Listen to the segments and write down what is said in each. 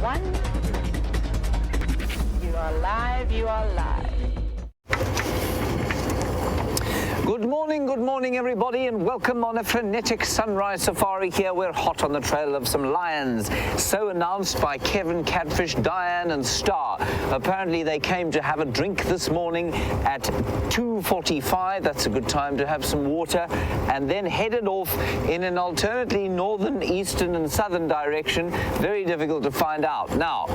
1. You are live, you are live. Good morning everybody, and welcome on a frenetic sunrise safari here. We're hot on the trail of some lions. So announced by Kevin, Catfish, Diane and Star. Apparently they came to have a drink this morning at 2:45. That's a good time to have some water, and then headed off in an alternately northern, eastern and southern direction. Very difficult to find out. Now,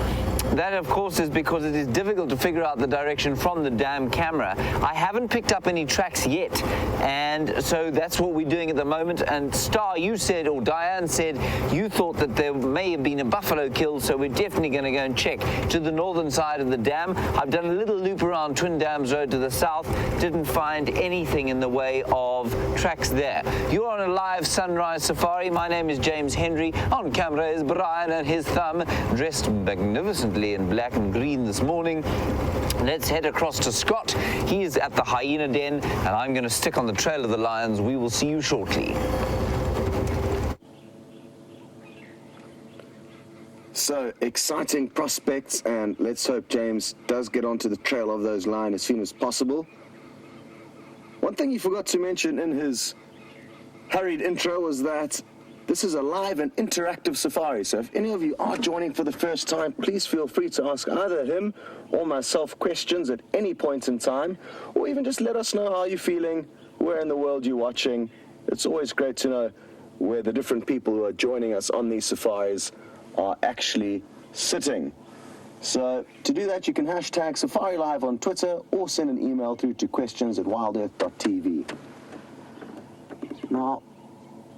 that of course is because it is difficult to figure out the direction from the damn camera. I haven't picked up any tracks yet, and so that's what we're doing at the moment. And Star, you said, or Diane said, you thought that there may have been a buffalo killed, so we're definitely going to go and check to the northern side of the dam. I've done a little loop around Twin Dams Road to the south, didn't find anything in the way of tracks there. You're on a live sunrise safari. My name is James Henry. On camera is Brian and his thumb, dressed magnificently in black and green this morning. Let's head across to Scott. He is at the hyena den, and I'm going to stick on the trail of the lions. We will see you shortly. So, exciting prospects, and let's hope James does get onto the trail of those lions as soon as possible. One thing he forgot to mention in his hurried intro was that this is a live and interactive safari, so if any of you are joining for the first time, please feel free to ask either him or myself questions at any point in time, or even just let us know how you're feeling, where in the world you're watching. It's always great to know where the different people who are joining us on these safaris are actually sitting. So to do that, you can hashtag Safari Live on Twitter or send an email through to questions@wildearth.tv. Now,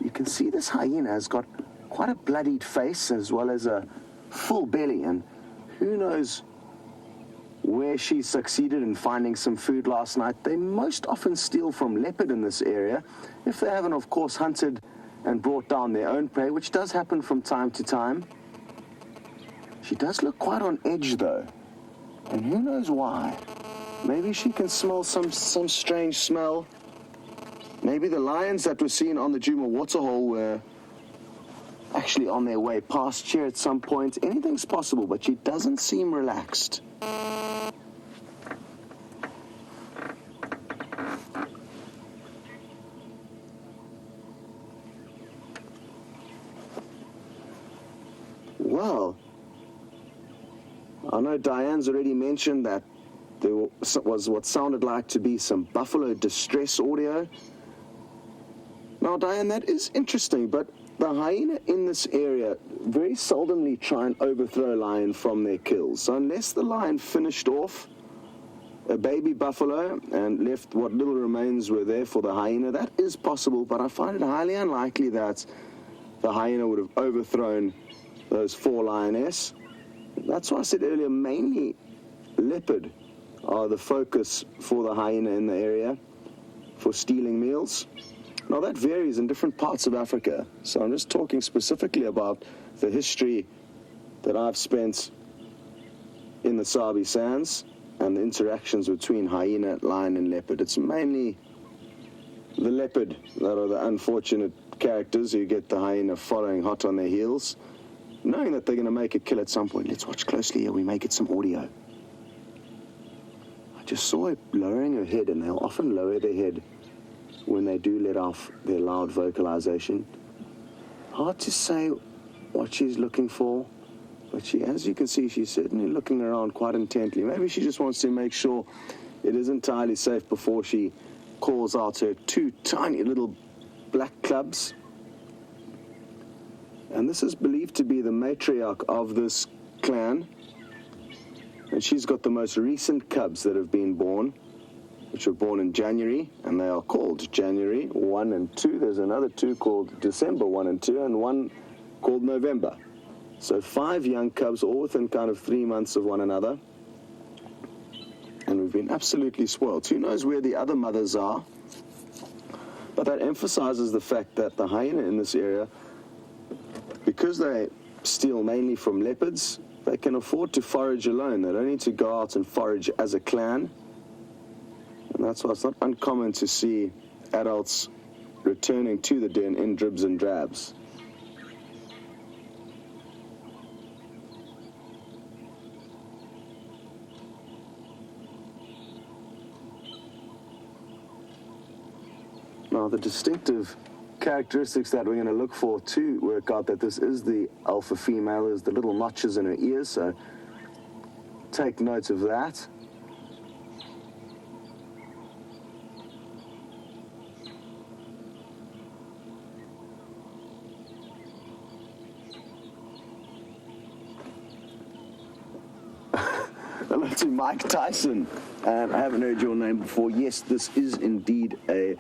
you can see this hyena has got quite a bloodied face as well as a full belly, and who knows where she succeeded in finding some food last night. They most often steal from leopard in this area, if they haven't, of course, hunted and brought down their own prey, which does happen from time to time. She does look quite on edge, though, and who knows why. Maybe she can smell some strange smell. Maybe the lions that were seen on the Djuma waterhole were actually on their way past here at some point. Anything's possible, but she doesn't seem relaxed. Well, I know Diane's already mentioned that there was what sounded like to be some buffalo distress audio. Now, Diane, that is interesting, but the hyena in this area very seldomly try and overthrow a lion from their kills. So unless the lion finished off a baby buffalo and left what little remains were there for the hyena, that is possible, but I find it highly unlikely that the hyena would have overthrown those 4 lioness. That's why I said earlier, mainly leopard are the focus for the hyena in the area for stealing meals. Now, that varies in different parts of Africa, so I'm just talking specifically about the history that I've spent in the Sabi sands and the interactions between hyena, lion and leopard. It's mainly the leopard that are the unfortunate characters who get the hyena following hot on their heels, knowing that they're going to make a kill at some point. Let's watch closely here. We may get some audio. I just saw her lowering her head, and they'll often lower their head when they do let off their loud vocalization. Hard to say what she's looking for, but she, as you can see, she's certainly looking around quite intently. Maybe she just wants to make sure it is entirely safe before she calls out her 2 tiny little black cubs. And this is believed to be the matriarch of this clan, and she's got the most recent cubs that have been born, which were born in January, and they are called January 1 and 2. There's another 2 called December 1 and 2, and 1 called November. So 5 young cubs, all within kind of 3 months of one another. And we've been absolutely spoiled. Who knows where the other mothers are? But that emphasizes the fact that the hyena in this area, because they steal mainly from leopards, they can afford to forage alone. They don't need to go out and forage as a clan. And that's why it's not uncommon to see adults returning to the den in dribs and drabs. Now, the distinctive characteristics that we're going to look for to work out that this is the alpha female is the little notches in her ears, so take note of that. Hello to Mike Tyson, and I haven't heard your name before. Yes, this is indeed a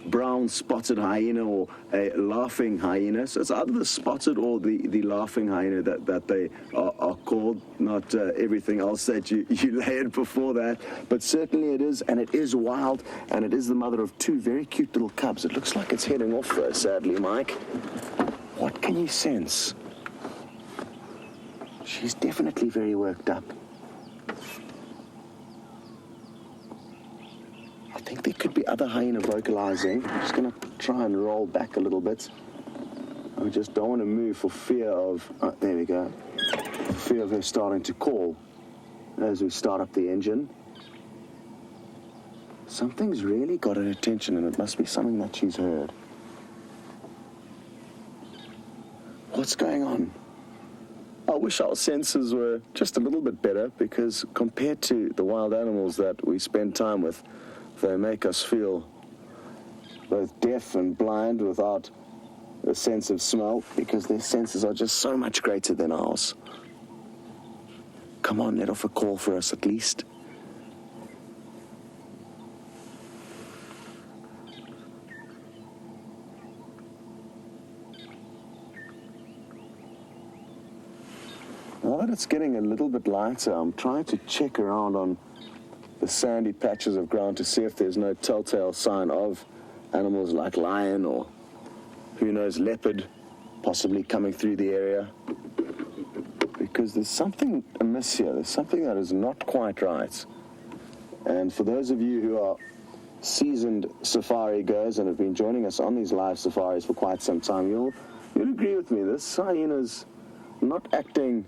brown spotted hyena or a laughing hyena. So it's either the spotted or the laughing hyena that they are called, not everything else that you layered before that. But certainly it is, and it is wild, and it is the mother of two very cute little cubs. It looks like it's heading off though, sadly, Mike. What can you sense? She's definitely very worked up. I think there could be other hyena vocalizing. I'm just going to try and roll back a little bit. I just don't want to move for fear of... Oh, there we go. Fear of her starting to call as we start up the engine. Something's really got her attention, and it must be something that she's heard. What's going on? I wish our senses were just a little bit better, because compared to the wild animals that we spend time with, they make us feel both deaf and blind without a sense of smell, because their senses are just so much greater than ours. Come on, let off a call for us at least. Now that it's getting a little bit lighter, I'm trying to check around on the sandy patches of ground to see if there's no telltale sign of animals like lion or, who knows, leopard possibly coming through the area. Because there's something amiss here. There's something that is not quite right. And for those of you who are seasoned safari goers and have been joining us on these live safaris for quite some time, you'll agree with me. This hyena's not acting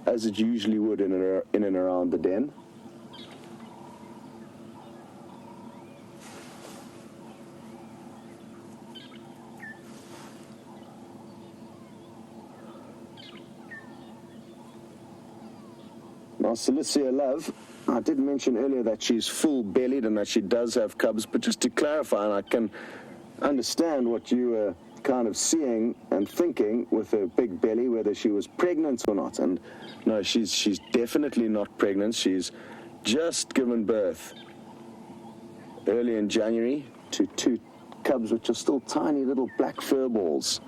as it usually would in and around the den. Now, Cilicia Love, I did mention earlier that she's full-bellied and that she does have cubs, but just to clarify, and I can understand what you were kind of seeing and thinking with her big belly, whether she was pregnant or not. And no, she's definitely not pregnant. She's just given birth early in January to two cubs, which are still tiny little black fur balls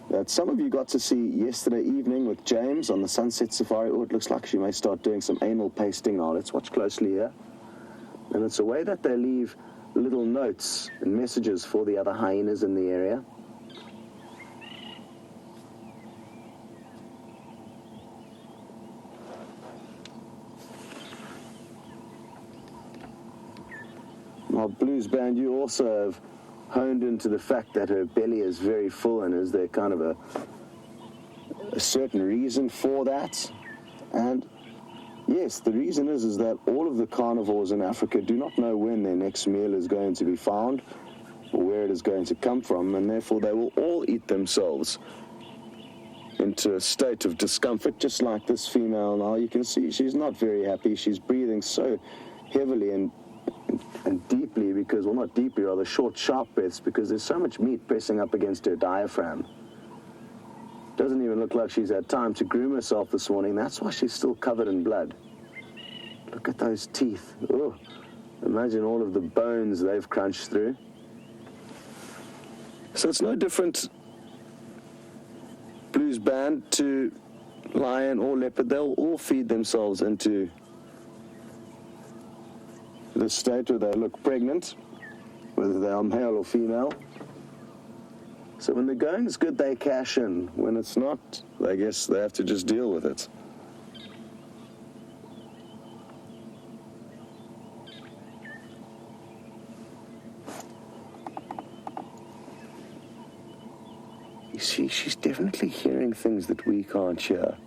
that some of you got to see yesterday evening with James on the Sunset Safari. Oh, it looks like she may start doing some anal pasting now. Let's watch closely here. And it's a way that they leave little notes and messages for the other hyenas in the area. Now, Blues Band, you also have honed into the fact that her belly is very full, and is there kind of a certain reason for that? And yes, the reason is that all of the carnivores in Africa do not know when their next meal is going to be found or where it is going to come from, and therefore they will all eat themselves into a state of discomfort, just like this female now. You can see she's not very happy. She's breathing so heavily and deeply, because, well, not deeply, rather short, sharp breaths, because there's so much meat pressing up against her diaphragm. Doesn't even look like she's had time to groom herself this morning. That's why she's still covered in blood. Look at those teeth. Oh, imagine all of the bones they've crunched through. So it's no different, Blues Band, to lion or leopard. They'll all feed themselves into the state where they look pregnant, whether they are male or female. So when the going is good, they cash in. When it's not, I guess they have to just deal with it. You see, she's definitely hearing things that we can't hear.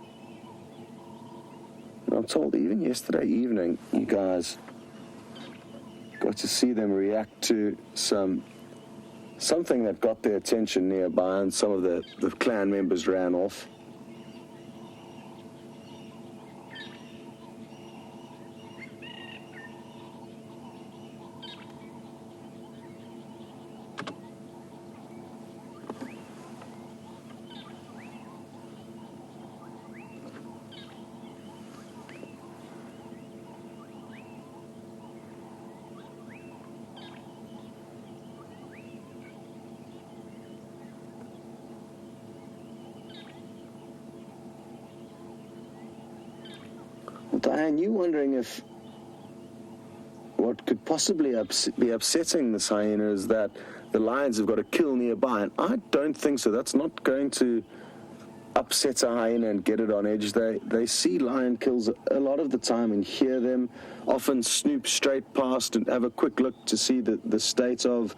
And I'm told even yesterday evening, you guys got to see them react to some something that got their attention nearby, and some of the clan members ran off. Diane, you wondering if what could possibly be upsetting this hyena is that the lions have got a kill nearby, and I don't think so. That's not going to upset a hyena and get it on edge. They see lion kills a lot of the time and hear them, often snoop straight past and have a quick look to see the state of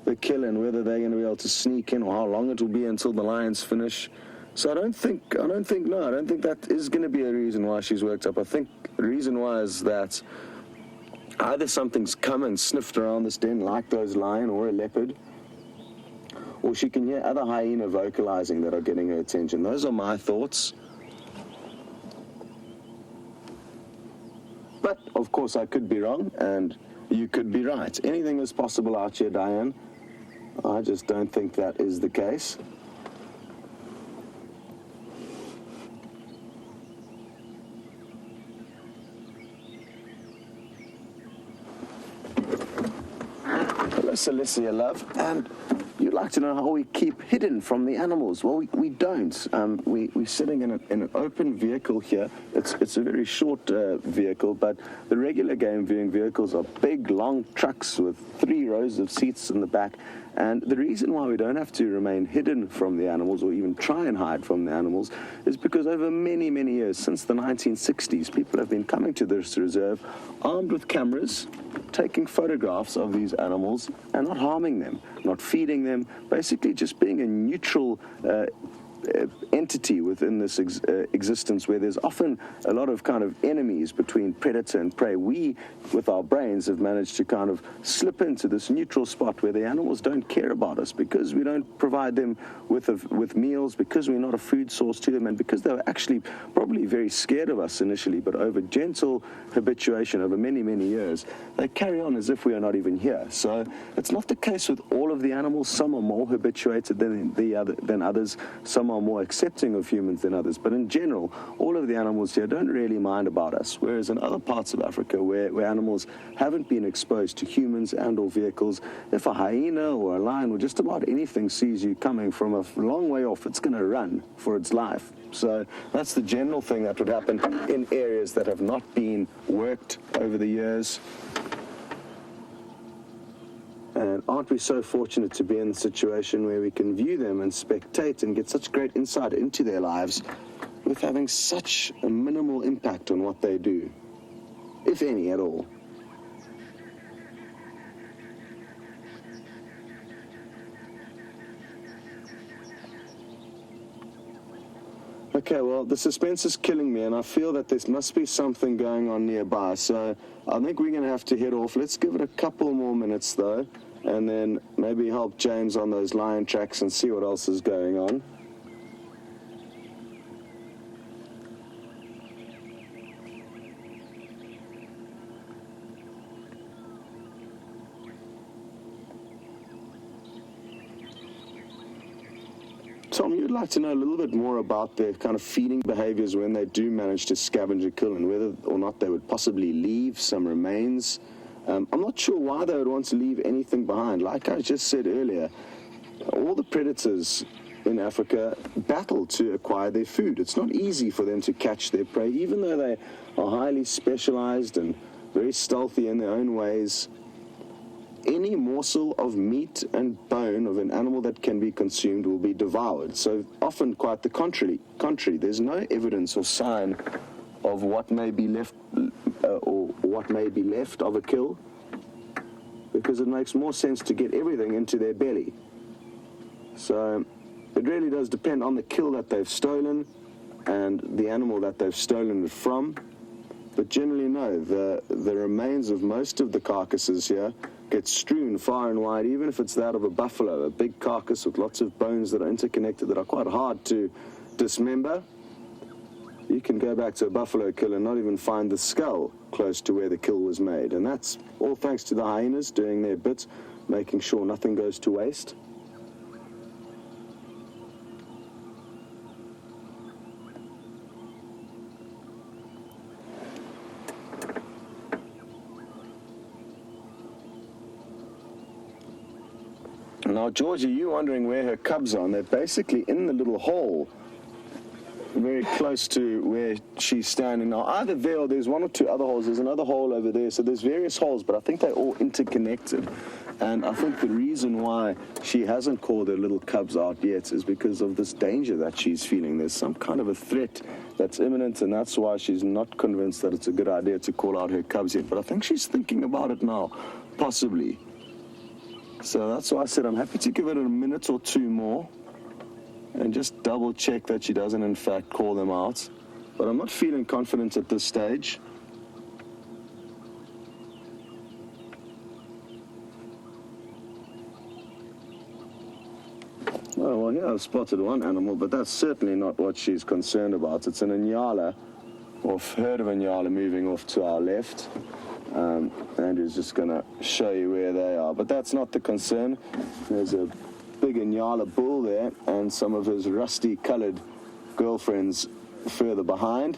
the kill and whether they're going to be able to sneak in or how long it will be until the lions finish. So I don't think that is going to be a reason why she's worked up. I think the reason why is that either something's come and sniffed around this den like those lion or a leopard, or she can hear other hyena vocalizing that are getting her attention. Those are my thoughts. But, of course, I could be wrong, and you could be right. Anything is possible out here, Diane. I just don't think that is the case. Celicia, love, and you'd like to know how we keep hidden from the animals. Well, we don't. We're sitting in an open vehicle here. It's a very short vehicle, but the regular game viewing vehicles are big, long trucks with 3 rows of seats in the back. And the reason why we don't have to remain hidden from the animals or even try and hide from the animals is because over many, many years, since the 1960s, people have been coming to this reserve armed with cameras, taking photographs of these animals and not harming them, not feeding them, basically just being a neutral entity within this existence where there's often a lot of kind of enemies between predator and prey. We, with our brains, have managed to kind of slip into this neutral spot where the animals don't care about us because we don't provide them with meals, because we're not a food source to them, and because they were actually probably very scared of us initially, but over gentle habituation over many, many years, they carry on as if we are not even here. So it's not the case with all of the animals. Some are more habituated than others. Some are more accepting of humans than others. But in general, all of the animals here don't really mind about us. Whereas in other parts of Africa, where animals haven't been exposed to humans and or vehicles, if a hyena or a lion or just about anything sees you coming from a long way off, it's going to run for its life. So that's the general thing that would happen in areas that have not been worked over the years. And aren't we so fortunate to be in a situation where we can view them and spectate and get such great insight into their lives with having such a minimal impact on what they do, if any at all. Okay, well, the suspense is killing me, and I feel that there must be something going on nearby, so I think we're going to have to head off. Let's give it a couple more minutes, though, and then maybe help James on those lion tracks and see what else is going on. Tom, you'd like to know a little bit more about their kind of feeding behaviors when they do manage to scavenge a kill, and whether or not they would possibly leave some remains. I'm not sure why they would want to leave anything behind. Like I just said earlier, all the predators in Africa battle to acquire their food. It's not easy for them to catch their prey, even though they are highly specialized and very stealthy in their own ways. Any morsel of meat and bone of an animal that can be consumed will be devoured. So often quite the contrary. There's no evidence or sign of what may be left of a kill, because it makes more sense to get everything into their belly. So it really does depend on the kill that they've stolen and the animal that they've stolen it from. But generally, no, the remains of most of the carcasses here gets strewn far and wide, even if it's that of a buffalo, a big carcass with lots of bones that are interconnected that are quite hard to dismember. You can go back to a buffalo kill and not even find the skull close to where the kill was made. And that's all thanks to the hyenas doing their bit, making sure nothing goes to waste. Now, Georgie, you wondering where her cubs are, and they're basically in the little hole very close to where she's standing now. Either there or there's one or two other holes. There's another hole over there. So there's various holes, but I think they're all interconnected. And I think the reason why she hasn't called her little cubs out yet is because of this danger that she's feeling. There's some kind of a threat that's imminent, and that's why she's not convinced that it's a good idea to call out her cubs yet. But I think she's thinking about it now, possibly. So that's why I said I'm happy to give it a minute or two more and just double check that she doesn't in fact call them out. But I'm not feeling confident at this stage. Oh, well, here I've spotted one animal, but that's certainly not what she's concerned about. It's an Inyala, or herd of Inyala moving off to our left. Andrew's just going to show you where they are, but that's not the concern. There's a big Inyala bull there and some of his rusty colored girlfriends further behind.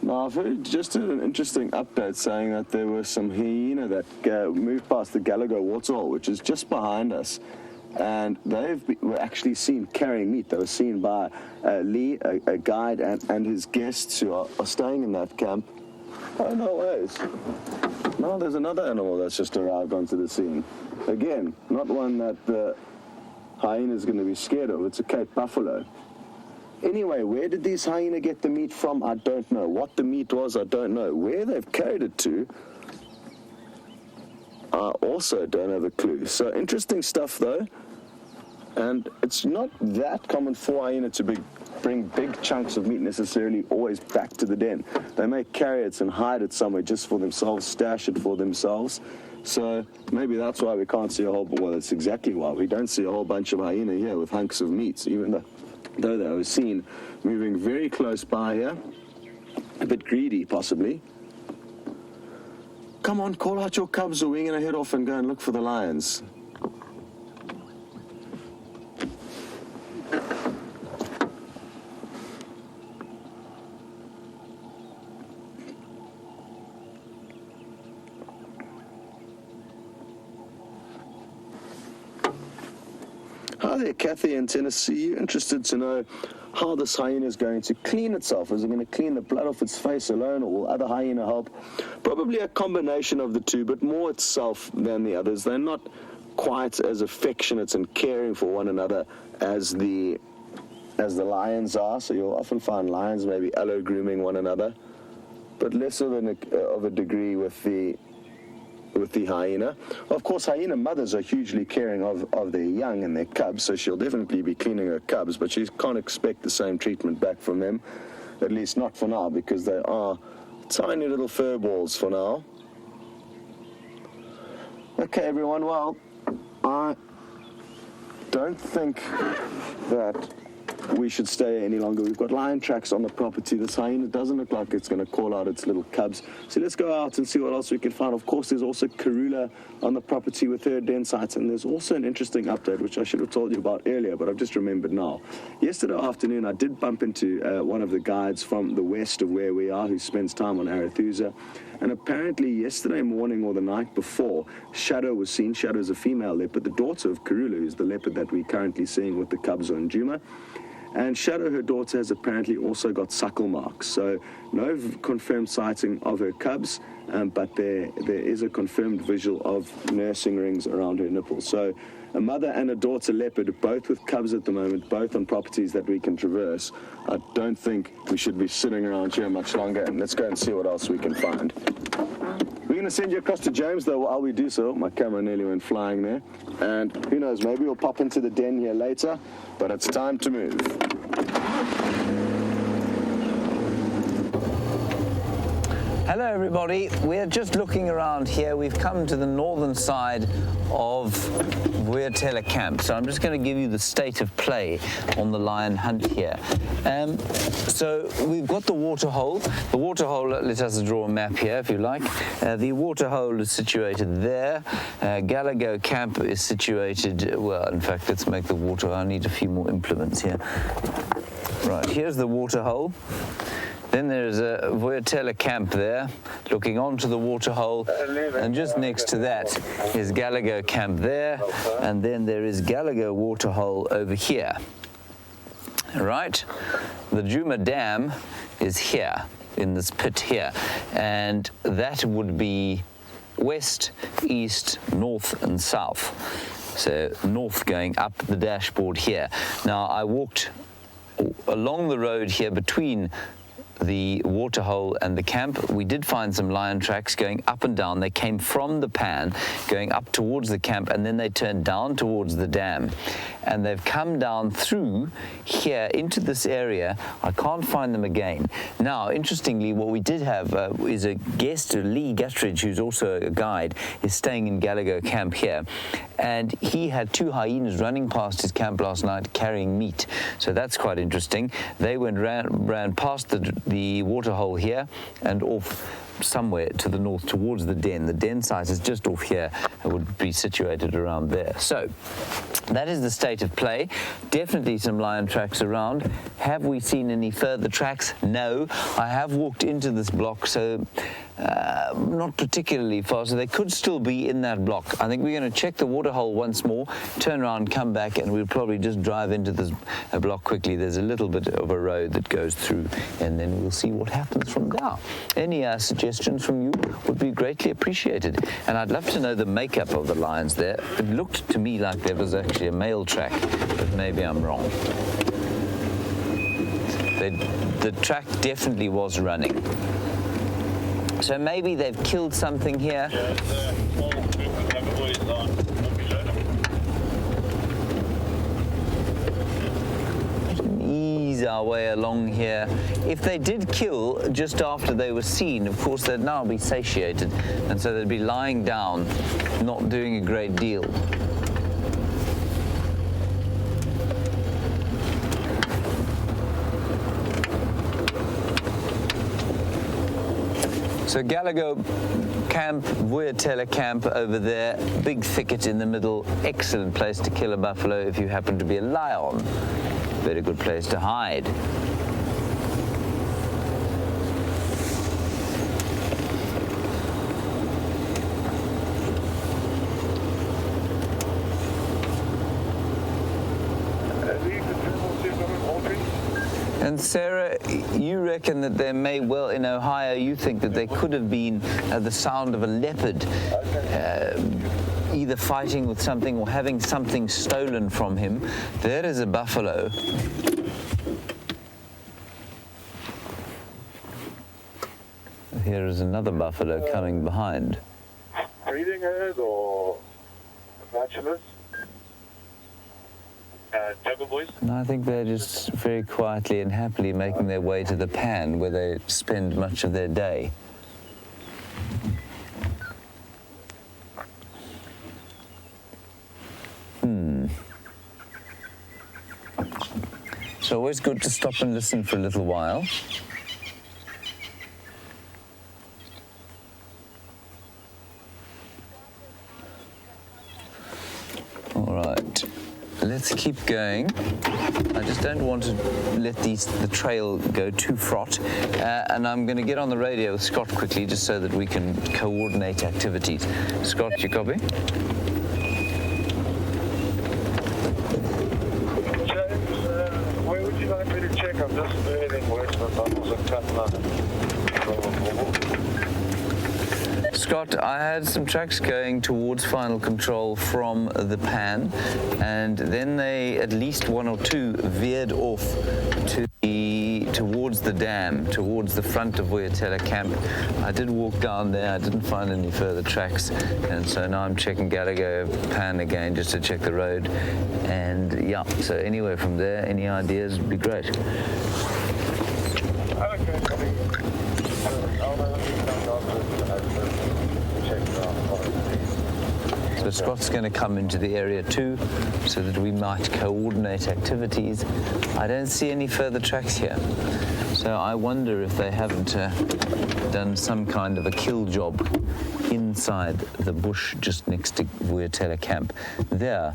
Now, I've heard just an interesting update saying that there were some hyena that moved past the Gallagher waterhole, which is just behind us. And were actually seen carrying meat. They were seen by Lee, a guide, and his guests who are staying in that camp. Oh, no ways. No, there's another animal that's just arrived onto the scene. Again, not one that the hyena is going to be scared of. It's a Cape buffalo. Anyway, where did these hyena get the meat from? I don't know. What the meat was, I don't know. Where they've carried it to, I also don't have a clue. Interesting stuff, though. And it's not that common for hyena to bring big chunks of meat necessarily always back to the den. They may carry it and hide it somewhere just for themselves, stash it for themselves. So maybe that's why we can't see a whole, well, that's exactly why we don't see a whole bunch of hyena here with hunks of meat, even though they were seen moving very close by here. A bit greedy, possibly. Come on, call out your cubs, or we're going to head off and go and look for the lions. Hi there, Kathy in Tennessee. You interested to know how this hyena is going to clean itself? Is it going to clean the blood off its face alone, or will other hyena help? Probably a combination of the two, but more itself than the others. They're not quite as affectionate and caring for one another as the lions are. So you'll often find lions maybe allo grooming one another, but less of a degree with the hyena. Of course, hyena mothers are hugely caring of their young and their cubs, so she'll definitely be cleaning her cubs, but she can't expect the same treatment back from them, at least not for now, because they are tiny little fur balls for now. Okay, everyone, well, I don't think that we should stay any longer. We've got lion tracks on the property. This hyena doesn't look like it's going to call out its little cubs. So let's go out and see what else we can find. Of course, there's also Karula on the property with her den sites, and there's also an interesting update, which I should have told you about earlier, but I've just remembered now. Yesterday afternoon, I did bump into one of the guides from the west of where we are, who spends time on Arethusa, and apparently yesterday morning or the night before, Shadow was seen. Shadow is a female leopard, the daughter of Karula, who's the leopard that we're currently seeing with the cubs on Juma. And Shadow, her daughter, has apparently also got suckle marks. So no confirmed sighting of her cubs, but there is a confirmed visual of nursing rings around her nipples. So a mother and a daughter leopard, both with cubs at the moment, both on properties that we can traverse. I don't think we should be sitting around here much longer, and let's go and see what else we can find. We're going to send you across to James, though, while we do so. My camera nearly went flying there. And who knows, maybe we'll pop into the den here later, but it's time to move. Hello everybody, we're just looking around here. We've come to the northern side of Vuyatela camp, so I'm just going to give you the state of play on the lion hunt here. So we've got the waterhole. The waterhole, let us draw a map here if you like. The waterhole is situated there. Galago camp is situated, well, in fact, let's make the waterhole. I need a few more implements here. Right, here's the waterhole. Then there's a Vuyatela camp there, looking onto the waterhole, and just next to that is Galago camp there, and then there is Galago waterhole over here. Right? The Juma Dam is here, in this pit here, and that would be west, east, north, and south. So north going up the dashboard here. Now I walked along the road here between the waterhole and the camp. We did find some lion tracks going up and down. They came from the pan, going up towards the camp, and then they turned down towards the dam. And they've come down through here into this area. I can't find them again. Now, interestingly, what we did have is a guest, Lee Guttridge, who's also a guide, is staying in Galago camp here. And he had 2 hyenas running past his camp last night carrying meat. So that's quite interesting. They ran past the waterhole here and off somewhere to the north towards the den. The den site is just off here. It would be situated around there. So that is the state of play. Definitely some lion tracks around. Have we seen any further tracks? No. I have walked into this block, so not particularly far, so they could still be in that block. I think we're going to check the waterhole once more, turn around, come back, and we'll probably just drive into this block quickly. There's a little bit of a road that goes through, and then we'll see what happens from there. Any suggestions from you would be greatly appreciated. And I'd love to know the makeup of the lions there. It looked to me like there was actually a male track, but maybe I'm wrong. The track definitely was running. So maybe they've killed something here. Ease our way along here. If they did kill just after they were seen, of course they'd now be satiated, and so they'd be lying down, not doing a great deal. So Galago camp, Vuyatela camp over there, big thicket in the middle, excellent place to kill a buffalo if you happen to be a lion. Very good place to hide. And Sarah, you reckon that there may well, in Ohio, you think that there could have been the sound of a leopard either fighting with something or having something stolen from him. There is a buffalo. Here is another buffalo coming behind. Breeding herd or bachelors? Jungle boys? And I think they're just very quietly and happily making their way to the pan where they spend much of their day. It's always good to stop and listen for a little while. All right. Let's keep going. I just don't want to let the trail go too fraught. And I'm going to get on the radio with Scott quickly just so that we can coordinate activities. Scott, you copy? James, where would you like me to check? I'm just moving Western Bundles and Catalan. Scott, I had some tracks going towards final control from the pan, and then they, at least one or two, veered off towards the dam, towards the front of Vuyatela camp. I did walk down there, I didn't find any further tracks, and so now I'm checking Galago pan again just to check the road. And yeah, so anywhere from there, any ideas would be great. Okay, copy. I'll let you know. So Scott's going to come into the area too, so that we might coordinate activities. I don't see any further tracks here. So I wonder if they haven't done some kind of a kill job inside the bush just next to Vuatela camp. There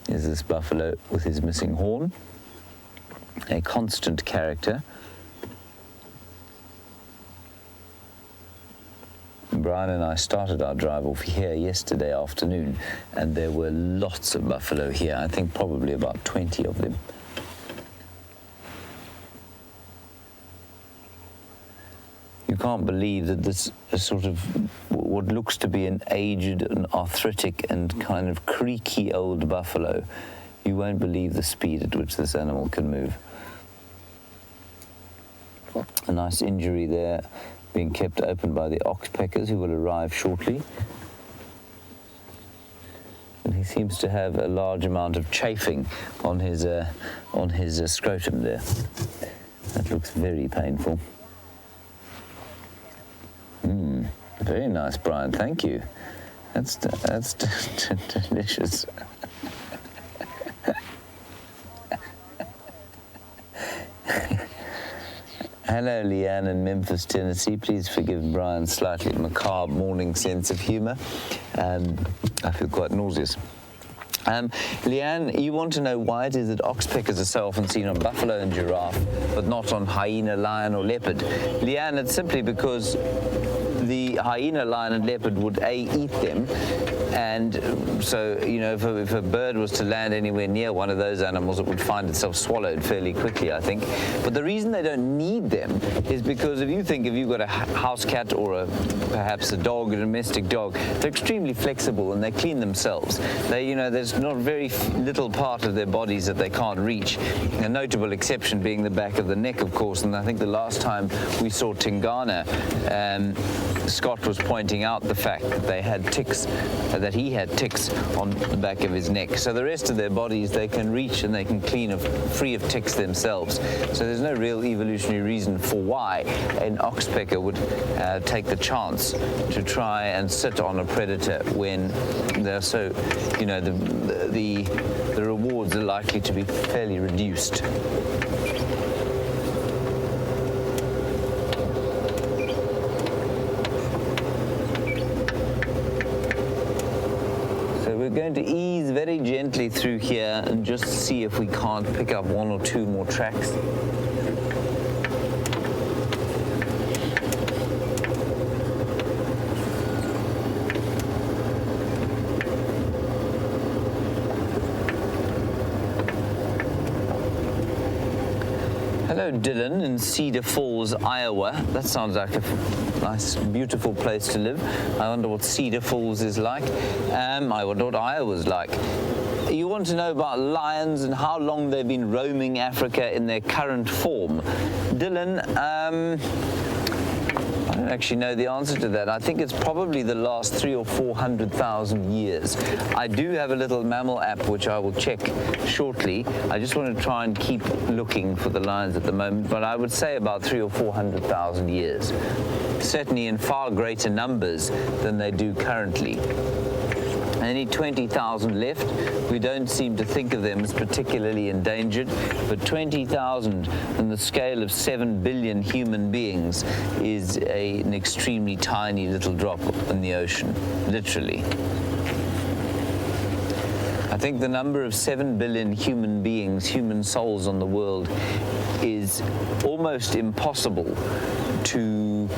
is this buffalo with his missing horn, a constant character. Brian and I started our drive off here yesterday afternoon, and there were lots of buffalo here. I think probably about 20 of them. You can't believe that this is sort of what looks to be an aged and arthritic and kind of creaky old buffalo. You won't believe the speed at which this animal can move. A nice injury there, being kept open by the oxpeckers who will arrive shortly. And he seems to have a large amount of chafing on his scrotum there. That looks very painful. Very nice, Brian. Thank you. That's delicious. Hello, Leanne in Memphis, Tennessee. Please forgive Brian's slightly macabre morning sense of humour. I feel quite nauseous. Leanne, you want to know why it is that oxpeckers are so often seen on buffalo and giraffe, but not on hyena, lion, or leopard? Leanne, it's simply because the hyena, lion, and leopard would eat them, and so if a bird was to land anywhere near one of those animals, it would find itself swallowed fairly quickly, I think. But the reason they don't need them is because if you've got a house cat or perhaps a dog, a domestic dog, they're extremely flexible and they clean themselves. There's not very little part of their bodies that they can't reach. A notable exception being the back of the neck, of course. And I think the last time we saw Tingana, Scott was pointing out the fact that they had ticks, that he had ticks on the back of his neck. So the rest of their bodies they can reach and they can clean free of ticks themselves. So there's no real evolutionary reason for why an oxpecker would take the chance to try and sit on a predator when they're so, the rewards are likely to be fairly reduced. We're going to ease very gently through here and just see if we can't pick up one or two more tracks. Hello, Dylan in Cedar Falls, Iowa. That sounds like a nice, beautiful place to live. I wonder what Cedar Falls is like. I wonder what Iowa's like. You want to know about lions and how long they've been roaming Africa in their current form. Dylan, I don't actually know the answer to that. I think it's probably the last 300,000 or 400,000 years. I do have a little mammal app which I will check shortly. I just want to try and keep looking for the lions at the moment, but I would say about 300,000 or 400,000 years. Certainly in far greater numbers than they do currently. Only 20,000 left. We don't seem to think of them as particularly endangered, but 20,000 on the scale of 7 billion human beings is an extremely tiny little drop in the ocean, literally. I think the number of 7 billion human beings, human souls on the world, is almost impossible to...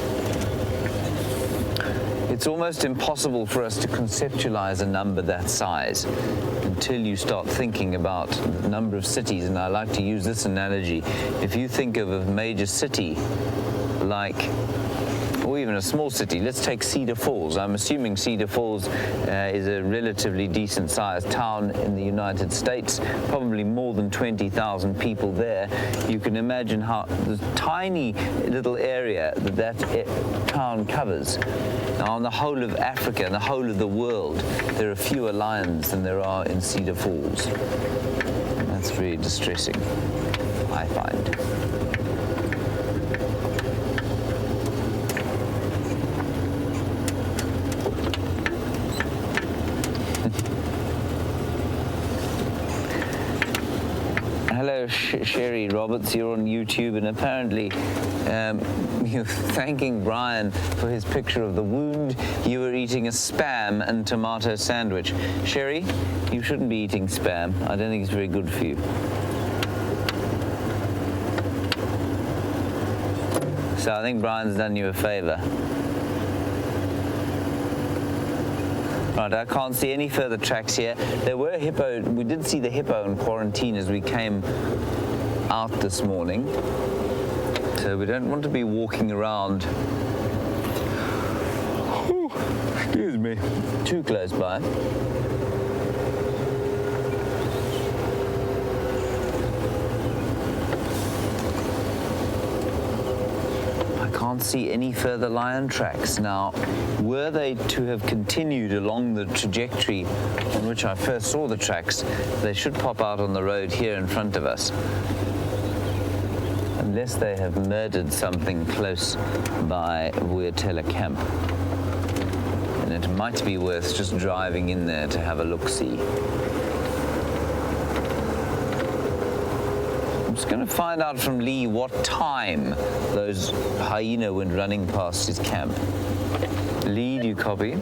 It's almost impossible for us to conceptualize a number that size until you start thinking about the number of cities. And I like to use this analogy. If you think of a major city like, or even a small city, let's take Cedar Falls. I'm assuming Cedar Falls is a relatively decent sized town in the United States, probably more than 20,000 people there. You can imagine how the tiny little area that town covers. Now, on the whole of Africa and the whole of the world, there are fewer lions than there are in Cedar Falls. And that's really distressing, I find. Sherry Roberts, you're on YouTube, and apparently you're thanking Brian for his picture of the wound. You were eating a Spam and tomato sandwich. Sherry, you shouldn't be eating Spam. I don't think it's very good for you. So I think Brian's done you a favor. Right, I can't see any further tracks here. There were hippo, we did see the hippo in quarantine as we came out this morning. So we don't want to be walking around, excuse me, too close by. Can't see any further lion tracks. Now, were they to have continued along the trajectory on which I first saw the tracks, they should pop out on the road here in front of us. Unless they have murdered something close by Vuurtela camp. And it might be worth just driving in there to have a look-see. I'm just going to find out from Lee what time those hyena went running past his camp. Lee, do you copy?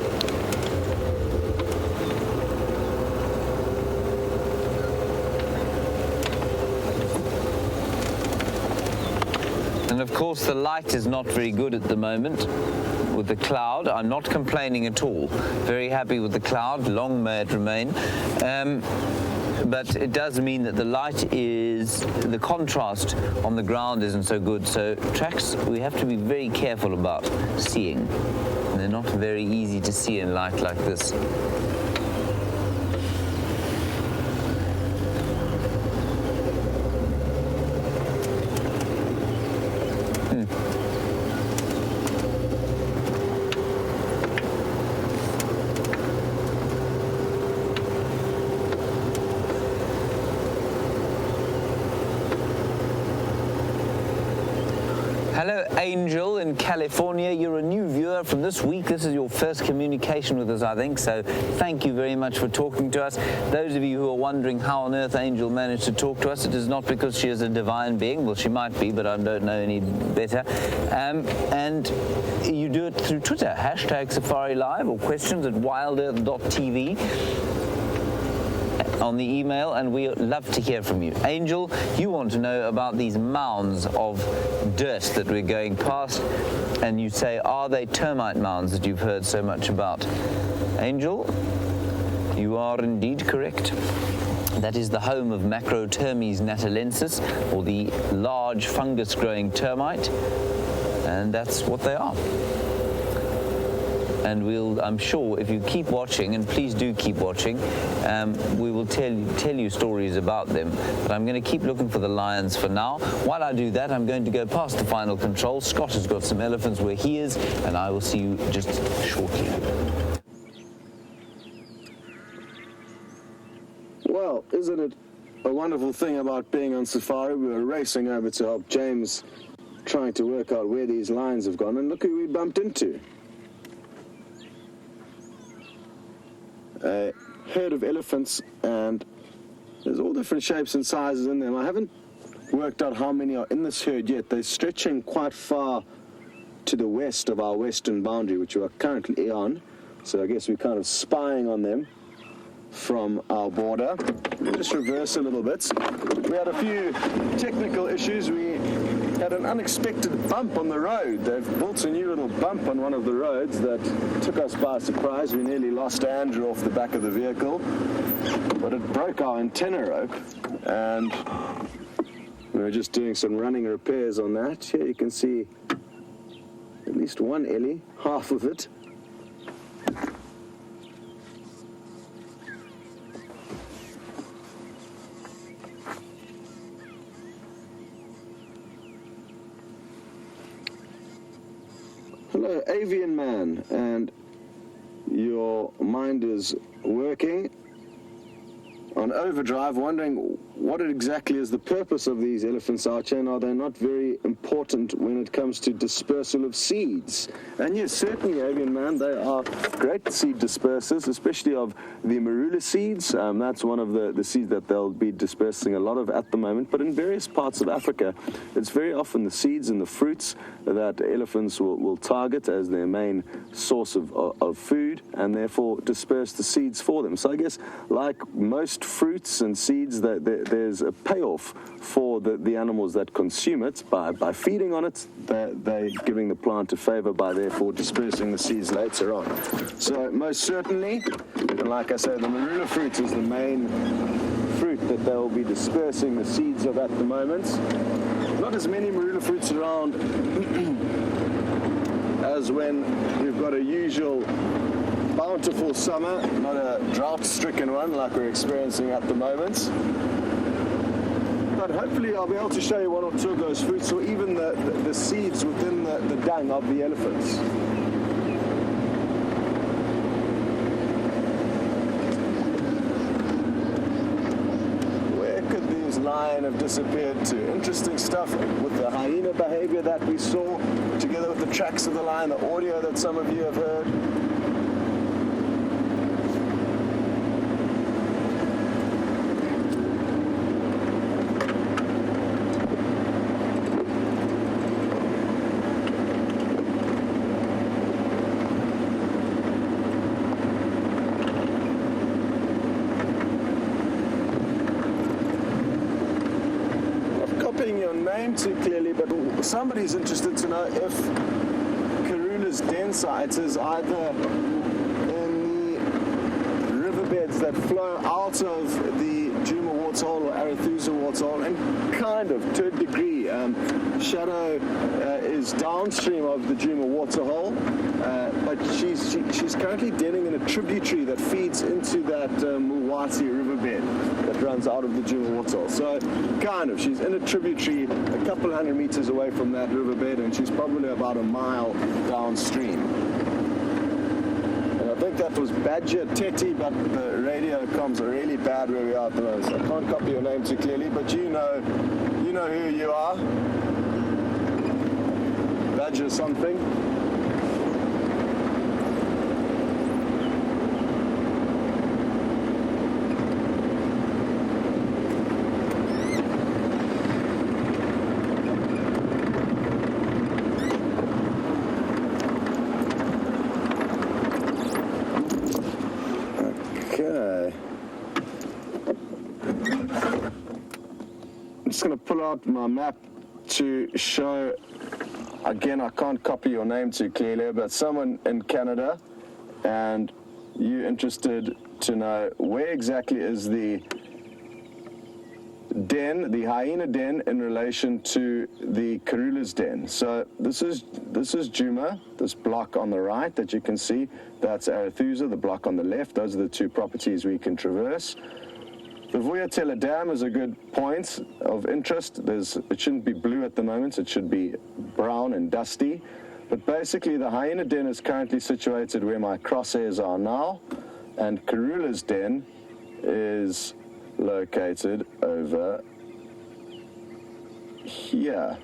And of course the light is not very good at the moment with the cloud. I'm not complaining at all. Very happy with the cloud. Long may it remain. But it does mean that the light is, the contrast on the ground isn't so good. So tracks we have to be very careful about seeing. And they're not very easy to see in light like this. Hello, Angel in California. You're a new viewer from this week. This is your first communication with us, I think, so thank you very much for talking to us. Those of you who are wondering how on earth Angel managed to talk to us, it is not because she is a divine being. Well, she might be, but I don't know any better. And you do it through Twitter, #SafariLive, or questions@wildearth.tv. on the email, and we love to hear from you. Angel, you want to know about these mounds of dirt that we're going past, and you say, are they termite mounds that you've heard so much about? Angel, you are indeed correct. That is the home of Macrotermes natalensis, or the large fungus-growing termite, and that's what they are. And I'm sure if you keep watching, and please do keep watching, we will tell you stories about them. But I'm going to keep looking for the lions for now. While I do that, I'm going to go past the final control. Scott has got some elephants where he is, and I will see you just shortly. Well, isn't it a wonderful thing about being on safari? We were racing over to help James, trying to work out where these lions have gone, and look who we bumped into. A herd of elephants, and there's all different shapes and sizes in them. I haven't worked out how many are in this herd yet. They're stretching quite far to the west of our western boundary, which we are currently on. So I guess we're kind of spying on them from our border. Just reverse a little bit. We had a few technical issues. We had an unexpected bump on the road. They've built a new little bump on one of the roads that took us by surprise. We nearly lost Andrew off the back of the vehicle, but it broke our antenna rope, and we were just doing some running repairs on that. Here you can see at least one ellie, half of it. Hello, avian man, and your mind is working on overdrive, wondering what exactly is the purpose of these elephants, Archer, and are they not very important when it comes to dispersal of seeds? And yes, certainly, Avian Man, they are great seed dispersers, especially of the marula seeds. That's one of the seeds that they'll be dispersing a lot of at the moment. But in various parts of Africa, it's very often the seeds and the fruits that elephants will target as their main source of food, and therefore disperse the seeds for them. So I guess, like most fruits and seeds, there's a payoff for the animals that consume it. By feeding on it, they're giving the plant a favor by therefore dispersing the seeds later on. So most certainly, and like I say, the marula fruit is the main fruit that they'll be dispersing the seeds of at the moment. Not as many marula fruits around as when you've got a usual bountiful summer, not a drought-stricken one like we're experiencing at the moment. But hopefully I'll be able to show you one or two of those fruits, or even the seeds within the dung of the elephants. Where could these lion have disappeared to? Interesting stuff with the hyena behavior that we saw, together with the tracks of the lion, the audio that some of you have heard. Your name too clearly, but somebody's interested to know if Karula's den site is either in the riverbeds that flow out of the Djuma waterhole or Arethusa waterhole, and kind of, to a degree, Shadow is downstream of the Djuma waterhole, but she's currently denning in a tributary that feeds into that Mulwati riverbed that runs out of the Djuma waterhole. So, kind of, she's in a tributary a couple hundred meters away from that riverbed, and she's probably about a mile downstream. And I think that was Badger Teti, but the radio comms are really bad where we are at the moment. So I can't copy your name too clearly, but you know who you are. Badger something. I'm just going to pull out my map to show, again, I can't copy your name too clearly, but someone in Canada, and you interested to know where exactly is the den, the hyena den, in relation to the Karula's den. So this is Djuma, this block on the right that you can see. That's Arethusa, the block on the left. Those are the two properties we can traverse. The Vuyatela Dam is a good point of interest. It shouldn't be blue at the moment. It should be brown and dusty. But basically, the hyena den is currently situated where my crosshairs are now, and Karula's den is located over here.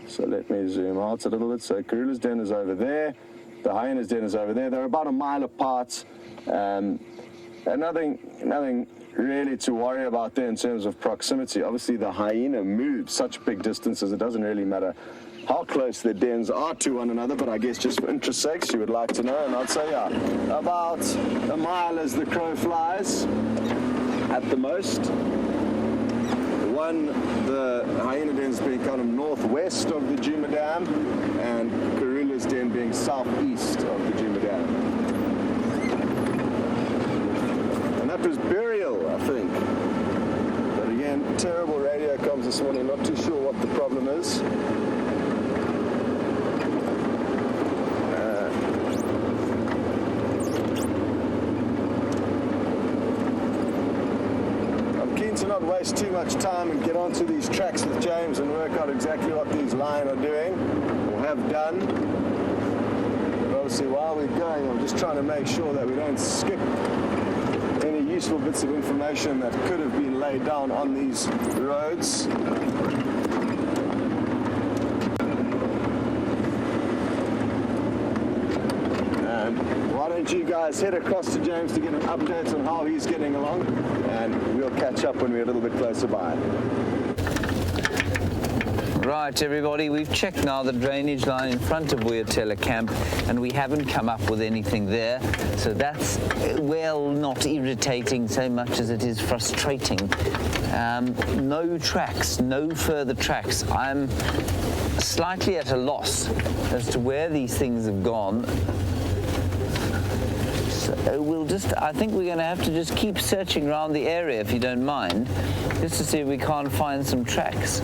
So let me zoom out a little bit. So Karula's den is over there. The hyena's den is over there. They're about a mile apart. And nothing really to worry about there in terms of proximity. Obviously, the hyena moves such big distances, it doesn't really matter how close their dens are to one another, but I guess just for interest sakes, you would like to know, and I'd say, yeah, about a mile as the crow flies at the most. The hyena den is being kind of northwest of the Djuma Dam, and Karula's den being southeast of the Djuma Dam. That was Burial, I think. But again, terrible radio comms this morning, not too sure what the problem is. I'm keen to not waste too much time and get onto these tracks with James and work out exactly what these lion are doing, or have done. But obviously, while we're going, I'm just trying to make sure that we don't skip any useful bits of information that could have been laid down on these roads. And why don't you guys head across to James to get an update on how he's getting along, and we'll catch up when we're a little bit closer by. Right, everybody, we've checked now the drainage line in front of Weirtella Camp, and we haven't come up with anything there. So that's, well, not irritating so much as it is frustrating. No tracks, no further tracks. I'm slightly at a loss as to where these things have gone. So I think we're going to have to just keep searching around the area, if you don't mind, just to see if we can't find some tracks.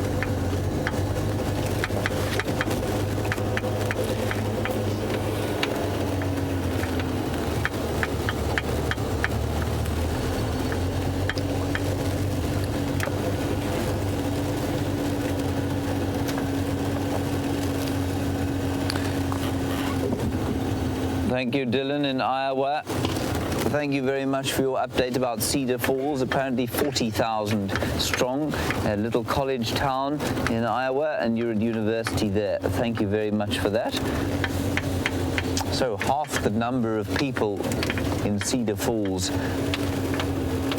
Thank you, Dylan in Iowa. Thank you very much for your update about Cedar Falls, apparently 40,000 strong, a little college town in Iowa, and you're at university there. Thank you very much for that. So half the number of people in Cedar Falls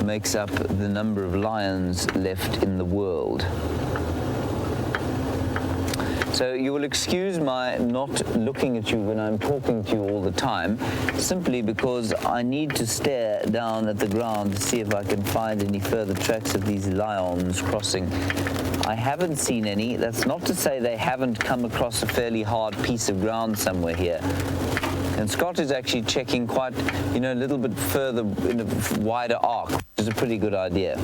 makes up the number of lions left in the world. So you will excuse my not looking at you when I'm talking to you all the time, simply because I need to stare down at the ground to see if I can find any further tracks of these lions crossing. I haven't seen any. That's not to say they haven't come across a fairly hard piece of ground somewhere here. And Scott is actually checking quite, a little bit further in a wider arc, which is a pretty good idea.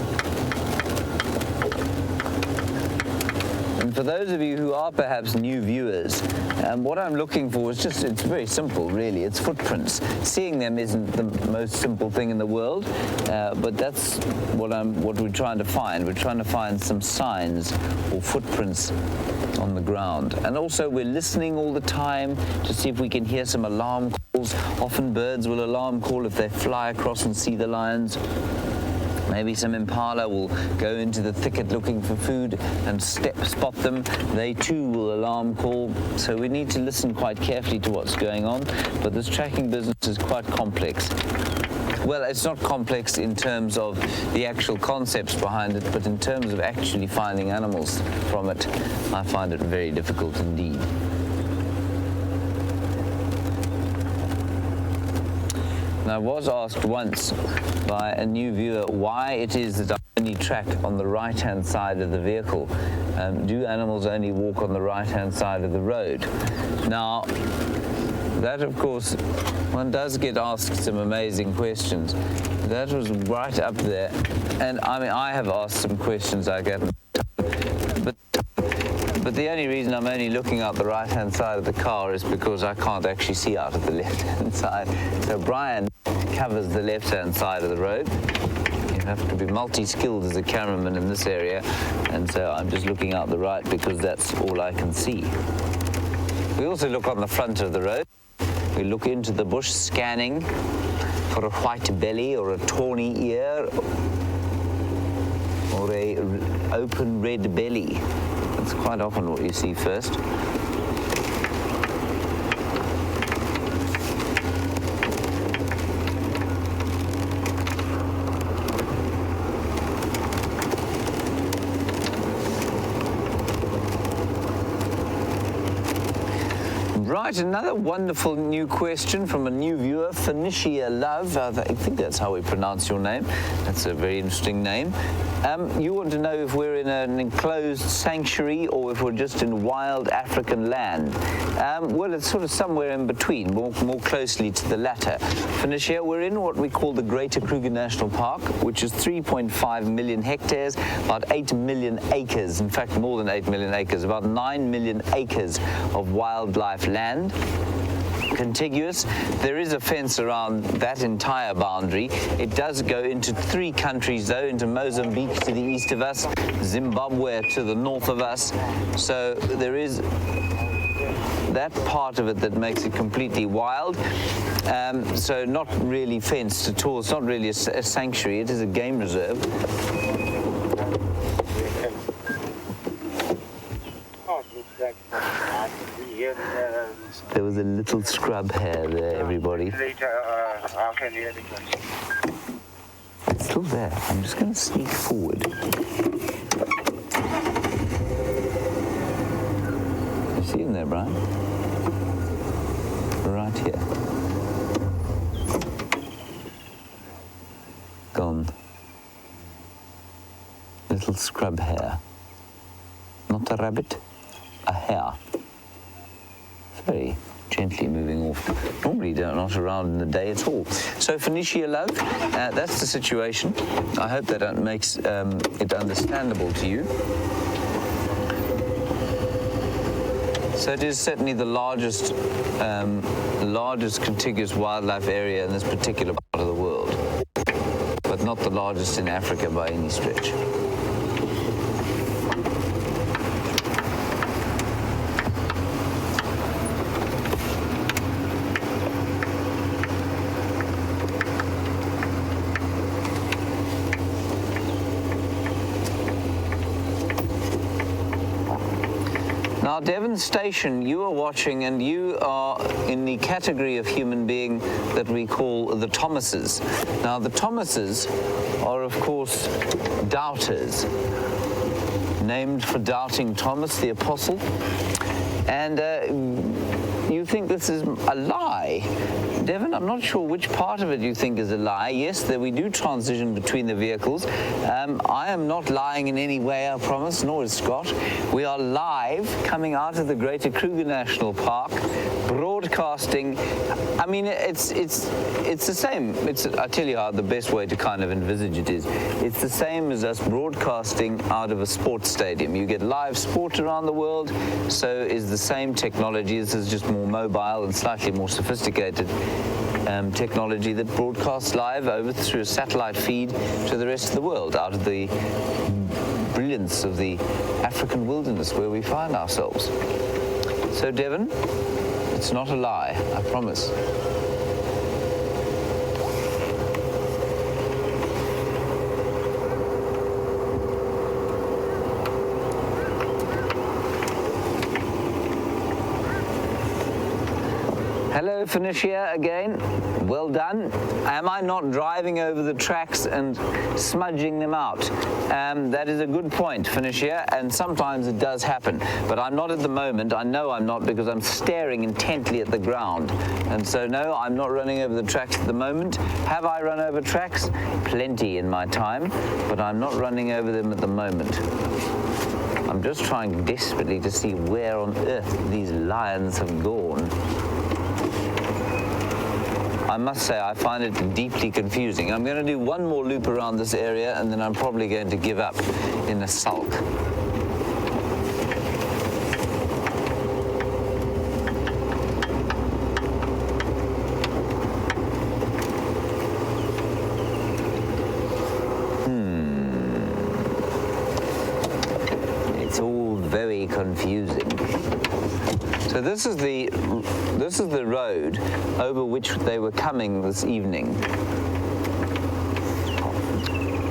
And for those of you who are perhaps new viewers, what I'm looking for is it's very simple, really. It's footprints. Seeing them isn't the most simple thing in the world, but that's what we're trying to find. We're trying to find some signs or footprints on the ground. And also we're listening all the time to see if we can hear some alarm calls. Often birds will alarm call if they fly across and see the lions. Maybe some impala will go into the thicket looking for food and spot them. They too will alarm call. So we need to listen quite carefully to what's going on. But this tracking business is quite complex. Well, it's not complex in terms of the actual concepts behind it, but in terms of actually finding animals from it, I find it very difficult indeed. I was asked once by a new viewer why it is that I only track on the right-hand side of the vehicle. Do animals only walk on the right-hand side of the road? Now, that, of course, one does get asked some amazing questions. That was right up there. And, I have asked some questions I get. But the only reason I'm only looking out the right-hand side of the car is because I can't actually see out of the left-hand side. So Brian covers the left-hand side of the road. You have to be multi-skilled as a cameraman in this area, and so I'm just looking out the right because that's all I can see. We also look on the front of the road. We look into the bush, scanning for a white belly or a tawny ear or a open red belly. That's quite often what you see first. Right, another wonderful new question from a new viewer, Phoenicia Love. I think that's how we pronounce your name. That's a very interesting name. You want to know if we're in an enclosed sanctuary or if we're just in wild African land. Well, it's sort of somewhere in between, more closely to the latter. Phoenicia, we're in what we call the Greater Kruger National Park, which is 3.5 million hectares, about 8 million acres. In fact, more than 8 million acres, about 9 million acres of wildlife land. Contiguous. There is a fence around that entire boundary. It does go into 3 countries though, into Mozambique to the east of us, Zimbabwe to the north of us. So there is that part of it that makes it completely wild. So not really fenced at all. It's not really a sanctuary. It is a game reserve. There was a little scrub hare there, everybody. It's still there. I'm just going to sneak forward. You see him there, Brian? Right here. Gone. Little scrub hare. Not a rabbit, a hare. Very gently moving off. Normally they're not around in the day at all. So Phoenicia love, that's the situation. I hope that makes it understandable to you. So it is certainly the largest contiguous wildlife area in this particular part of the world, but not the largest in Africa by any stretch. Now, Devon Station, you are watching, and you are in the category of human being that we call the Thomases. Now, the Thomases are, of course, doubters, named for doubting Thomas the Apostle. And you think this is a lie. Devon, I'm not sure which part of it you think is a lie. Yes, we do transition between the vehicles. I am not lying in any way, I promise, nor is Scott. We are live coming out of the Greater Kruger National Park, broadcasting. I mean, it's the same. I tell you how the best way to kind of envisage it is. It's the same as us broadcasting out of a sports stadium. You get live sport around the world, so is the same technology. This is just more mobile and slightly more sophisticated technology that broadcasts live over through a satellite feed to the rest of the world out of the brilliance of the African wilderness where we find ourselves. So, Devon, it's not a lie, I promise. Hello, Phoenicia, again. Well done. Am I not driving over the tracks and smudging them out? That is a good point, Phoenicia, and sometimes it does happen. But I'm not at the moment. I know I'm not because I'm staring intently at the ground. And so, no, I'm not running over the tracks at the moment. Have I run over tracks? Plenty in my time, but I'm not running over them at the moment. I'm just trying desperately to see where on earth these lions have gone. I must say I find it deeply confusing. I'm going to do one more loop around this area and then I'm probably going to give up in a sulk. It's all very confusing. So this is the road over which they were coming this evening,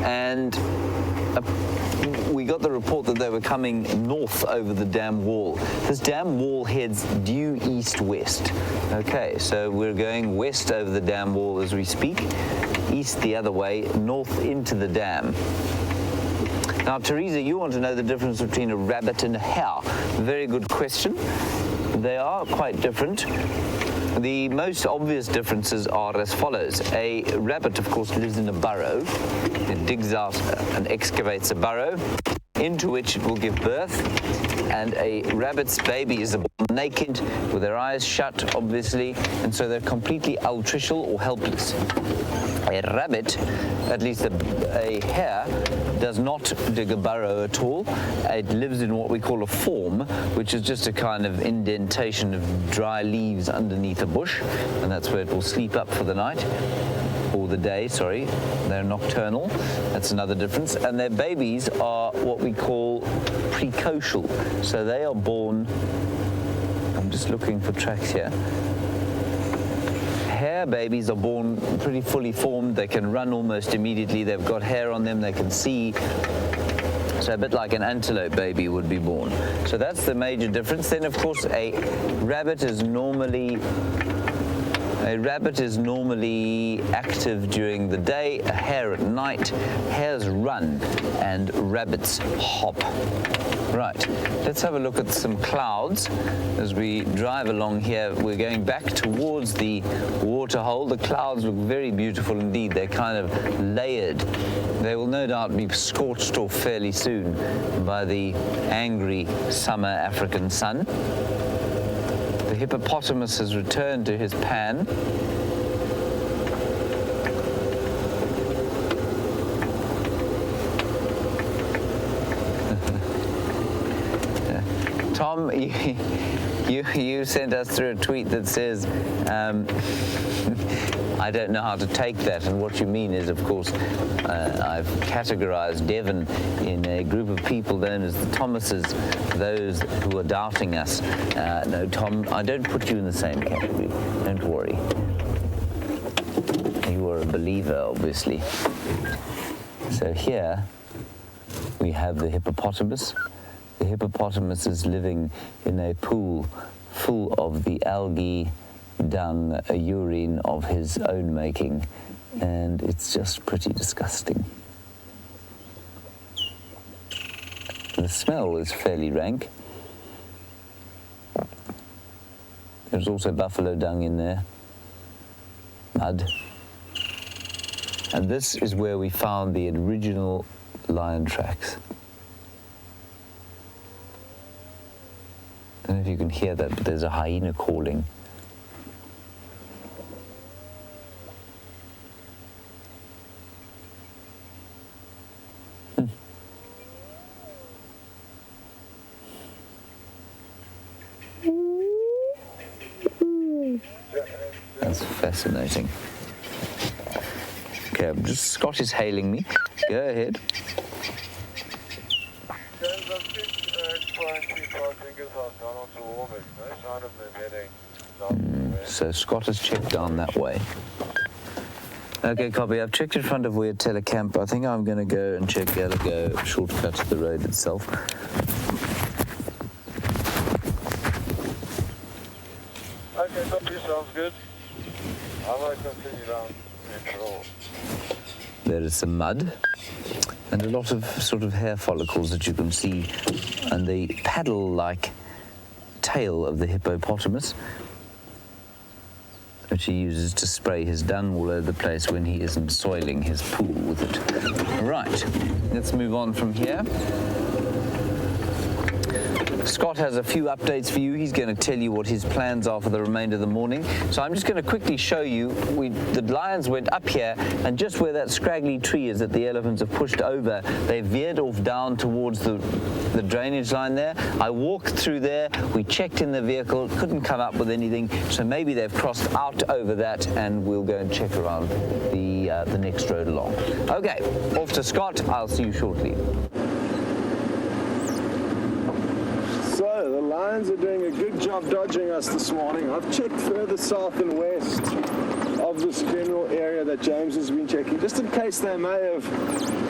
and we got the report that they were coming north over the dam wall. This dam wall heads due east-west. Okay, so we're going west over the dam wall as we speak, east the other way, north into the dam. Now, Teresa, you want to know the difference between a rabbit and a hare. Very good question. They are quite different. The most obvious differences are as follows. A rabbit, of course, lives in a burrow. It digs out and excavates a burrow into which it will give birth. And a rabbit's baby is born naked with their eyes shut, obviously, and so they're completely altricial or helpless. A rabbit, at least a hare, does not dig a burrow at all. It lives in what we call a form, which is just a kind of indentation of dry leaves underneath a bush, and that's where it will sleep up for the night, or the day, sorry. They're nocturnal. That's another difference. And their babies are what we call precocial. So they are born just looking for tracks here. Hare babies are born pretty fully formed. They can run almost immediately. They've got hair on them. They can see. So a bit like an antelope baby would be born. So that's the major difference. Then, of course, a rabbit is normally active during the day, a hare at night. Hares run and rabbits hop. Right, let's have a look at some clouds. As we drive along here, we're going back towards the waterhole. The clouds look very beautiful indeed. They're kind of layered. They will no doubt be scorched off fairly soon by the angry summer African sun. The hippopotamus has returned to his pan. Tom, you sent us through a tweet that says, I don't know how to take that, and what you mean is, of course, I've categorized Devon in a group of people known as the Thomases, those who are doubting us. No, Tom, I don't put you in the same category. Don't worry. You are a believer, obviously. So here we have the hippopotamus. The hippopotamus is living in a pool full of the algae, dung, urine of his own making, and it's just pretty disgusting. The smell is fairly rank. There's also buffalo dung in there, mud. And this is where we found the original lion tracks. I don't know if you can hear that, but there's a hyena calling. That's fascinating. Okay, Scott is hailing me. Go ahead. So Scott has checked down that way. Okay, copy. I've checked in front of Weird Telecamp. I think I'm going to go and check Gallagher shortcut to the road itself. Okay, copy. Sounds good. I might continue down control. There is some mud and a lot of sort of hair follicles that you can see, and the paddle-like tail of the hippopotamus, which he uses to spray his dung all over the place when he isn't soiling his pool with it. Right, let's move on from here. Scott has a few updates for you. He's going to tell you what his plans are for the remainder of the morning. So I'm just going to quickly show you, the lions went up here, and just where that scraggly tree is that the elephants have pushed over, they veered off down towards the drainage line there. I walked through there, we checked in the vehicle, couldn't come up with anything, so maybe they've crossed out over that, and we'll go and check around the next road along. Okay, off to Scott. I'll see you shortly. So, the lions are doing a good job dodging us this morning. I've checked further south and west of this general area that James has been checking, just in case they may have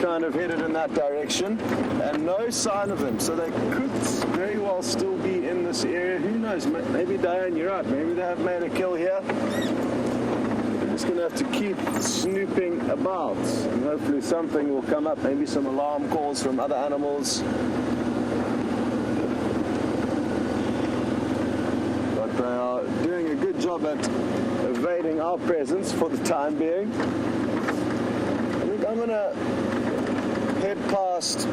kind of headed in that direction, and no sign of them. So they could very well still be in this area. Who knows? Maybe, Diane, you're right. Maybe they have made a kill here. We're just going to have to keep snooping about, and hopefully something will come up, maybe some alarm calls from other animals. They are doing a good job at evading our presence for the time being. I think I'm going to head past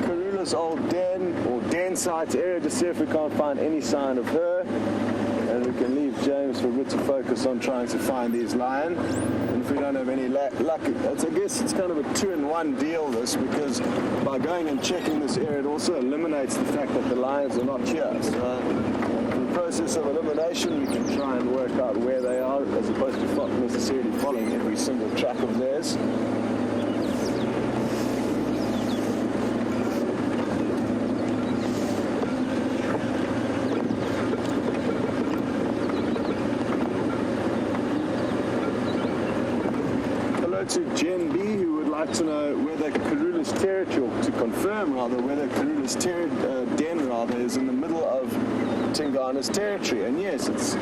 Karula's old den or den site area to see if we can't find any sign of her. And we can leave James for a bit to focus on trying to find these lions. And if we don't have any luck, I guess it's kind of a 2-in-1 deal, this, because by going and checking this area, it also eliminates the fact that the lions are not here. So in the process of elimination, we can try and work out where they are, as opposed to not necessarily following every single track of theirs. go to Gen B, who would like to know whether Karula's territory, or to confirm rather, whether Karula's den rather is in the middle of Tingana's territory. And yes, it's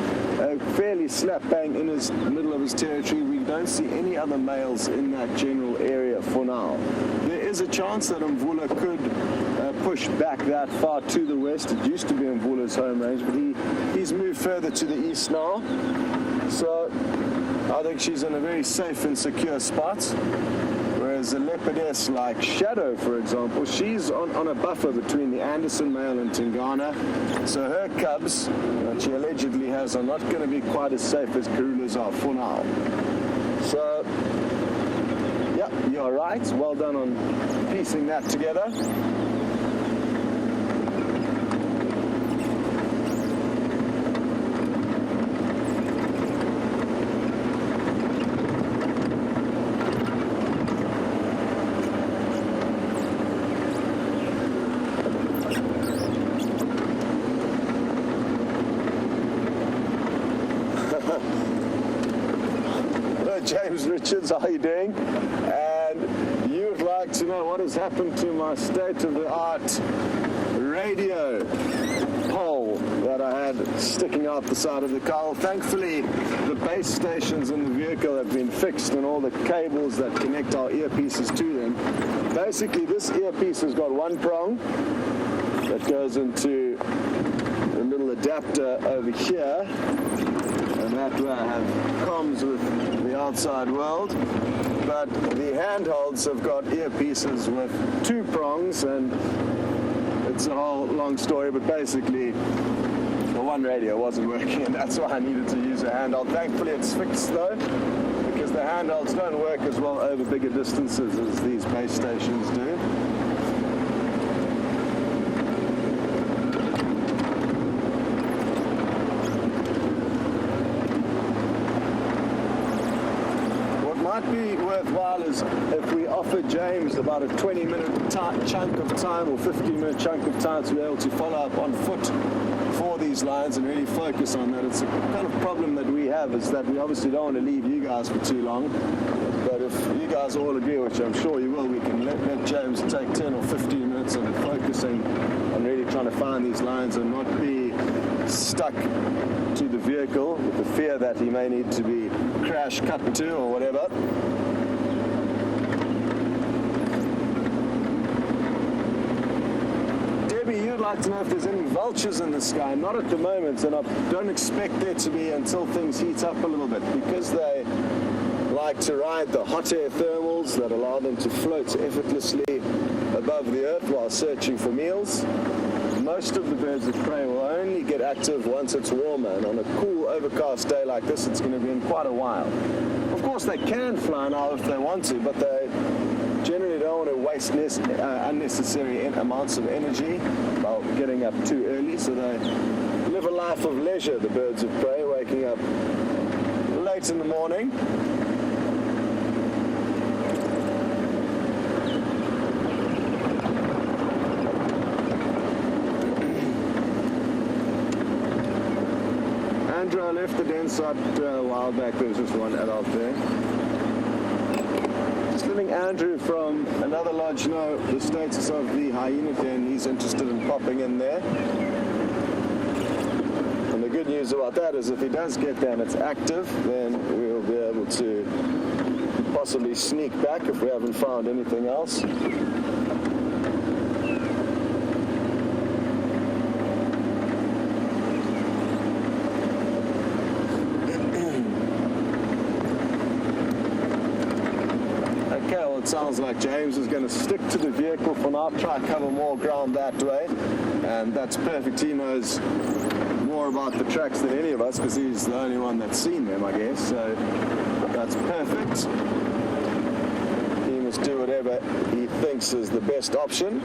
fairly slap bang in his middle of his territory. We don't see any other males in that general area for now. There is a chance that Mvula could push back that far to the west. It used to be Mvula's home range, but he's moved further to the east now. So I think she's in a very safe and secure spot. Whereas a leopardess like Shadow, for example, she's on a buffer between the Anderson male and Tingana. So her cubs, that she allegedly has, are not going to be quite as safe as Karula's are for now. So, yeah, you're right. Well done on piecing that together. James Richards, how are you doing? And you would like to know what has happened to my state-of-the-art radio pole that I had sticking out the side of the car. Thankfully, the base stations in the vehicle have been fixed and all the cables that connect our earpieces to them. Basically, this earpiece has got one prong that goes into a little adapter over here. And that way I have comms with the outside world. But the handholds have got earpieces with two prongs, and it's a whole long story, but basically the one radio wasn't working, and that's why I needed to use a handheld. Thankfully it's fixed though, because the handholds don't work as well over bigger distances as these base stations do. Might be worthwhile is if we offer James about a 20-minute chunk of time or 15-minute chunk of time to be able to follow up on foot for these lines and really focus on that. It's a kind of problem that we have, is that we obviously don't want to leave you guys for too long. But if you guys all agree, which I'm sure you will, we can let James take 10 or 15 minutes of focusing on really trying to find these lines and not be stuck to the vehicle with the fear that he may need to be crash cut to or whatever. Debbie, you'd like to know if there's any vultures in the sky. Not at the moment, and I don't expect there to be until things heat up a little bit, because they like to ride the hot air thermals that allow them to float effortlessly above the earth while searching for meals. Most of the birds of prey will only get active once it's warmer, and on a cool, overcast day like this, it's going to be in quite a while. Of course, they can fly now if they want to, but they generally don't want to waste unnecessary amounts of energy while getting up too early, so they live a life of leisure, the birds of prey, waking up late in the morning. I left the den site a while back. There was just one adult there. Just letting Andrew from another lodge know the status of the hyena den. He's interested in popping in there. And the good news about that is if he does get there and it's active, then we'll be able to possibly sneak back if we haven't found anything else. It sounds like James is going to stick to the vehicle for now, try to cover more ground that way, and that's perfect. He knows more about the tracks than any of us because he's the only one that's seen them, I guess, so that's perfect. He must do whatever he thinks is the best option.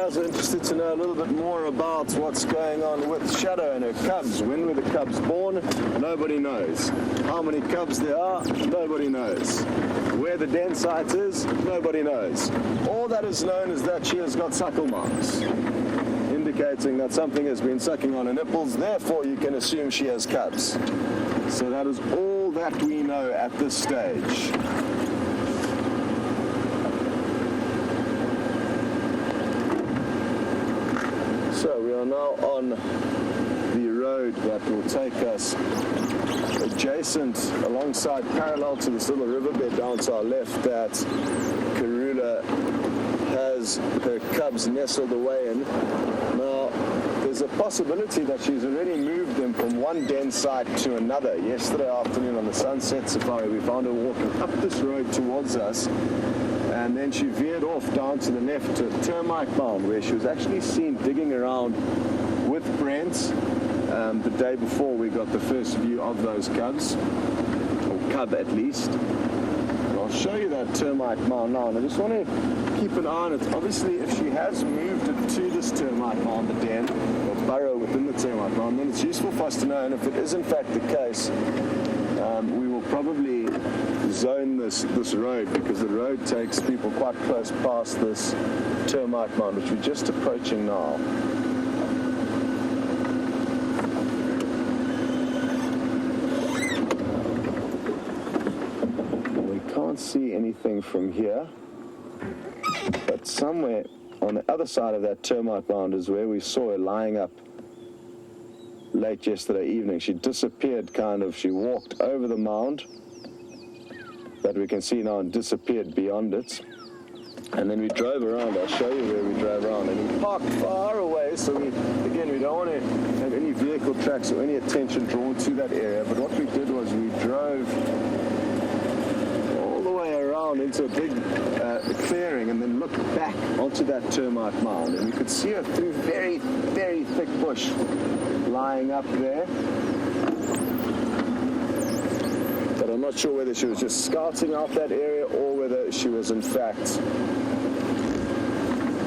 guys are interested to know a little bit more about what's going on with Shadow and her cubs. When were the cubs born? Nobody knows. How many cubs there are? Nobody knows. Where the den site is? Nobody knows. All that is known is that she has got suckle marks, indicating that something has been sucking on her nipples, therefore you can assume she has cubs. So that is all that we know at this stage. So we are now on the road that will take us adjacent, alongside, parallel to this little riverbed down to our left that Karula has her cubs nestled away in. Now, there's a possibility that she's already moved them from one den site to another. Yesterday afternoon on the sunset safari, we found her walking up this road towards us, and then she veered off down to the left to a termite mound where she was actually seen digging around with Brent the day before we got the first view of those cubs, or cub at least. And I'll show you that termite mound now, and I just want to keep an eye on it. Obviously, if she has moved it to this termite mound, the den, or burrow within the termite mound, then it's useful for us to know, and if it is in fact the case, we will probably zone this road, because the road takes people quite close past this termite mound, which we're just approaching now. We can't see anything from here, but somewhere on the other side of that termite mound is where we saw her lying up late yesterday evening. She disappeared she walked over the mound that we can see now and disappeared beyond it. And then we drove around. I'll show you where we drove around. And we parked far away, so we don't want to have any vehicle tracks or any attention drawn to that area. But what we did was we drove all the way around into a big clearing and then looked back onto that termite mound. And we could see her through very, very thick bush lying up there. But I'm not sure whether she was just scouting out that area or whether she was in fact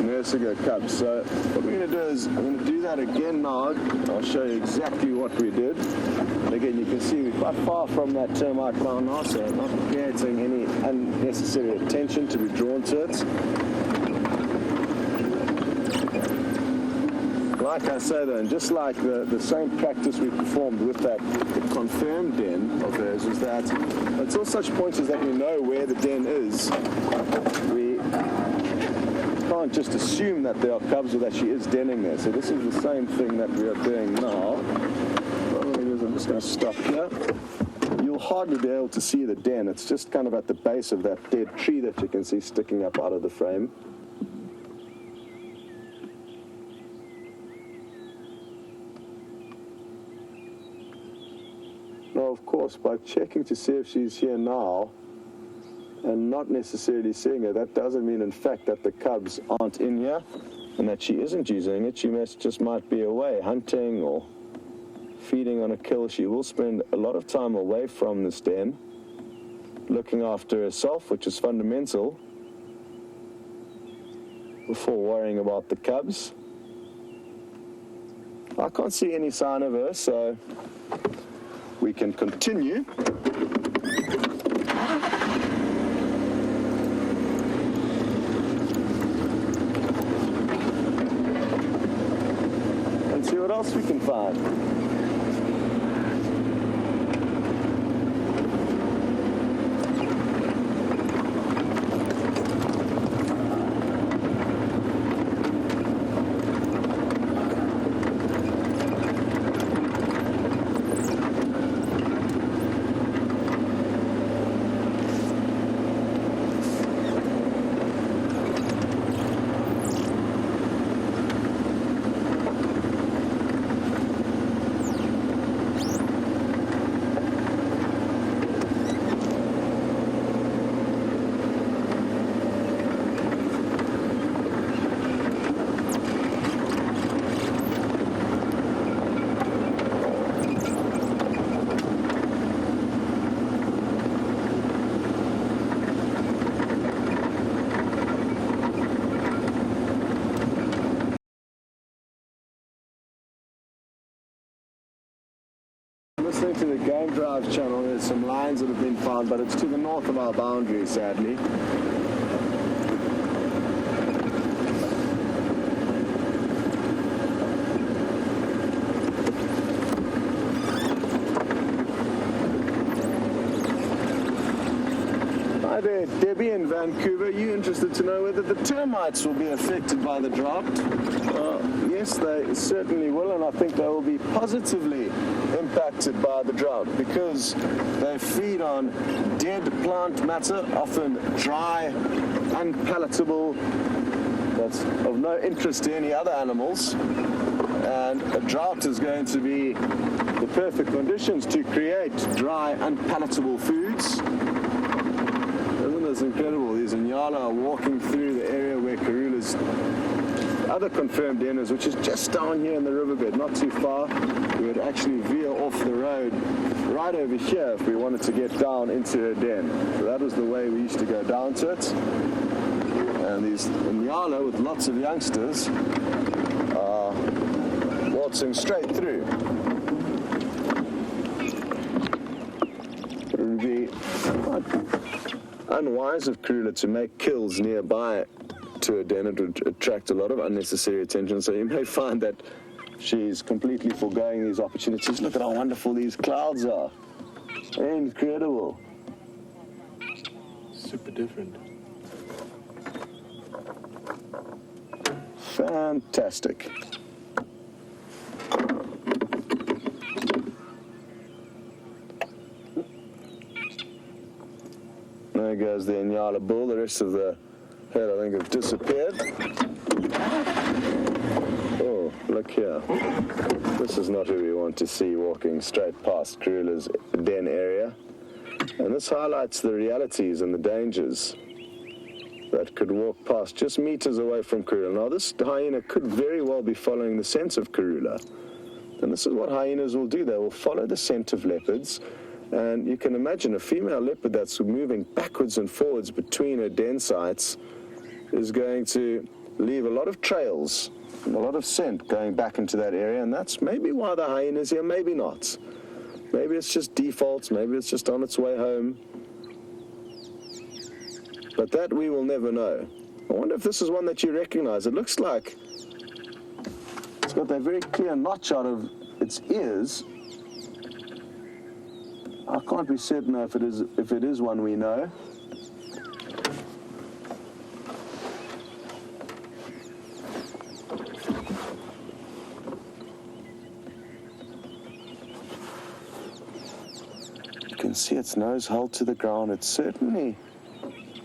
nursing her cubs. So what we're going to do is I'm going to do that again now. I'll show you exactly what we did. And again, you can see we're quite far from that termite mound now, so I'm not creating any unnecessary attention to be drawn to it. Like I say though, and just like the same practice we performed with that confirmed den of hers, is that until such point as that we know where the den is, we can't just assume that there are cubs or that she is denning there. So this is the same thing that we are doing now. What I'm just going to stop here. You'll hardly be able to see the den. It's just kind of at the base of that dead tree that you can see sticking up out of the frame. Now, of course, by checking to see if she's here now and not necessarily seeing her, that doesn't mean, in fact, that the cubs aren't in here and that she isn't using it. She just might be away hunting or feeding on a kill. She will spend a lot of time away from this den, looking after herself, which is fundamental, before worrying about the cubs. I can't see any sign of her, so we can continue. And see what else we can find. listening to the Game Drive channel, there's some lions that have been found, but it's to the north of our boundary, sadly. Hi there, Debbie in Vancouver. You interested to know whether the termites will be affected by the drought? Yes, they certainly will, and I think they will be positively impacted by the drought because they feed on dead plant matter, often dry, unpalatable, that's of no interest to any other animals. And a drought is going to be the perfect conditions to create dry, unpalatable foods. It's incredible. These Inyala are walking through the area where Karula's other confirmed den is, which is just down here in the riverbed, not too far. We would actually veer off the road right over here if we wanted to get down into her den. So that was the way we used to go down to it. And these Inyala with lots of youngsters are waltzing straight through. It would be unwise of Karula to make kills nearby to a den. It would attract a lot of unnecessary attention, so you may find that she's completely foregoing these opportunities. Look at how wonderful these clouds are. Incredible. Super different. Fantastic. There goes the Inyala bull. The rest of the herd, I think, have disappeared. Oh, look here. This is not who we want to see walking straight past Karula's den area. And this highlights the realities and the dangers that could walk past just meters away from Karula. Now, this hyena could very well be following the scent of Karula. And this is what hyenas will do. They will follow the scent of leopards. And you can imagine a female leopard that's moving backwards and forwards between her den sites is going to leave a lot of trails and a lot of scent going back into that area. And that's maybe why the hyena's here, maybe not. Maybe it's just default, maybe it's just on its way home. But that we will never know. I wonder if this is one that you recognize. It looks like it's got that very clear notch out of its ears. I can't be certain if it is one we know. You can see its nose held to the ground. It's certainly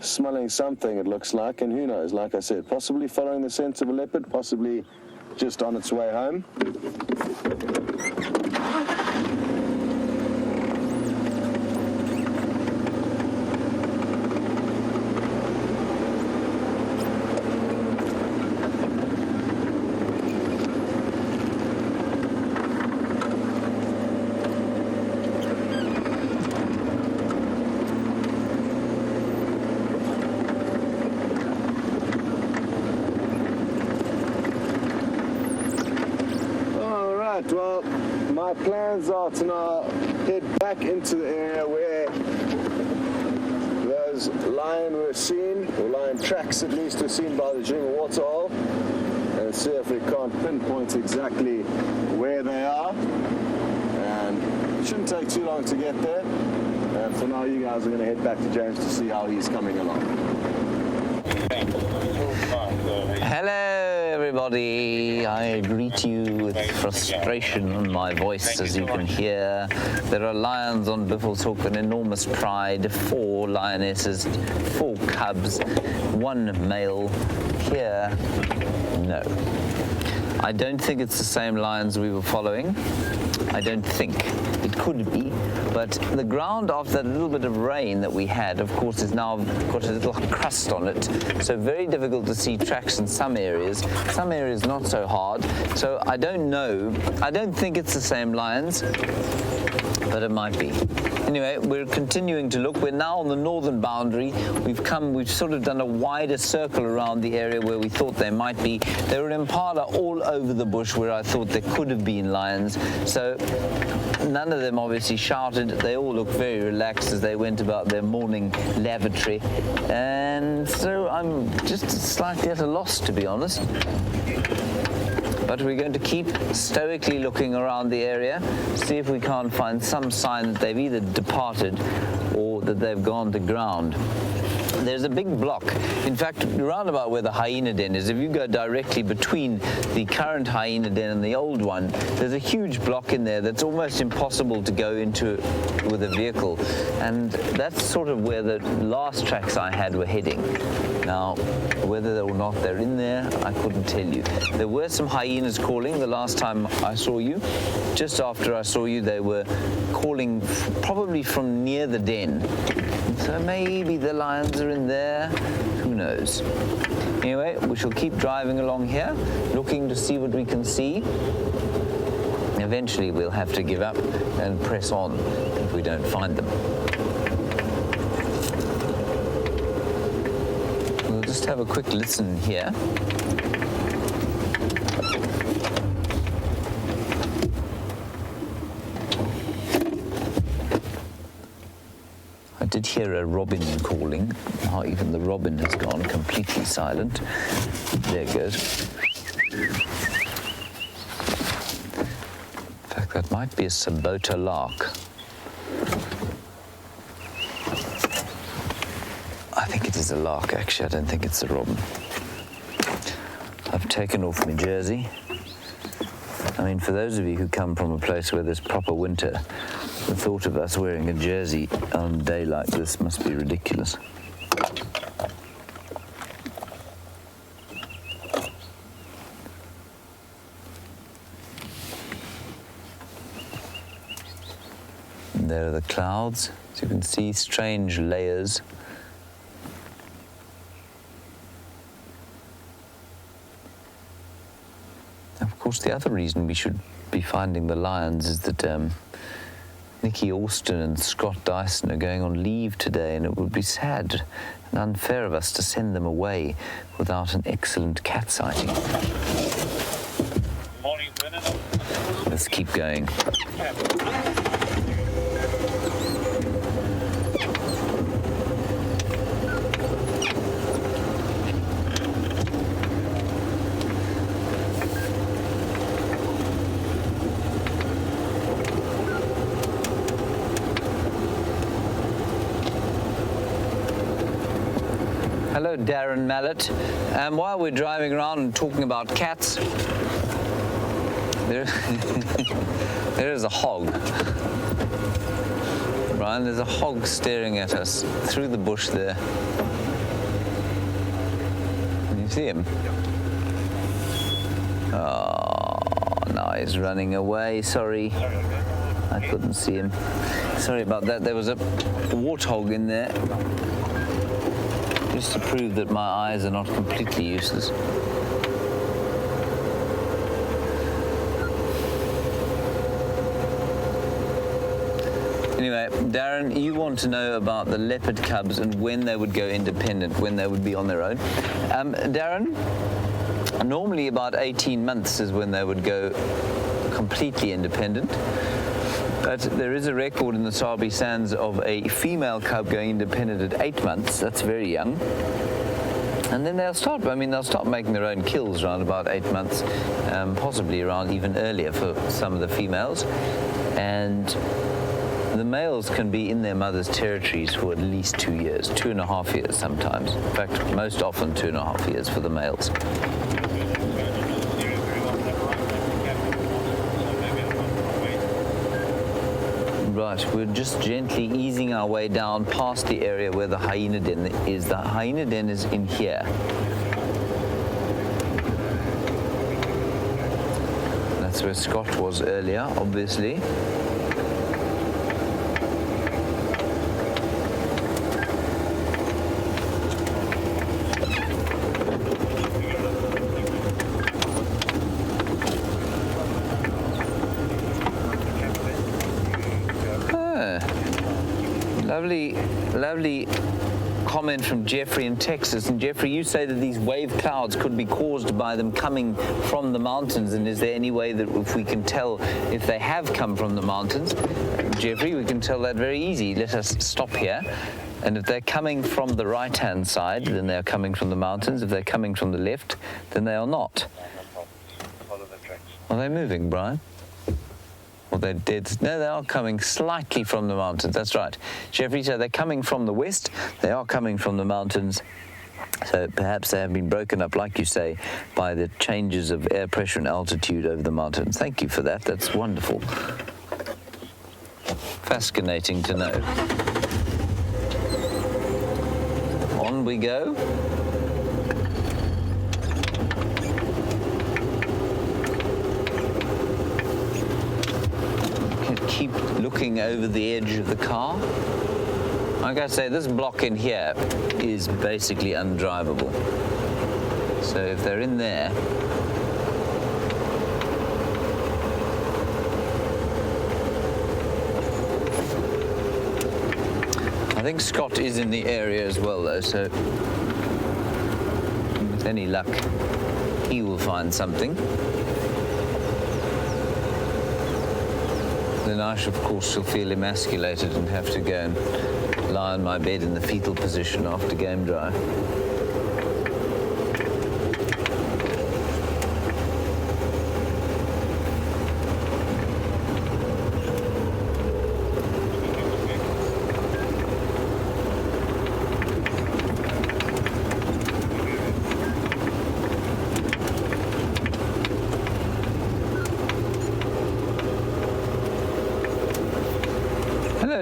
smelling something, it looks like, and who knows, like I said, possibly following the scent of a leopard, possibly just on its way home. Well, my plans are to now head back into the area where those lion were seen, or lion tracks at least were seen by the Jingle waterhole, and see if we can't pinpoint exactly where they are. And it shouldn't take too long to get there. And for now, you guys are going to head back to James to see how he's coming along. Hello everybody, I greet you with frustration in my voice, as you can hear. There are lions on Biffleshoek, an enormous pride, 4 lionesses, 4 cubs, 1 male. Here, no. I don't think it's the same lions we were following. I don't think. It could be, but the ground after that little bit of rain that we had, of course, is now got a little crust on it, so very difficult to see tracks in some areas not so hard. So I don't know. I don't think it's the same lions, but it might be. Anyway, we're continuing to look. We're now on the northern boundary. We've sort of done a wider circle around the area where we thought they might be. There were impala all over the bush where I thought there could have been lions. So none of them obviously shouted. They all looked very relaxed as they went about their morning lavatory. And so I'm just slightly at a loss, to be honest. But we're going to keep stoically looking around the area, see if we can't find some sign that they've either departed or that they've gone to ground. There's a big block. In fact, round about where the hyena den is, if you go directly between the current hyena den and the old one, there's a huge block in there that's almost impossible to go into with a vehicle. And that's sort of where the last tracks I had were heading. Now, whether or not they're in there, I couldn't tell you. There were some hyenas calling the last time I saw you. Just after I saw you, they were calling probably from near the den. So maybe the lions are in there, who knows. Anyway, we shall keep driving along here, looking to see what we can see. Eventually we'll have to give up and press on if we don't find them. We'll just have a quick listen here. I did hear a robin calling. Oh, even the robin has gone completely silent. There it goes. In fact, that might be a Sabota lark. I think it is a lark, actually. I don't think it's a robin. I've taken off my jersey. I mean, for those of you who come from a place where there's proper winter, the thought of us wearing a jersey on a day like this must be ridiculous. And there are the clouds, as you can see, strange layers. Of course, the other reason we should be finding the lions is that Nicky Austin and Scott Dyson are going on leave today, and it would be sad and unfair of us to send them away without an excellent cat sighting. Morning, Brennan. Let's keep going. Hello, Darren Mallet. While we're driving around and talking about cats, there is a hog. Brian, there's a hog staring at us through the bush there. Can you see him? Oh, no, he's running away. Sorry. I couldn't see him. Sorry about that. There was a warthog in there. Just to prove that my eyes are not completely useless. Anyway, Darren, you want to know about the leopard cubs and when they would go independent, when they would be on their own. Darren, normally about 18 months is when they would go completely independent. But there is a record in the Sabi sands of a female cub going independent at 8 months. That's very young. And then they'll start making their own kills around about 8 months, possibly around even earlier for some of the females. And the males can be in their mother's territories for at least 2 years, 2.5 years sometimes. In fact, most often 2.5 years for the males. Right, we're just gently easing our way down past the area where the hyena den is. The hyena den is in here. That's where Scott was earlier, obviously. Lovely comment from Jeffrey in Texas. And Jeffrey, you say that these wave clouds could be caused by them coming from the mountains. And is there any way that if we can tell if they have come from the mountains? Jeffrey, we can tell that very easy. Let us stop here. And if they're coming from the right-hand side, then they're coming from the mountains. If they're coming from the left, then they are not. Follow the tracks. Are they moving, Brian? Or they're dead? No, they are coming slightly from the mountains. That's right. Jeffrey, so they're coming from the west. They are coming from the mountains. So perhaps they have been broken up, like you say, by the changes of air pressure and altitude over the mountains. Thank you for that. That's wonderful. Fascinating to know. On we go. Keep looking over the edge of the car. Like I say, this block in here is basically undrivable. So if they're in there, I think Scott is in the area as well though, so with any luck, he will find something. Then I, of course, shall feel emasculated and have to go and lie on my bed in the fetal position after game drive.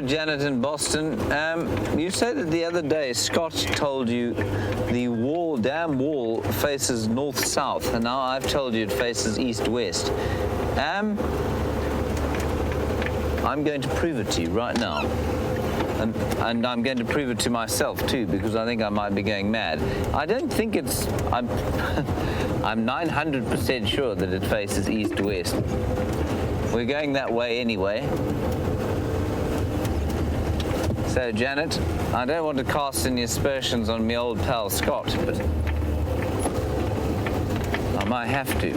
Janet in Boston, you said that the other day Scott told you the dam wall faces north-south, and now I've told you it faces east-west. I'm going to prove it to you right now, and I'm going to prove it to myself too, because I think I might be going mad. I don't think it's. I'm 900% sure that it faces east-west. We're going that way anyway. So, Janet, I don't want to cast any aspersions on my old pal Scott, but I might have to.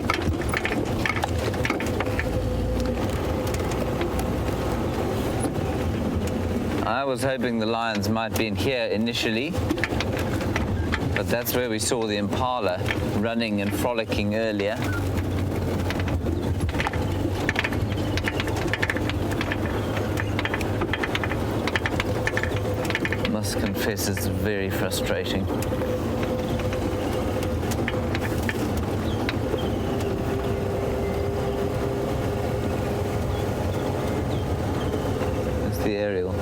I was hoping the lions might be in here initially, but that's where we saw the impala running and frolicking earlier. Must confess it's very frustrating. It's the aerial.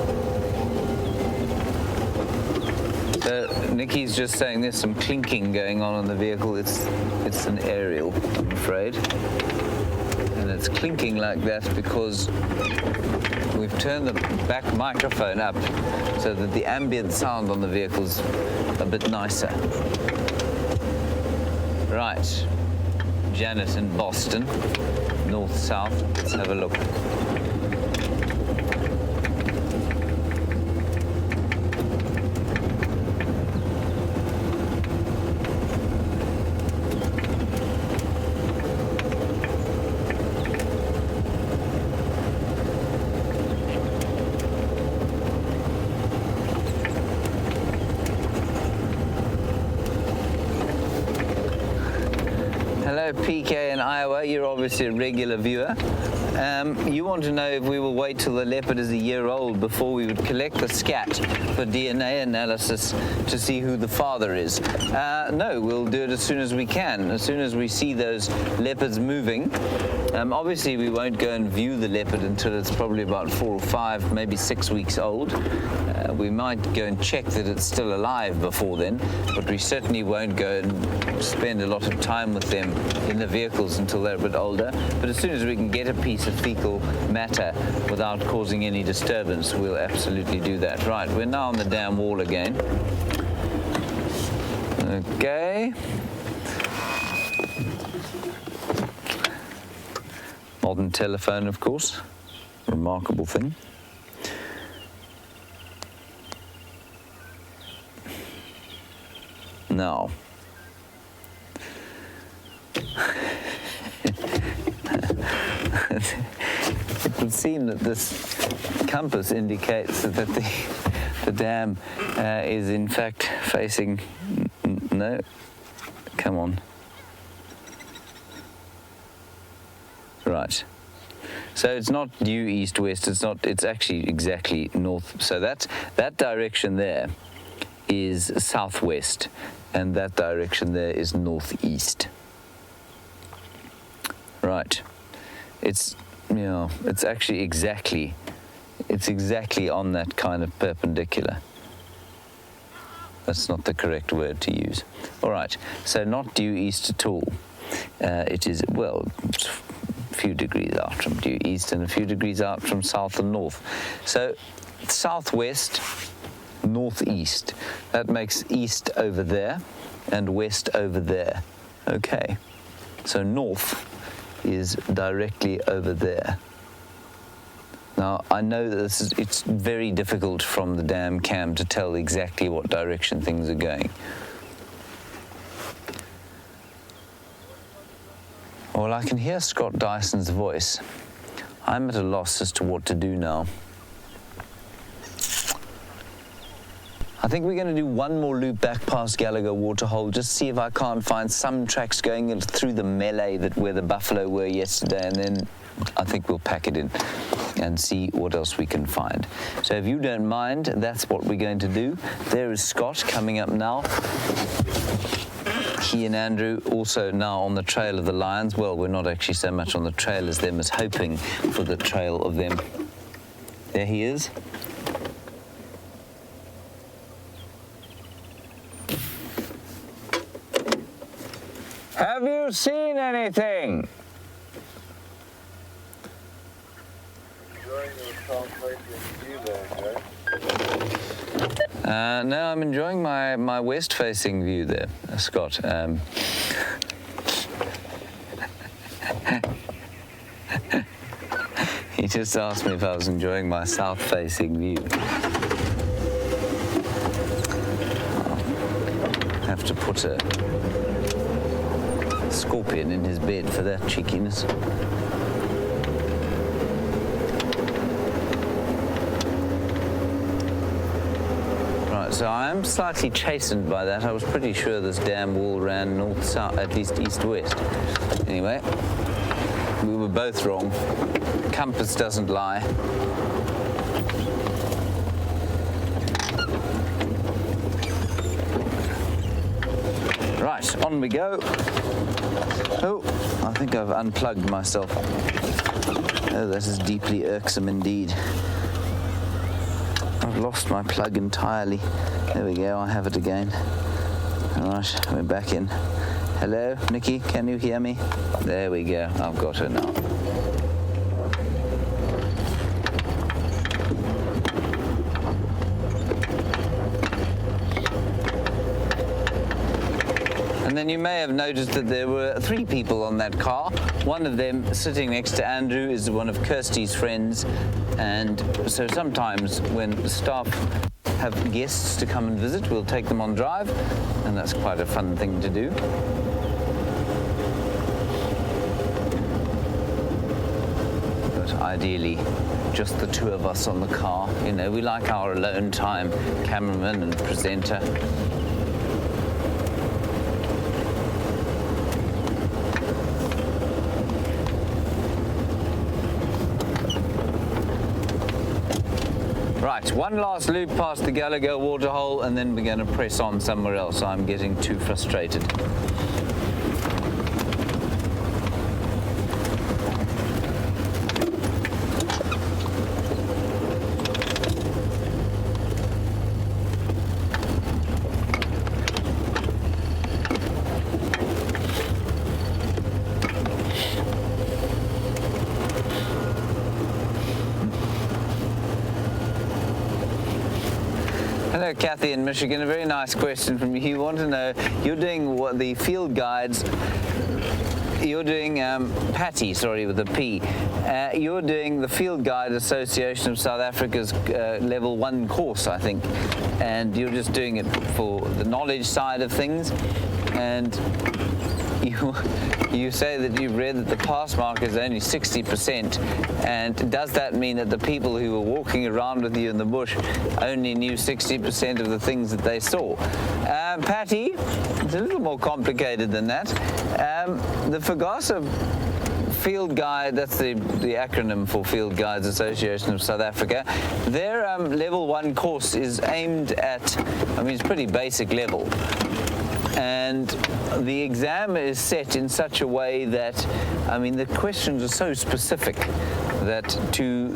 So Nikki's just saying there's some clinking going on in the vehicle. It's an aerial, I'm afraid. And it's clinking like that because we've turned the back microphone up so that the ambient sound on the vehicle's a bit nicer. Right, Janet in Boston, north-south, let's have a look. PK in Iowa, you're obviously a regular viewer. You want to know if we will wait till the leopard is a year old before we would collect the scat for DNA analysis to see who the father is. No, we'll do it as soon as we can, as soon as we see those leopards moving. Obviously, we won't go and view the leopard until it's probably about 4 or 5, maybe 6 weeks old. We might go and check that it's still alive before then, but we certainly won't go and spend a lot of time with them in the vehicles until they're a bit older. But as soon as we can get a piece of fecal matter without causing any disturbance, we'll absolutely do that. Right, we're now on the dam wall again. Okay. Modern telephone, of course. Remarkable thing. Now, it would seem that this compass indicates that the dam is in fact facing, no, come on. Right. So it's not due east-west, it's actually exactly north. So that direction there is southwest, and that direction there is northeast. Right. It's actually exactly on that kind of perpendicular. That's not the correct word to use. All right, so not due east at all. It is, well, a few degrees out from due east and a few degrees out from south and north. So southwest, northeast. That makes east over there and west over there. Okay, so north is directly over there. Now, I know that it's very difficult from the dam cam to tell exactly what direction things are going. Well, I can hear Scott Dyson's voice. I'm at a loss as to what to do now. I think we're going to do one more loop back past Gallagher Waterhole, just see if I can't find some tracks going through the melee where the buffalo were yesterday, and then I think we'll pack it in and see what else we can find. So if you don't mind, that's what we're going to do. There is Scott coming up now. He and Andrew also now on the trail of the lions. Well, we're not actually so much on the trail as them as hoping for the trail of them. There he is. Have you seen anything? Enjoying your south-facing view there, Jay? No, I'm enjoying my west-facing view there, Scott. He just asked me if I was enjoying my south-facing view. I'll have to put a scorpion in his bed for that cheekiness. So I am slightly chastened by that. I was pretty sure this damn wall ran north-south, at least east-west. Anyway, we were both wrong. Compass doesn't lie. Right, on we go. Oh, I think I've unplugged myself. Oh, that is deeply irksome indeed. I've lost my plug entirely. There we go, I have it again. All right, we're back in. Hello, Nikki, can you hear me? There we go, I've got her now. And then you may have noticed that there were 3 people on that car. One of them sitting next to Andrew is one of Kirsty's friends. And so sometimes when staff have guests to come and visit, we'll take them on drive. And that's quite a fun thing to do. But ideally, just the 2 of us on the car. You know, we like our alone time, cameraman and presenter. Right, one last loop past the Gallagher Waterhole and then we're going to press on somewhere else. I'm getting too frustrated. Hello, Kathy in Michigan. A very nice question from you. You want to know, you're doing what the field guides you're doing, Patty, sorry, with a P. You're doing the Field Guide Association of South Africa's level 1 course, I think. And you're just doing it for the knowledge side of things. And you say that you've read that the pass mark is only 60%, and does that mean that the people who were walking around with you in the bush only knew 60% of the things that they saw? Patty, it's a little more complicated than that. The Fagasa Field Guide, that's the acronym for Field Guides Association of South Africa, their level 1 course is aimed at, I mean, it's pretty basic level. And the exam is set in such a way that, I mean, the questions are so specific that to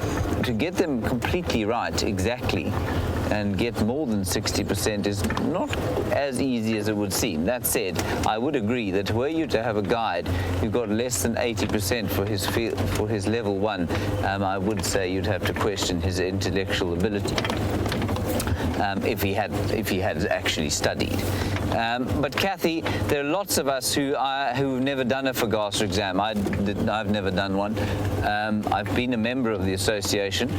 get them completely right, exactly, and get more than 60% is not as easy as it would seem. That said, I would agree that were you to have a guide who got less than 80% for his level 1, I would say you'd have to question his intellectual ability. If he had actually studied. But Kathy, there are lots of us who've never done a Fagasa exam. I've never done one. I've been a member of the association,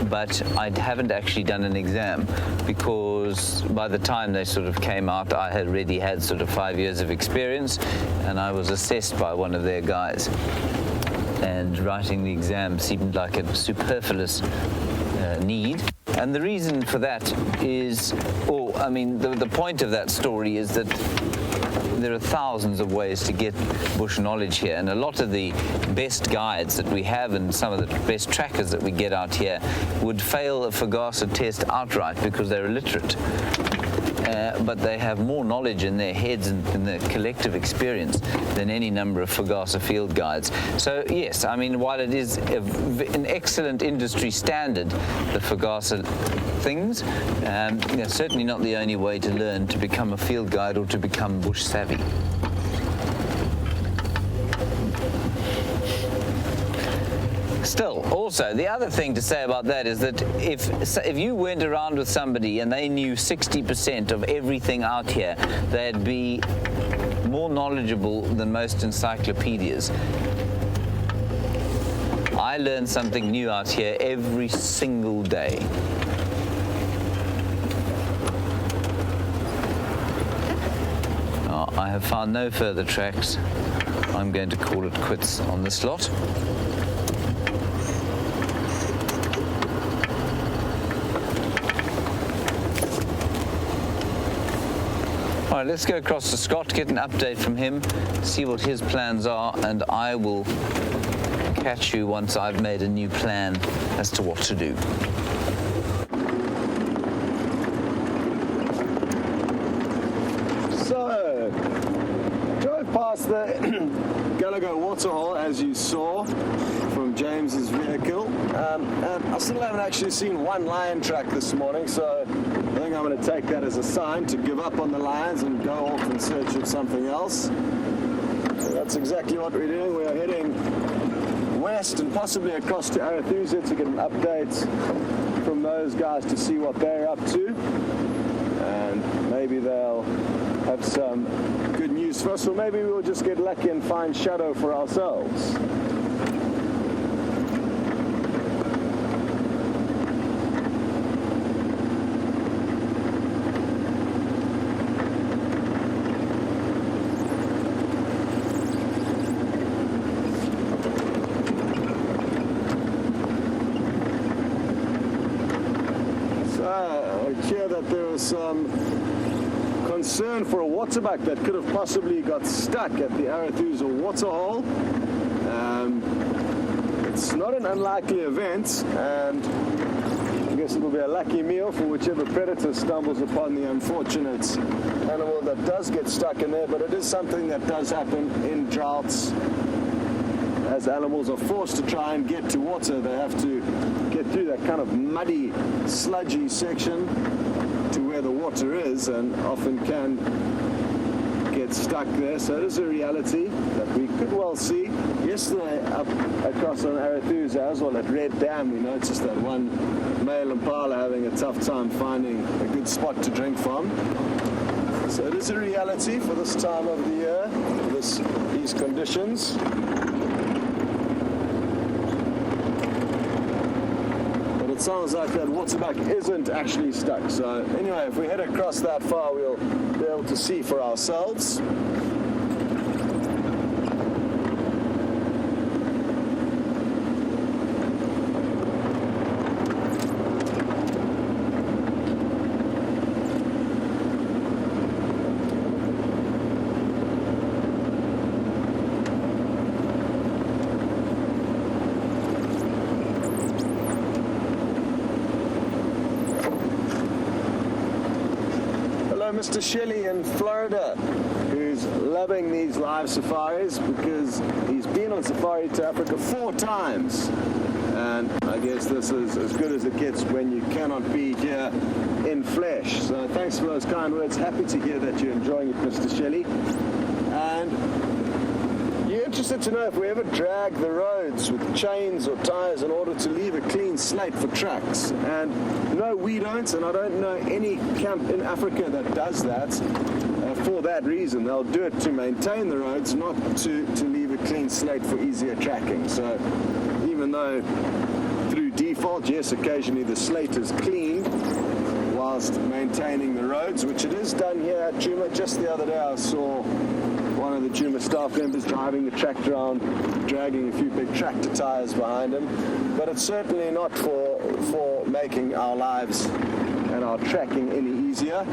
but I haven't actually done an exam because by the time they sort of came out, I had already had sort of 5 years of experience, and I was assessed by one of their guys. And writing the exam seemed like a superfluous need. And the reason for that is, the point of that story is that there are thousands of ways to get bush knowledge here, and a lot of the best guides that we have and some of the best trackers that we get out here would fail a Fagasa test outright because they're illiterate. But they have more knowledge in their heads and in their collective experience than any number of Fagasa field guides. So yes, I mean, while it is an excellent industry standard, the Fagasa things, they're certainly not the only way to learn to become a field guide or to become bush savvy. Still, also, the other thing to say about that is that if you went around with somebody and they knew 60% of everything out here, they'd be more knowledgeable than most encyclopedias. I learn something new out here every single day. I have found no further tracks. I'm going to call it quits on this lot. All right, let's go across to Scott, get an update from him, see what his plans are, and I will catch you once I've made a new plan as to what to do. So, drove past the Gallagher waterhole, as you saw from James's vehicle, and I still haven't actually seen one lion track this morning, so I think I'm going to take that as a sign to give up on the lions and go off in search of something else. So that's exactly what we're doing. We're heading west and possibly across to Arathusa to get an update from those guys to see what they're up to, and maybe they'll have some good news for us, or maybe we'll just get lucky and find shadow for ourselves. There was some concern for a waterbuck that could have possibly got stuck at the Arathusa waterhole. It's not an unlikely event, and I guess it'll be a lucky meal for whichever predator stumbles upon the unfortunate animal that does get stuck in there, but it is something that does happen in droughts. As animals are forced to try and get to water, they have to get through that kind of muddy, sludgy section to where the water is, and often can get stuck there. So it is a reality that we could well see. Yesterday up across on Arathusa as well at Red Dam, we noticed that one male impala having a tough time finding a good spot to drink from. So So it is a reality for this time of the year, these conditions. But it sounds like that waterbuck isn't actually stuck. So anyway, if we head across that far, we'll be able to see for ourselves. Mr. Shelley in Florida, who's loving these live safaris because he's been on safari to Africa 4 times. And I guess this is as good as it gets when you cannot be here in flesh. So thanks for those kind words. Happy to hear that you're enjoying it, Mr. Shelley. And you're interested to know if we ever drag the roads with chains or tires in order to leave a clean slate for trucks. And no, we don't, and I don't know any camp in Africa that does that for that reason. They'll do it to maintain the roads, not to leave a clean slate for easier tracking. So even though through default, yes, occasionally the slate is cleaned whilst maintaining the roads, which it is done here at Djuma. Just the other day I saw one of the Djuma staff members driving the tractor around, dragging a few big tractor tires behind him. But it's certainly not for making our lives and our tracking any easier.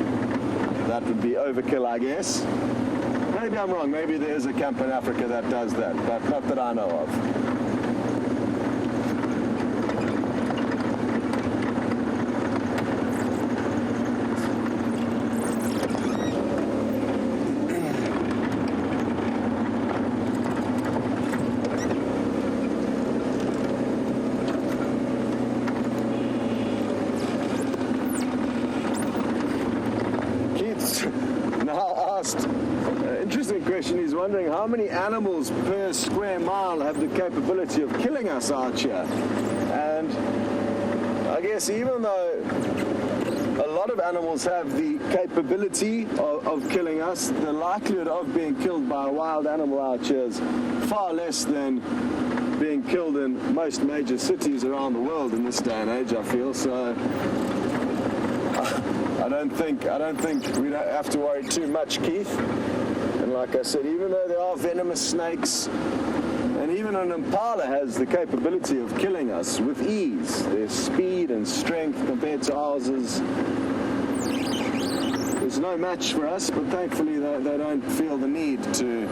That would be overkill, I guess. Maybe I'm wrong. Maybe there is a camp in Africa that does that, but not that I know of. Interesting question. He's wondering how many animals per square mile have the capability of killing us out here. And I guess even though a lot of animals have the capability of killing us, the likelihood of being killed by a wild animal out here is far less than being killed in most major cities around the world in this day and age, I feel. So I don't think we don't have to worry too much, Keith. And like I said, even though there are venomous snakes, and even an impala has the capability of killing us with ease. Their speed and strength compared to ours is no match for us, but thankfully they don't feel the need to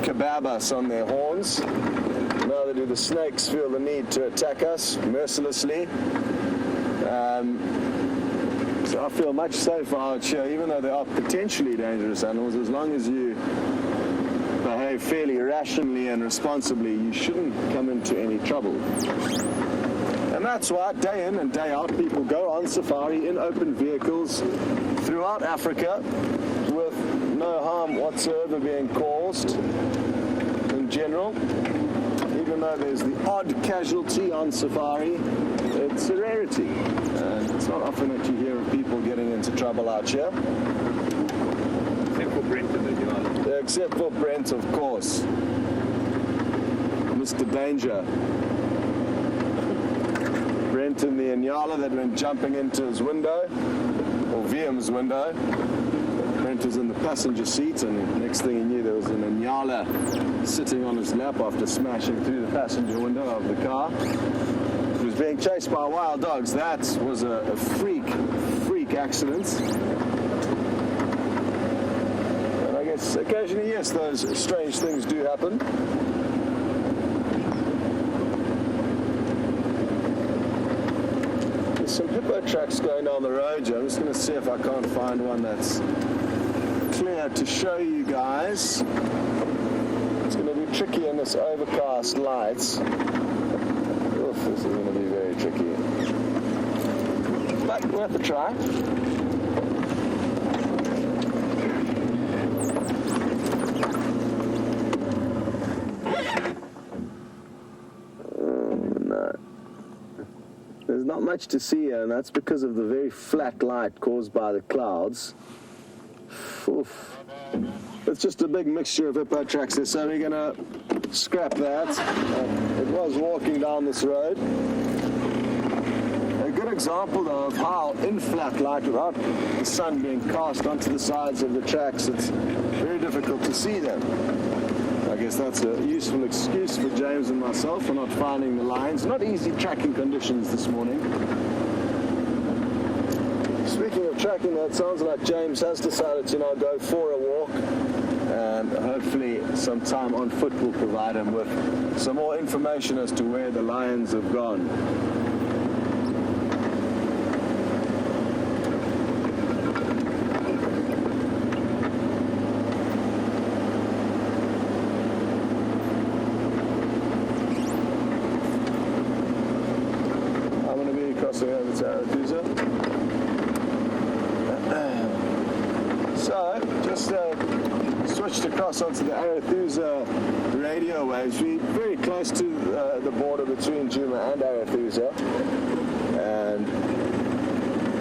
kebab us on their horns. Neither do the snakes feel the need to attack us mercilessly. So I feel much safer out here, even though they are potentially dangerous animals. As long as you behave fairly rationally and responsibly, you shouldn't come into any trouble. And that's why day in and day out people go on safari in open vehicles throughout Africa with no harm whatsoever being caused in general. Even though there's the odd casualty on safari, it's a rarity. And it's not often that you hear of people getting into trouble out here. Except for Brent in the United. Except for Brent, of course. Mr. Danger. Brent in the Inyala that went jumping into his window, or VM's window. Brent was in the passenger seat, and next thing he knew there was an Inyala sitting on his lap after smashing through the passenger window of the car. He was being chased by wild dogs. That was a freak accident. And I guess occasionally, yes, those strange things do happen. There's some hippo tracks going down the road here. I'm just going to see if I can't find one that's clear to show you guys. It's going to be tricky in this overcast lights. Oof, this is going to be very tricky. But worth a try. No. There's not much to see here, and that's because of the very flat light caused by the clouds. Oof. It's just a big mixture of hippo tracks there, so we're going to scrap that. It was walking down this road. A good example, though, of how in flat light, without the sun being cast onto the sides of the tracks, it's very difficult to see them. I guess that's a useful excuse for James and myself for not finding the lines. Not easy tracking conditions this morning. Speaking of tracking, that sounds like James has decided to now go for a walk, and hopefully some time on foot will provide him with some more information as to where the lions have gone. I'm going to be crossing over to Arethusa. So, just switched across onto the Arethusa radio waves. We're very close to the border between Djuma and Arethusa, and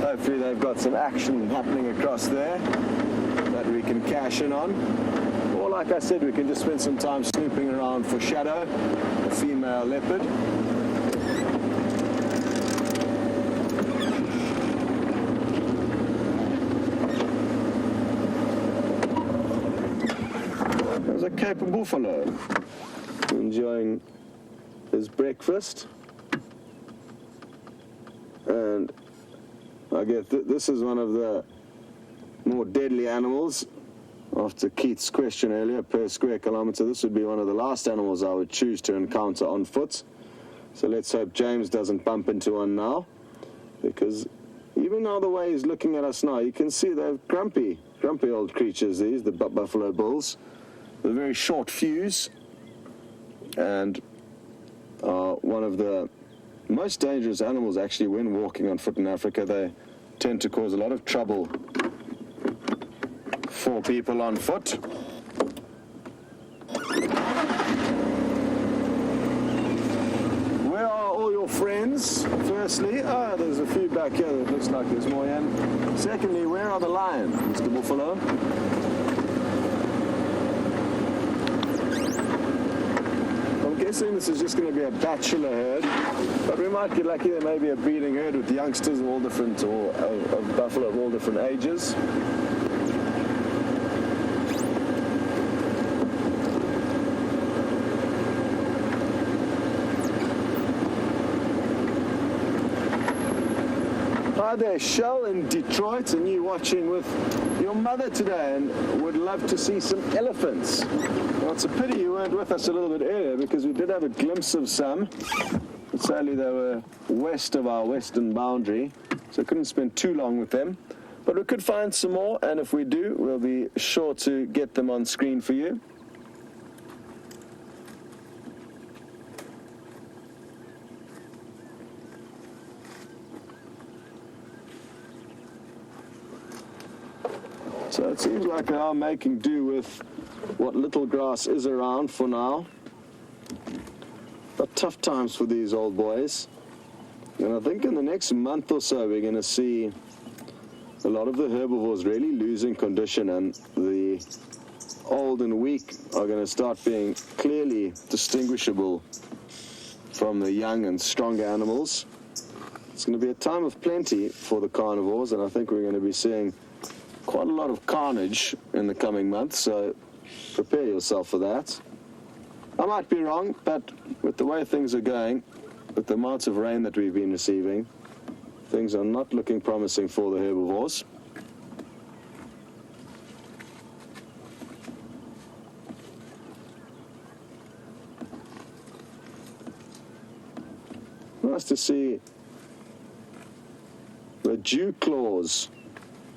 hopefully they've got some action happening across there that we can cash in on. Or like I said, we can just spend some time snooping around for Shadow, a female leopard. There's a Cape buffalo enjoying his breakfast, and I guess this is one of the more deadly animals. After Keith's question earlier, per square kilometre, this would be one of the last animals I would choose to encounter on foot. So let's hope James doesn't bump into one now, because even now the way he's looking at us now, you can see they're grumpy old creatures, these, the buffalo bulls. They're very short fuse and are one of the most dangerous animals actually when walking on foot in Africa. They tend to cause a lot of trouble for people on foot. Where are all your friends? Firstly, there's a few back here that looks like there's more in. Secondly, where are the lions, Mr. Buffalo? I'm guessing this is just going to be a bachelor herd, but we might get lucky. There may be a breeding herd with youngsters of all different, or of buffalo of all different ages. Hi there, Shell in Detroit, and you watching with your mother today, and would love to see some elephants. Well, it's a pity you weren't with us a little bit earlier, because we did have a glimpse of some, but sadly they were west of our western boundary, so I couldn't spend too long with them. But we could find some more, and if we do, we'll be sure to get them on screen for you. So it seems like they are making do with what little grass is around for now. But tough times for these old boys. And I think in the next month or so we're going to see a lot of the herbivores really losing condition, and the old and weak are going to start being clearly distinguishable from the young and stronger animals. It's going to be a time of plenty for the carnivores, and I think we're going to be seeing quite a lot of carnage in the coming months, so prepare yourself for that. I might be wrong, but with the way things are going, with the amounts of rain that we've been receiving, things are not looking promising for the herbivores. Nice to see the dew claws,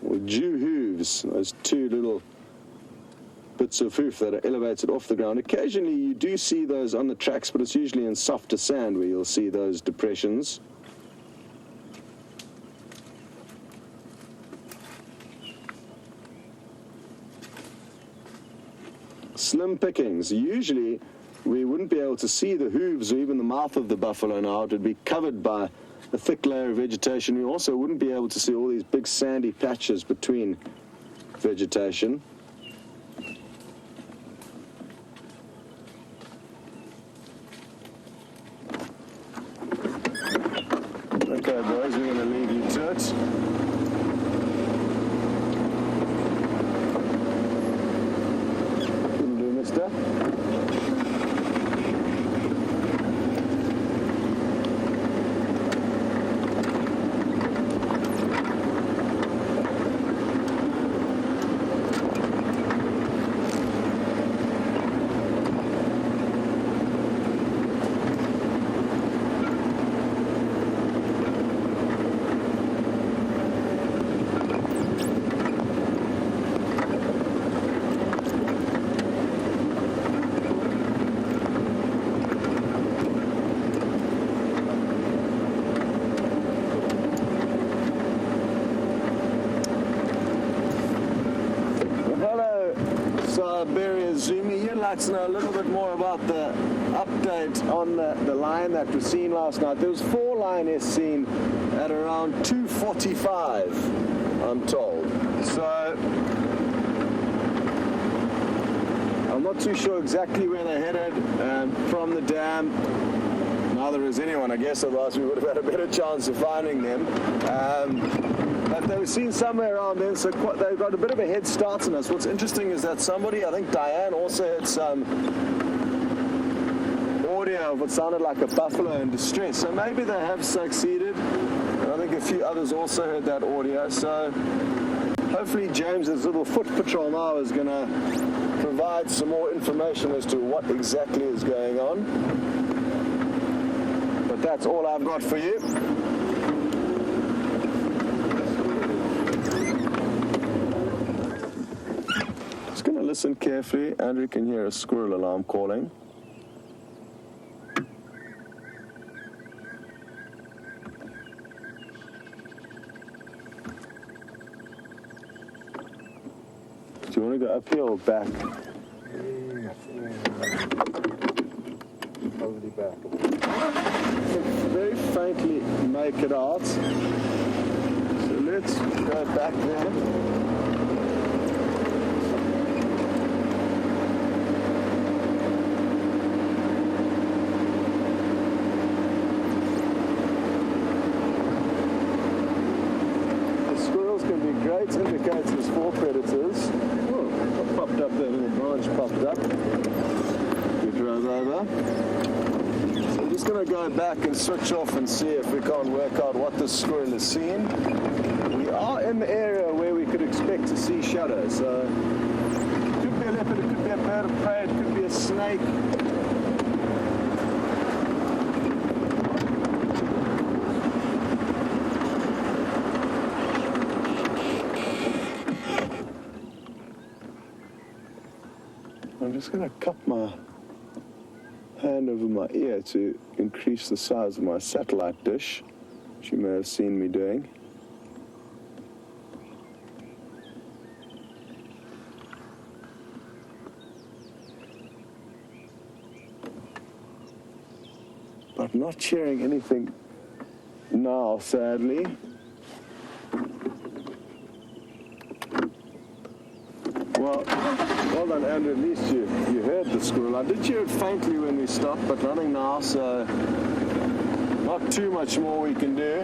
or dew hooves, those two little bits of hoof that are elevated off the ground. Occasionally you do see those on the tracks, but it's usually in softer sand where you'll see those depressions. Slim pickings. Usually we wouldn't be able to see the hooves or even the mouth of the buffalo now. It would be covered by a thick layer of vegetation. We also wouldn't be able to see all these big sandy patches between vegetation. Okay, boys, we're going to leave you to it. Will do, mister. Sabi Zumi, you'd like to know a little bit more about the update on the lion that was seen last night. There was 4 lionesses seen at around 2:45, I'm told. So I'm not too sure exactly where they headed from the dam. Neither is anyone, I guess, otherwise we would have had a better chance of finding them. But they were seen somewhere around then, so they've got a bit of a head start on us. What's interesting is that somebody, I think Diane, also had some audio of what sounded like a buffalo in distress. So maybe they have succeeded. And I think a few others also heard that audio. So hopefully James's little foot patrol now is going to provide some more information as to what exactly is going on. But that's all I've got for you. Listen carefully. Andrew can hear a squirrel alarm calling. Do you want to go up here or back? Probably back. Very faintly make it out. So let's go back there. Great indicators for predators. Oh, what popped up there? A little branch popped up. We drove over. So we're just going to go back and switch off and see if we can't work out what the squirrel has seen. We are in the area where we could expect to see shadows. So it could be a leopard, it could be a bird of prey, it could be a snake. I'm just going to cup my hand over my ear to increase the size of my satellite dish, which you may have seen me doing. But not hearing anything now, sadly. Well done, Andrew. At least you heard the squirrel. I did hear it faintly when we stopped, but nothing now, so not too much more we can do.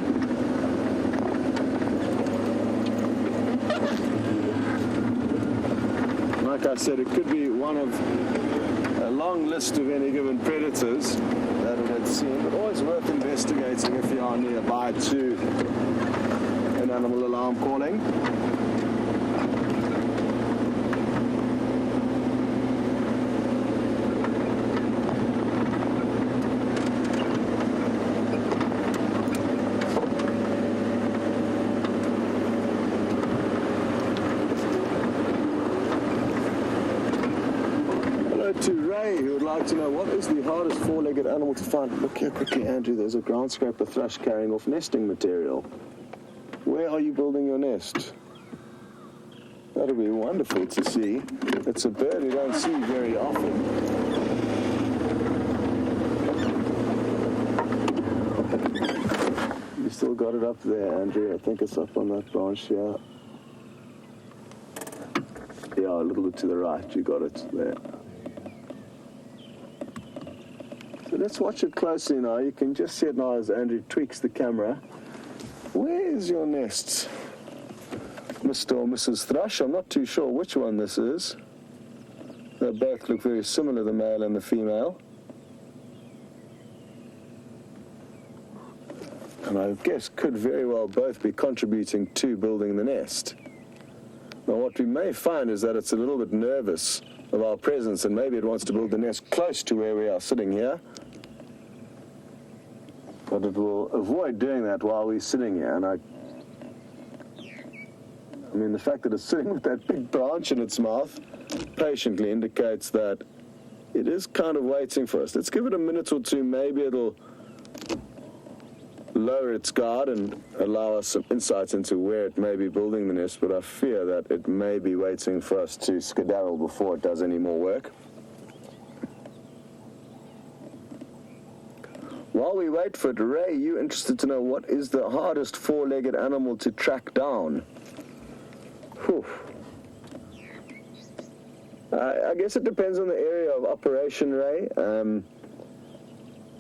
Like I said, it could be one of a long list of any given predators that it had seen, but always worth investigating if you are nearby to an animal alarm calling. To Ray, who would like to know what is the hardest four-legged animal to find. Look here quickly, Andrew. There's a ground scraper thrush carrying off nesting material. Where are you building your nest? That'll be wonderful to see. It's a bird you don't see very often. You still got it up there, Andrew. I think it's up on that branch here. a little bit to the right. You got it there. So let's watch it closely now. You can just see it now as Andrew tweaks the camera. Where is your nest, Mr. or Mrs. Thrush? I'm not too sure which one this is. They both look very similar, the male and the female. And I guess could very well both be contributing to building the nest. Now what we may find is that it's a little bit nervous of our presence, and maybe it wants to build the nest close to where we are sitting here. But it will avoid doing that while we're sitting here. And I mean, the fact that it's sitting with that big branch in its mouth patiently indicates that it is kind of waiting for us. Let's give it a minute or two. Maybe it'll lower its guard and allow us some insights into where it may be building the nest, but I fear that it may be waiting for us to skedaddle before it does any more work. While we wait for it, Ray, you interested to know what is the hardest four-legged animal to track down? Whew. I guess it depends on the area of operation, Ray.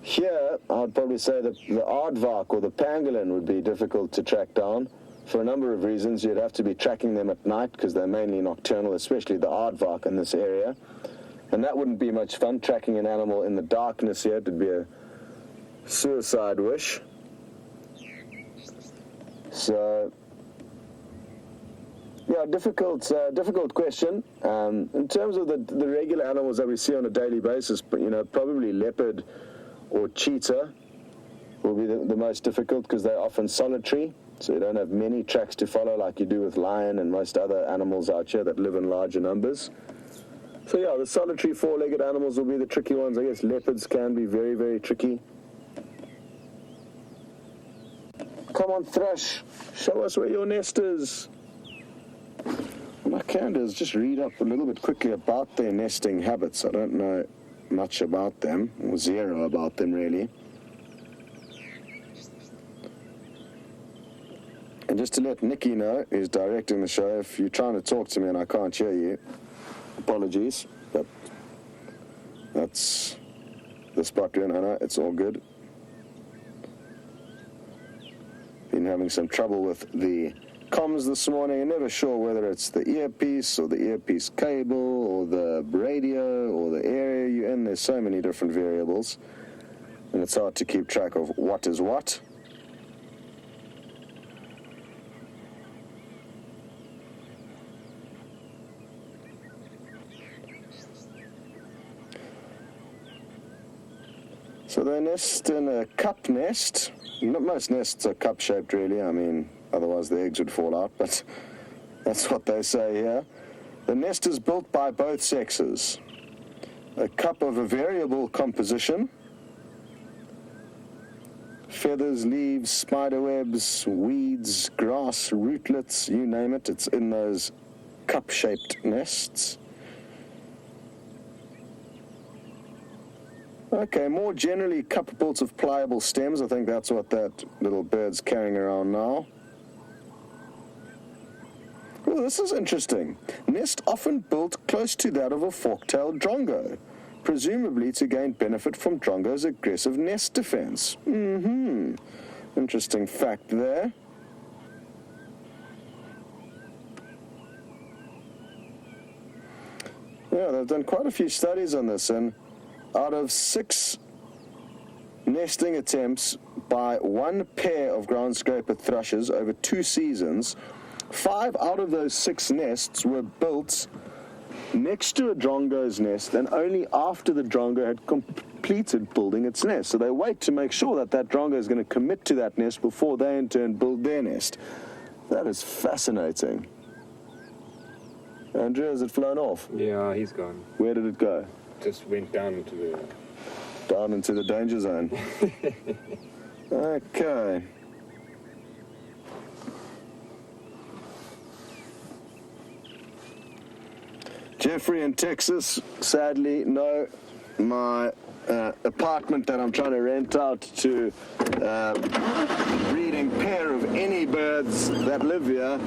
Here, I'd probably say that the aardvark or the pangolin would be difficult to track down for a number of reasons. You'd have to be tracking them at night because they're mainly nocturnal, especially the aardvark in this area. And that wouldn't be much fun, tracking an animal in the darkness here. It would be a suicide wish. So, yeah, difficult question. In terms of the regular animals that we see on a daily basis, probably leopard or cheetah will be the most difficult because they're often solitary, so you don't have many tracks to follow like you do with lion and most other animals out here that live in larger numbers. So yeah, the solitary four-legged animals will be the tricky ones. I guess leopards can be very, very tricky. Come on, Thrush, show us where your nest is. What I can do is just read up a little bit quickly about their nesting habits. I don't know much about them, or zero about them really. And just to let Nikki know, who's directing the show, if you're trying to talk to me and I can't hear you, apologies, but that's the spot we're in. I know, it's all good. Been having some trouble with the comms this morning. I'm never sure whether it's the earpiece or the earpiece cable or the radio or the area you're in. There's so many different variables and it's hard to keep track of what is what. So they nest in a cup nest. Most nests are cup-shaped really. I mean, otherwise the eggs would fall out, but that's what they say here. The nest is built by both sexes. A cup of a variable composition. Feathers, leaves, spider webs, weeds, grass, rootlets, you name it. It's in those cup-shaped nests. Okay, more generally cup built of pliable stems. I think that's what that little bird's carrying around now. Well, this is interesting. Nest often built close to that of a fork-tailed drongo, presumably to gain benefit from drongo's aggressive nest defense. Interesting fact there. Yeah, they've done quite a few studies on this, and out of 6 nesting attempts by one pair of ground scraper thrushes over 2 seasons, 5 out of those 6 nests were built next to a drongo's nest and only after the drongo had completed building its nest. So they wait to make sure that that drongo is going to commit to that nest before they in turn build their nest. That is fascinating. Andrew, has it flown off? Yeah, he's gone. Where did it go? Just went down into the danger zone. Okay. Jeffrey in Texas, sadly, no. My apartment that I'm trying to rent out to breeding pair of any birds that live here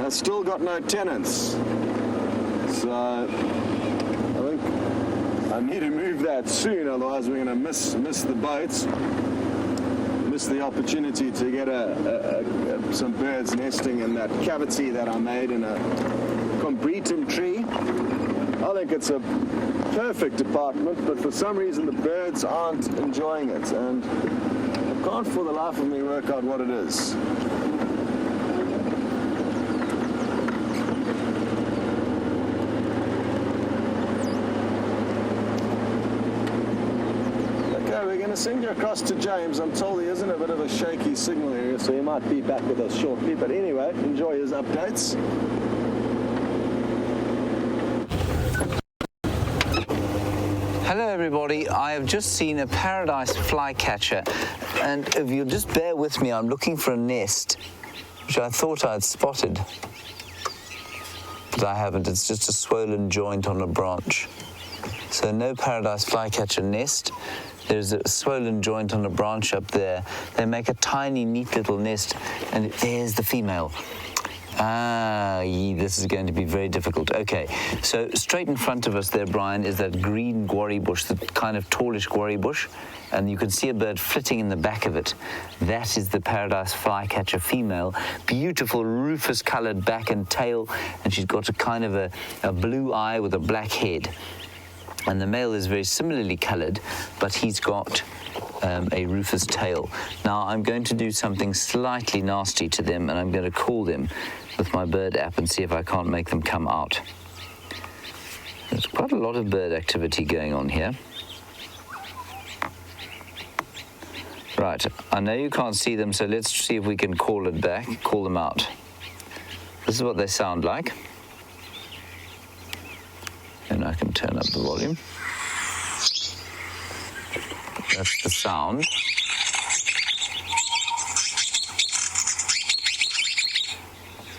has still got no tenants. So I think I need to move that soon, otherwise we're going to miss the boats. Miss the opportunity to get some birds nesting in that cavity that I made in a combretum tree. I think it's a perfect apartment, but for some reason the birds aren't enjoying it, and I can't for the life of me work out what it is. We're going to send you across to James. I'm told he is in a bit of a shaky signal area, so he might be back with us shortly. But anyway, enjoy his updates. Hello everybody, I have just seen a paradise flycatcher, and if you'll just bear with me, I'm looking for a nest, which I thought I'd spotted, but I haven't. It's just a swollen joint on a branch. So no paradise flycatcher nest. There's a swollen joint on a branch up there. They make a tiny, neat little nest, and there's the female. This is going to be very difficult. Okay, so straight in front of us there, Brian, is that green guarri bush, the kind of tallish guarri bush, and you can see a bird flitting in the back of it. That is the paradise flycatcher female. Beautiful rufous-coloured back and tail, and she's got a kind of a blue eye with a black head. And the male is very similarly coloured, but he's got a rufous tail. Now, I'm going to do something slightly nasty to them, and I'm going to call them with my bird app and see if I can't make them come out. There's quite a lot of bird activity going on here. Right, I know you can't see them, so let's see if we can call them out. This is what they sound like. And I can turn up the volume. That's the sound.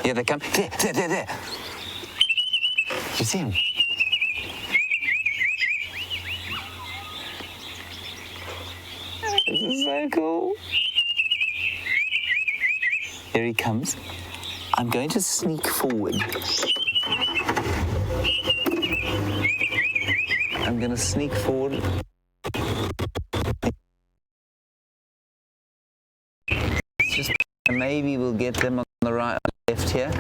Here they come. There. You see him? This is so cool. Here he comes. I'm going to sneak forward. I'm going to sneak forward. Just maybe we'll get them on the right or left here.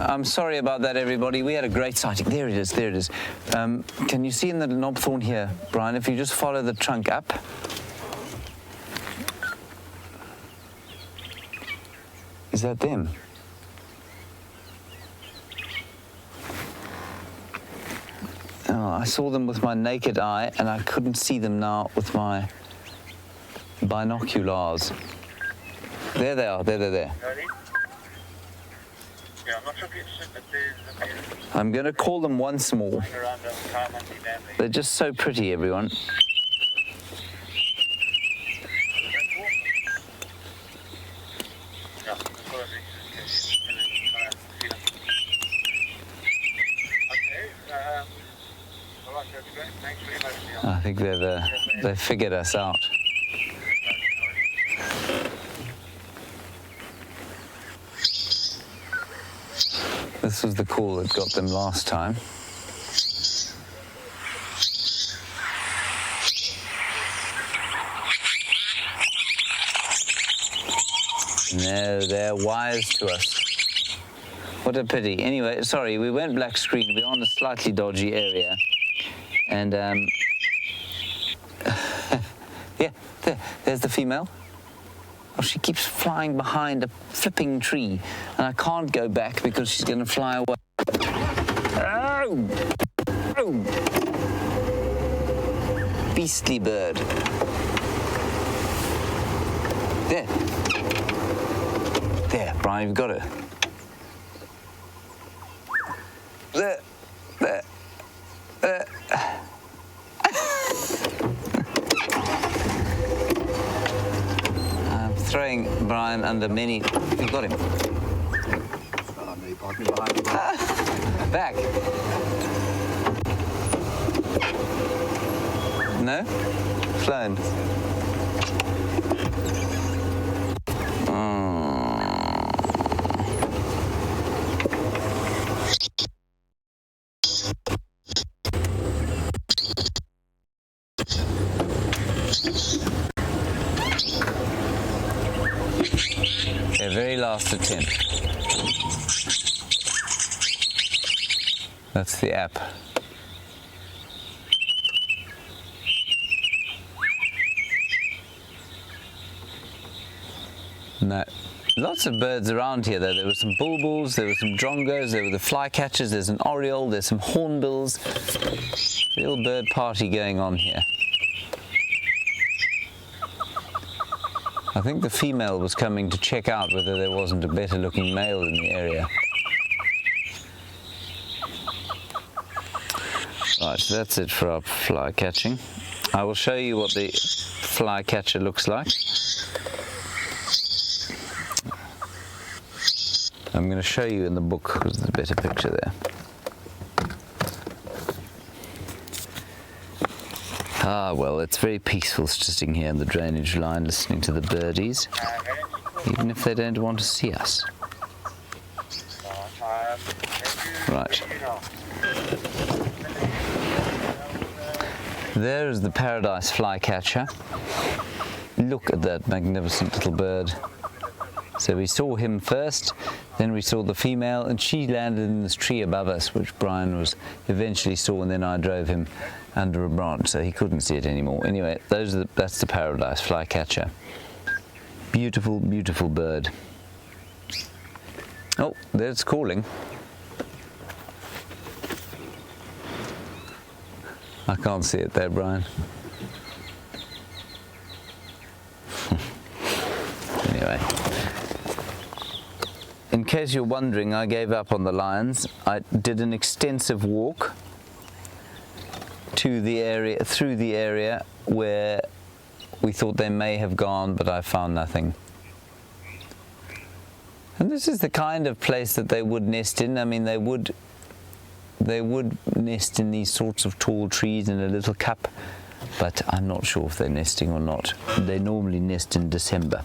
I'm sorry about that, everybody. We had a great sighting. There it is. Can you see in the knobthorn here, Brian, if you just follow the trunk up? Is that them? Oh, I saw them with my naked eye, and I couldn't see them now with my binoculars. There they are. There. I'm going to call them once more. They're just so pretty, everyone. I think they've figured us out. This was the call that got them last time. No, they're wise to us. What a pity. Anyway, sorry, we went black screen. We're on a slightly dodgy area. And, yeah, there's the female. Oh, she keeps flying behind a flipping tree, and I can't go back because she's going to fly away. Oh! beastly bird. There. There, Brian, you've got it. There. There. There. I'm throwing Brian under many... You've got him. Back. No? Flown. Their very last attempt. That's the app. No. Lots of birds around here though. There were some bulbuls, there were some drongos, there were the flycatchers, there's an oriole, there's some hornbills. Real bird party going on here. I think the female was coming to check out whether there wasn't a better looking male in the area. Right, so that's it for our fly catching. I will show you what the flycatcher looks like. I'm going to show you in the book because there's a better picture there. Ah, well, it's very peaceful sitting here in the drainage line listening to the birdies, even if they don't want to see us. Right. There is the paradise flycatcher. Look at that magnificent little bird. So we saw him first, then we saw the female, and she landed in this tree above us, which Brian was eventually saw, and then I drove him under a branch, so he couldn't see it anymore. Anyway, that's the paradise flycatcher. Beautiful, beautiful bird. Oh, there it's calling. I can't see it there, Brian. Anyway. In case you're wondering, I gave up on the lions. I did an extensive walk to the area, through the area where we thought they may have gone, but I found nothing. And this is the kind of place that they would nest in. I mean, they would nest in these sorts of tall trees in a little cup, but I'm not sure if they're nesting or not. They normally nest in December.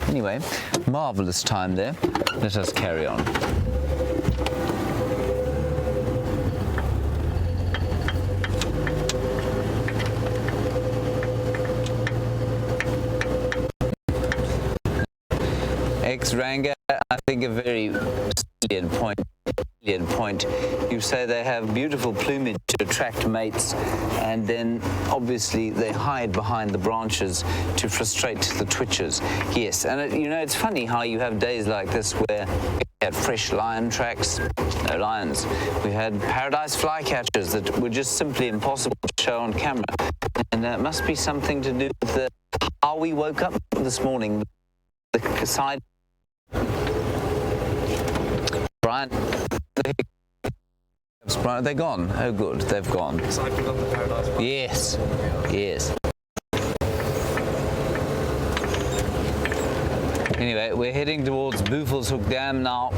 Anyway, marvellous time there. Let us carry on. Ex-Ranga, I think a very salient point. You say they have beautiful plumage to attract mates, and then obviously they hide behind the branches to frustrate the twitchers. Yes, and you know, it's funny how you have days like this where we had fresh lion tracks, no lions. We had paradise flycatchers that were just simply impossible to show on camera, and that must be something to do with how we woke up this morning. The side. Brian. Are they gone? Oh, good, they've gone. Yes, yes. Anyway, we're heading towards Buffelshoek Dam now.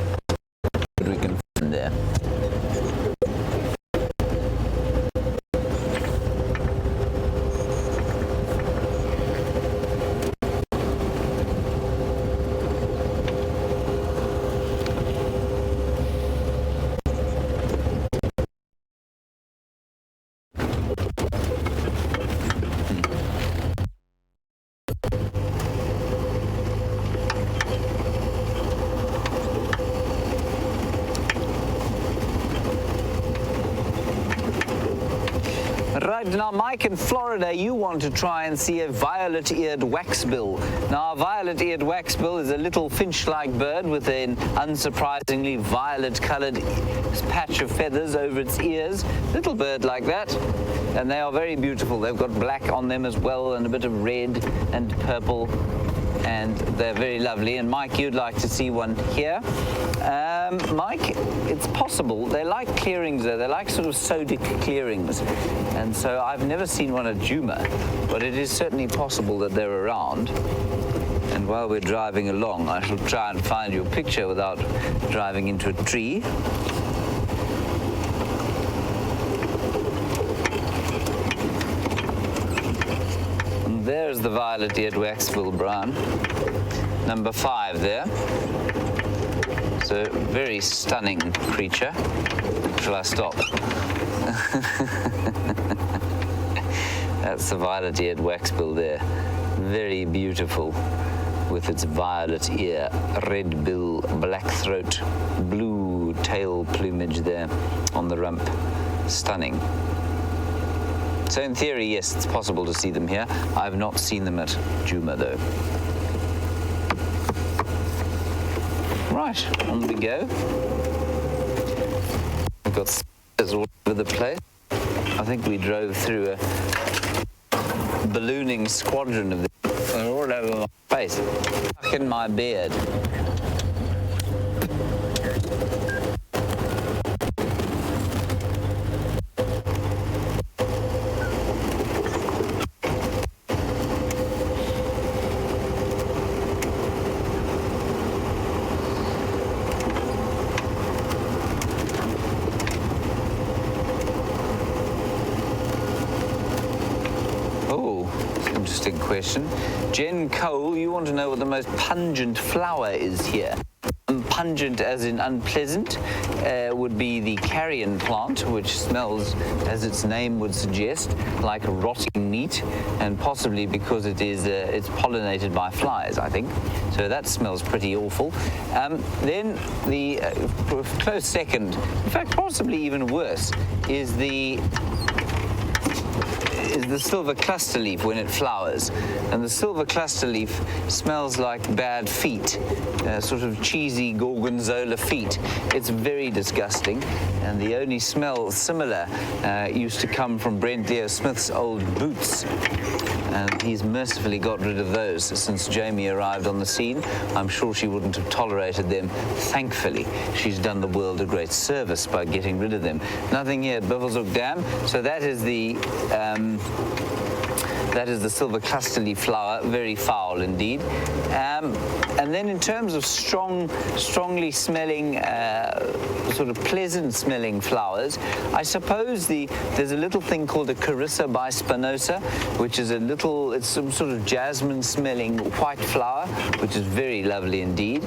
We can find there. Right, now Mike, in Florida, you want to try and see a violet-eared waxbill. Now, a violet-eared waxbill is a little finch-like bird with an unsurprisingly violet-colored patch of feathers over its ears. Little bird like that, and they are very beautiful. They've got black on them as well, and a bit of red and purple, and they're very lovely. And Mike, you'd like to see one here. Mike, it's possible. They like clearings though. They like sort of sodic clearings. And so I've never seen one at Djuma, but it is certainly possible that they're around. And while we're driving along, I shall try and find you a picture without driving into a tree. And there's the violet-eared waxbill, Brian. Number 5 there. It's a very stunning creature. Shall I stop? That's the violet-eared waxbill there. Very beautiful with its violet ear, red bill, black throat, blue tail plumage there on the rump. Stunning. So in theory, yes, it's possible to see them here. I've not seen them at Djuma though. Right, on we go. We've got spiders all over the place. I think we drove through a ballooning squadron of them. They're all over my face. Stuck in my beard. Interesting question. Jen Cole, you want to know what the most pungent flower is here. Pungent as in unpleasant would be the carrion plant, which smells, as its name would suggest, like rotting meat, and possibly because it's pollinated by flies, I think. So that smells pretty awful. Then the close second, in fact possibly even worse, is the silver cluster leaf when it flowers. And the silver cluster leaf smells like bad feet, sort of cheesy gorgonzola feet. It's very disgusting. And the only smell similar used to come from Brent Leo Smith's old boots. And he's mercifully got rid of those since Jamie arrived on the scene. I'm sure she wouldn't have tolerated them. Thankfully, she's done the world a great service by getting rid of them. Nothing here at Buffelshoek Dam. So that is the silver cluster leaf flower, very foul indeed. And then in terms of strongly smelling, sort of pleasant smelling flowers, I suppose there's a little thing called a Carissa bispinosa, which is it's some sort of jasmine smelling white flower, which is very lovely indeed.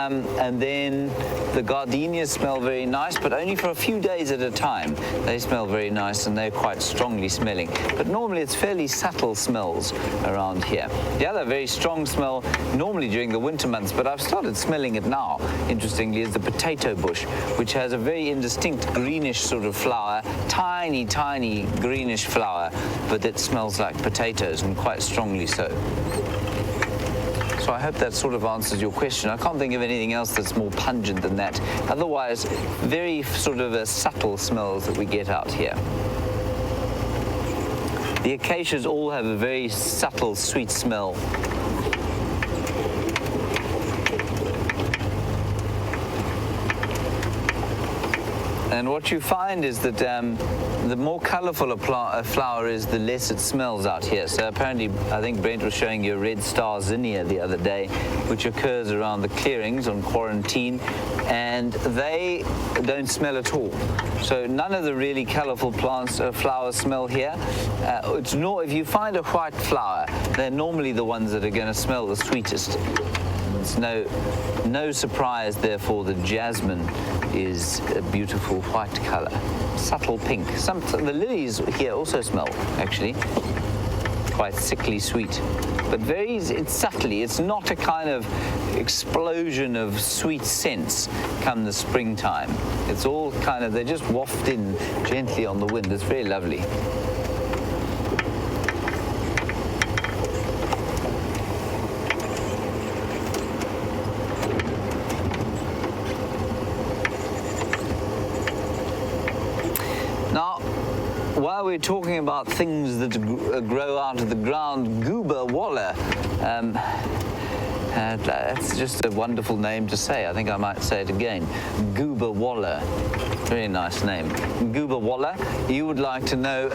And then the gardenias smell very nice, but only for a few days at a time. They smell very nice and they're quite strongly smelling. But normally it's fairly subtle smells around here. The other very strong smell, normally during the winter months, but I've started smelling it now, interestingly, is the potato bush, which has a very indistinct greenish sort of flower, tiny, tiny greenish flower, but it smells like potatoes, and quite strongly so. So I hope that sort of answers your question. I can't think of anything else that's more pungent than that. Otherwise, very sort of subtle smells that we get out here. The acacias all have a very subtle, sweet smell. And what you find is that the more colourful a flower is, the less it smells out here. So apparently, I think Brent was showing you a red star zinnia the other day, which occurs around the clearings on quarantine, and they don't smell at all. So none of the really colourful flowers smell here. If you find a white flower, they're normally the ones that are going to smell the sweetest. It's no surprise, therefore, that jasmine is a beautiful white colour, subtle pink. The lilies here also smell, actually, quite sickly sweet, but it's subtly. It's not a kind of explosion of sweet scents come the springtime. It's all kind of, they just waft in gently on the wind. It's very lovely. while we're talking about things that grow out of the ground, goober waller. That's just a wonderful name to say. I think I might say it again. Goober waller. Very nice name. Goober waller. You would like to know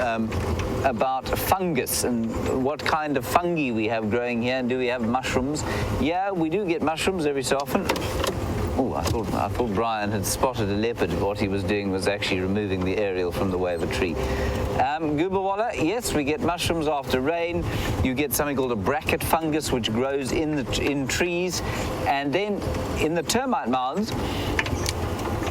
about fungus and what kind of fungi we have growing here, and do we have mushrooms? Yeah, we do get mushrooms every so often. Oh, I thought Brian had spotted a leopard. What he was doing was actually removing the aerial from the way of a tree. Goober waller, yes, we get mushrooms after rain. You get something called a bracket fungus, which grows in trees. And then in the termite mounds,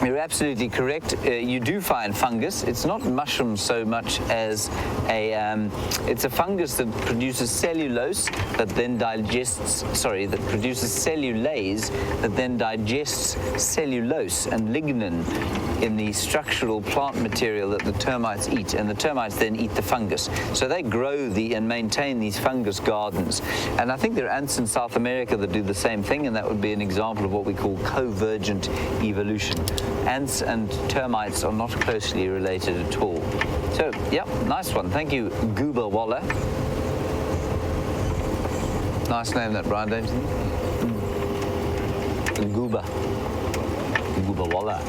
you're absolutely correct. You do find fungus. It's not mushrooms so much as it's a fungus that produces cellulose that then that produces cellulase that then digests cellulose and lignin in the structural plant material that the termites eat, and the termites then eat the fungus. So they grow and maintain these fungus gardens. And I think there are ants in South America that do the same thing, and that would be an example of what we call convergent evolution. Ants and termites are not closely related at all. So, yep, nice one. Thank you, goober waller. Nice name that, Brian, don't you think? Goober waller.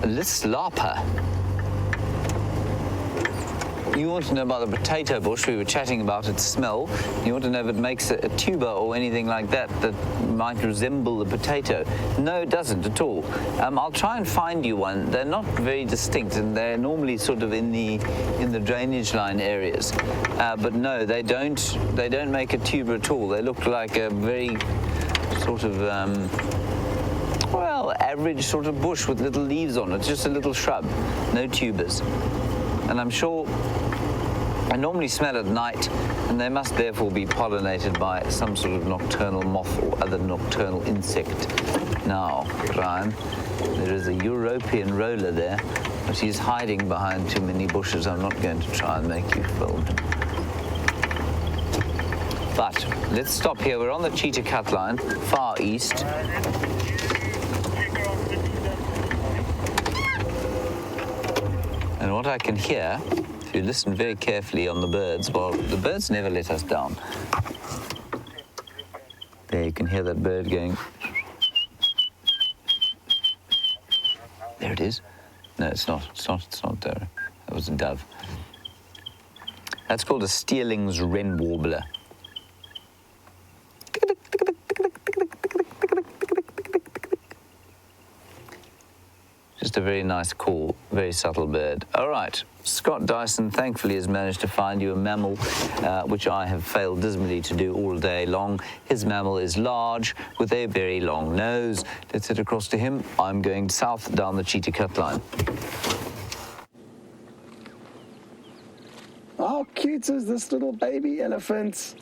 Lislapa. You want to know about the potato bush. We were chatting about its smell. You want to know if it makes a tuber or anything like that that might resemble the potato. No, it doesn't at all. I'll try and find you one. They're not very distinct, and they're normally sort of in the drainage line areas. But no, they don't make a tuber at all. They look like a very sort of average sort of bush with little leaves on it, just a little shrub, no tubers. And I'm sure I normally smell at night, and they must therefore be pollinated by some sort of nocturnal moth or other nocturnal insect. Now, Brian, there is a European roller there, but he's hiding behind too many bushes. I'm not going to try and make you film him. But let's stop here. We're on the cheetah cut line, far east. And what I can hear, if you listen very carefully on the birds, well, the birds never let us down. There, you can hear that bird going. There it is. No, it's not there. That was a dove. That's called a Steerling's wren warbler. Just a very nice call, very subtle bird. All right, Scott Dyson thankfully has managed to find you a mammal, which I have failed dismally to do all day long. His mammal is large with a very long nose. Let's head across to him. I'm going south down the cheetah cut line. How cute is this little baby elephant?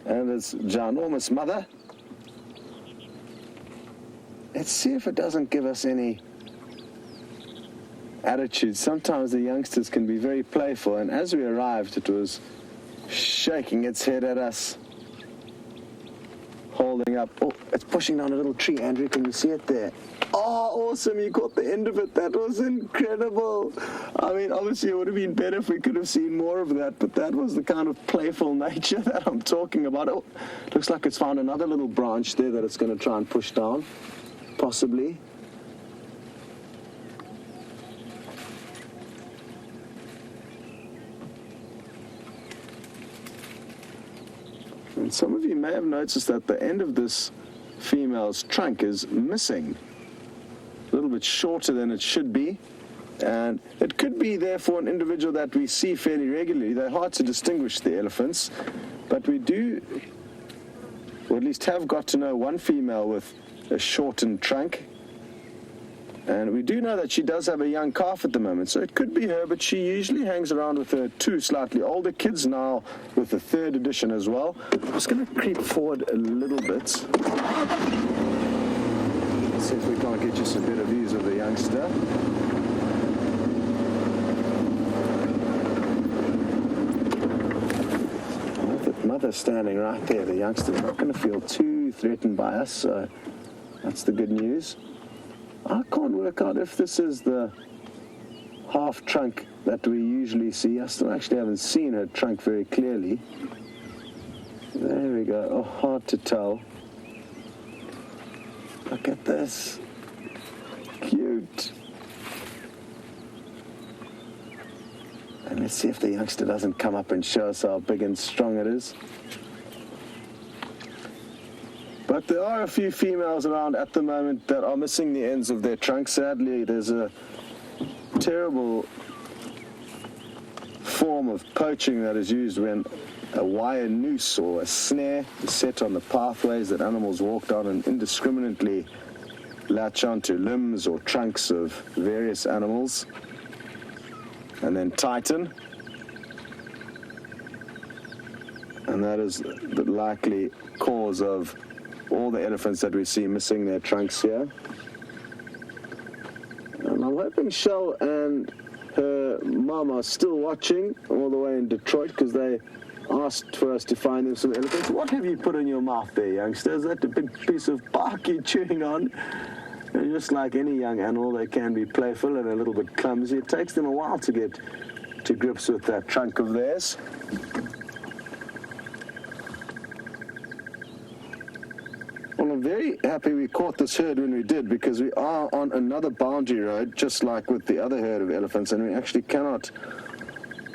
And its ginormous mother. Let's see if it doesn't give us any attitude. Sometimes the youngsters can be very playful, and as we arrived, it was shaking its head at us, holding up. Oh, it's pushing down a little tree. Andrew, can you see it there? Oh, awesome. You caught the end of it. That was incredible. I mean, obviously, it would have been better if we could have seen more of that, but that was the kind of playful nature that I'm talking about. Oh, looks like it's found another little branch there that it's going to try and push down. Possibly. And some of you may have noticed that the end of this female's trunk is missing. A little bit shorter than it should be. And it could be, therefore, an individual that we see fairly regularly. They're hard to distinguish, the elephants. But we do, or at least have got to know one female with a shortened trunk, and we do know that she does have a young calf at the moment, so it could be her, but she usually hangs around with her two slightly older kids, now with the third edition as well. I'm just going to creep forward a little bit. Let's see if we can't get you some better views of the youngster. mother standing right there. The youngster's not going to feel too threatened by us, so that's the good news. I can't work out if this is the half trunk that we usually see. I still actually haven't seen her trunk very clearly. There we go. Oh, hard to tell. Look at this. Cute. And let's see if the youngster doesn't come up and show us how big and strong it is. But there are a few females around at the moment that are missing the ends of their trunk. Sadly, there's a terrible form of poaching that is used when a wire noose or a snare is set on the pathways that animals walk down and indiscriminately latch onto limbs or trunks of various animals and then tighten. And that is the likely cause of all the elephants that we see missing their trunks here. And I'm hoping Shell and her mom are still watching all the way in Detroit, because they asked for us to find them some elephants. What have you put in your mouth there, youngster? Is that a big piece of bark you're chewing on? And just like any young animal, they can be playful and a little bit clumsy. It takes them a while to get to grips with that trunk of theirs. Well, I'm very happy we caught this herd when we did, because we are on another boundary road, just like with the other herd of elephants, and we actually cannot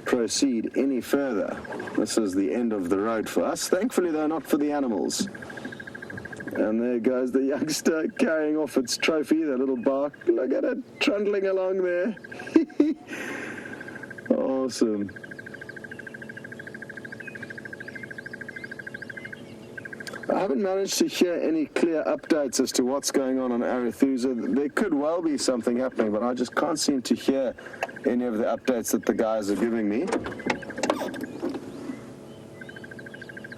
proceed any further. This is the end of the road for us. Thankfully, though, not for the animals. And there goes the youngster carrying off its trophy, that little bark. Look at it trundling along there. Awesome. I haven't managed to hear any clear updates as to what's going on Arethusa. There could well be something happening, but I just can't seem to hear any of the updates that the guys are giving me.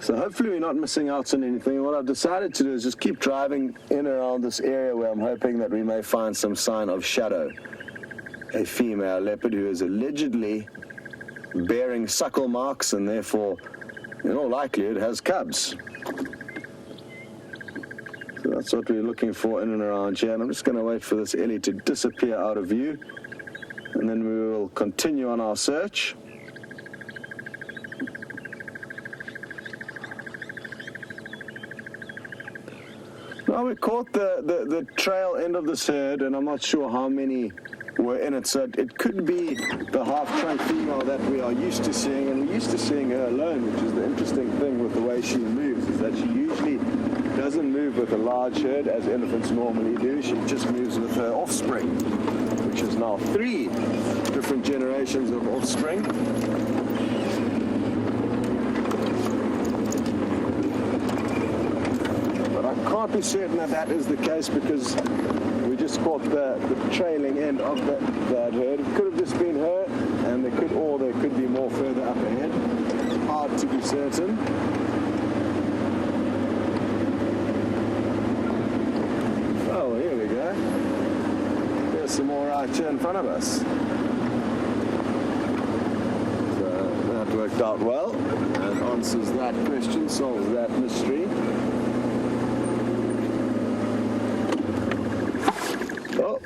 So hopefully we're not missing out on anything. What I've decided to do is just keep driving in and around this area where I'm hoping that we may find some sign of Shadow, a female leopard who is allegedly bearing suckle marks and therefore, in all likelihood, has cubs. So that's what we're looking for in and around here. And I'm just going to wait for this Ellie to disappear out of view, and then we will continue on our search. Now we caught the trail end of this herd, and I'm not sure how many were in it. So it could be the half-trunk female that we are used to seeing, and we're used to seeing her alone, which is the interesting thing with the way she moves, is that she usually doesn't move with a large herd as elephants normally do. She just moves with her offspring, which is now 3 different generations of offspring. But I can't be certain that that is the case, because we just caught the trailing end of that herd. It could have just been her, and there could be more further up ahead. Hard to be certain. Oh, here we go. There's some more right here in front of us. So that worked out well, and answers that question, solves that mystery. Oh,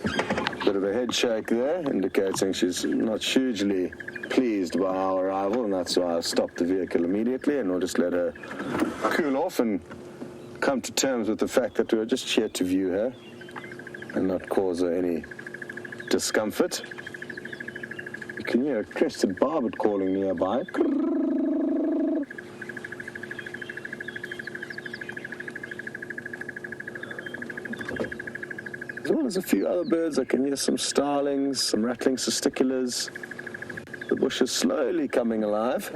bit of a head shake there, indicating she's not hugely pleased by our arrival, and that's why I stopped the vehicle immediately, and we'll just let her cool off and come to terms with the fact that we were just here to view her and not cause her any discomfort. You can hear a crested barbet calling nearby. As well as a few other birds. I can hear some starlings, some rattling cisticulars. The bush is slowly coming alive.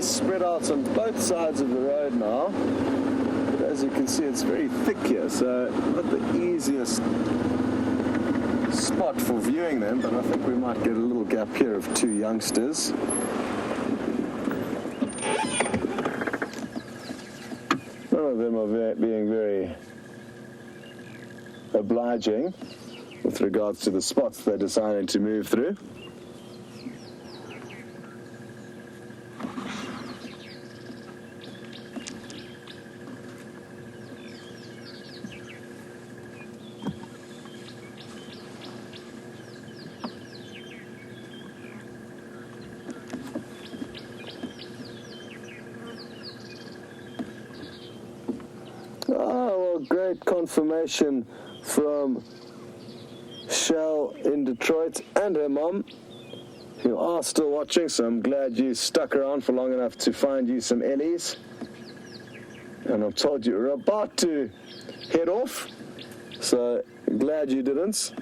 Spread out on both sides of the road now, but as you can see, it's very thick here, so not the easiest spot for viewing them, but I think we might get a little gap here of two youngsters. None of them are being very obliging with regards to the spots they're deciding to move through. Great confirmation from Shell in Detroit and her mom, who are still watching, so I'm glad you stuck around for long enough to find you some Ellies. And I've told you we're about to head off, so glad you didn't.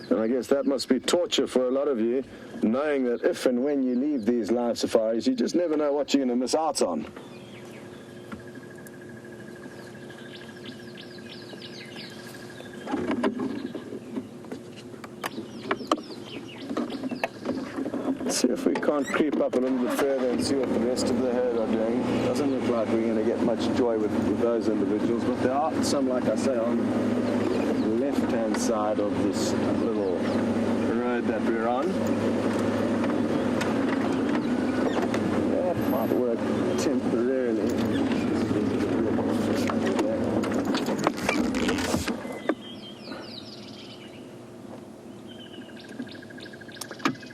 And I guess that must be torture for a lot of you, knowing that if and when you leave these live safaris, you just never know what you're going to miss out on. See if we can't creep up a little bit further and see what the rest of the herd are doing. Doesn't look like we're going to get much joy with those individuals, but there are some, like I say, on the left-hand side of this little road that we're on. That might work temporarily.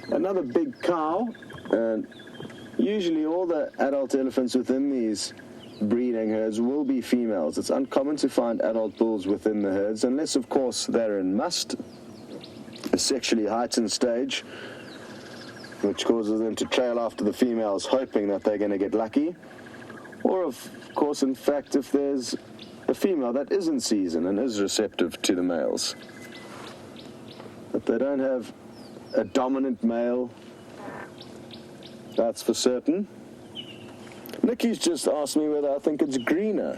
Another big cow, and usually all the adult elephants within these breeding herds will be females. It's uncommon to find adult bulls within the herds, unless of course they're in must, a sexually heightened stage, which causes them to trail after the females hoping that they're going to get lucky, or of course, in fact, if there's a female that is in season and is receptive to the males. But they don't have a dominant male, that's for certain. Nikki's just asked me whether I think it's greener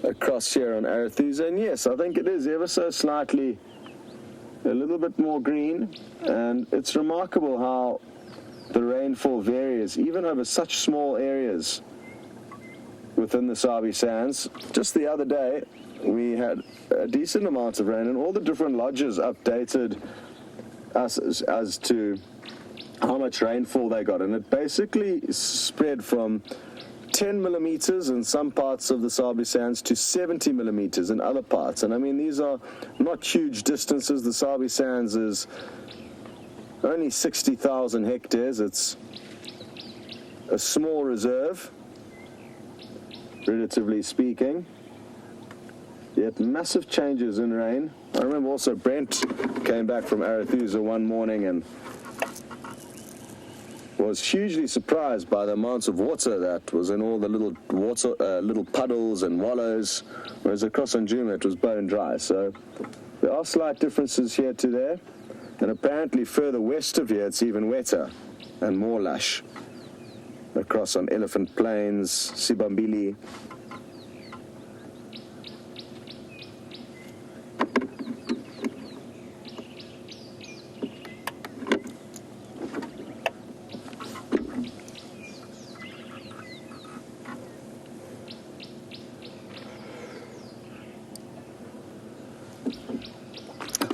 across here on Arethusa, and yes, I think it is ever so slightly a little bit more green, and it's remarkable how the rainfall varies even over such small areas within the Sabi Sands. Just the other day we had a decent amount of rain, and all the different lodges updated us as to how much rainfall they got, and it basically spread from 10 millimeters in some parts of the Sabi Sands to 70 millimeters in other parts. And I mean, these are not huge distances. The Sabi Sands is only 60,000 hectares. It's a small reserve, relatively speaking, yet massive changes in rain. I remember also Brent came back from Arethusa one morning and was hugely surprised by the amounts of water that was in all the little puddles and wallows, whereas across on Juma it was bone dry. So there are slight differences here to there, and apparently further west of here it's even wetter and more lush. Across on Elephant Plains, Sibambili.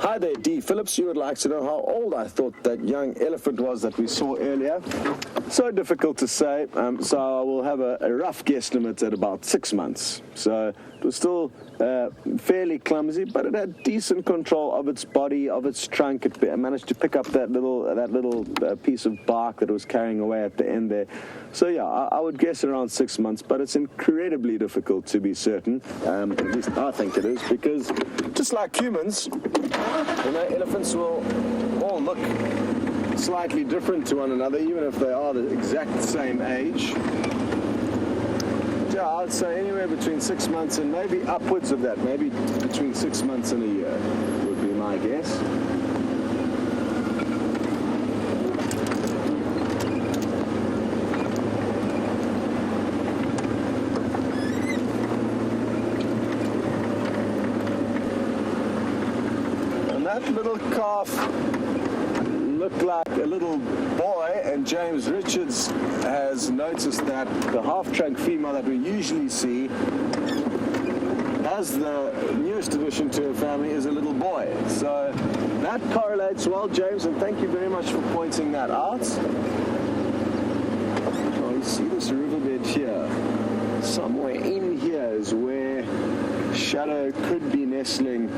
Hi there, D. Phillips. You would like to know how old I thought that young elephant was that we saw earlier. So difficult to say, so I will have a rough guesstimate at about 6 months. So it was still fairly clumsy, but it had decent control of its body, of its trunk. It managed to pick up that little piece of bark that it was carrying away at the end there. So yeah, I would guess around 6 months, but it's incredibly difficult to be certain. At least I think it is, because just like humans, elephants will all look slightly different to one another, even if they are the exact same age. Yeah, I'd say anywhere between 6 months and maybe upwards of that, maybe between 6 months and a year would be my guess. little calf looked like a little boy, and James Richards has noticed that the half-trunk female that we usually see as the newest addition to her family is a little boy. So that correlates well, James, and thank you very much for pointing that out. Oh, you see this riverbed here? Somewhere in here is where Shadow could be nestling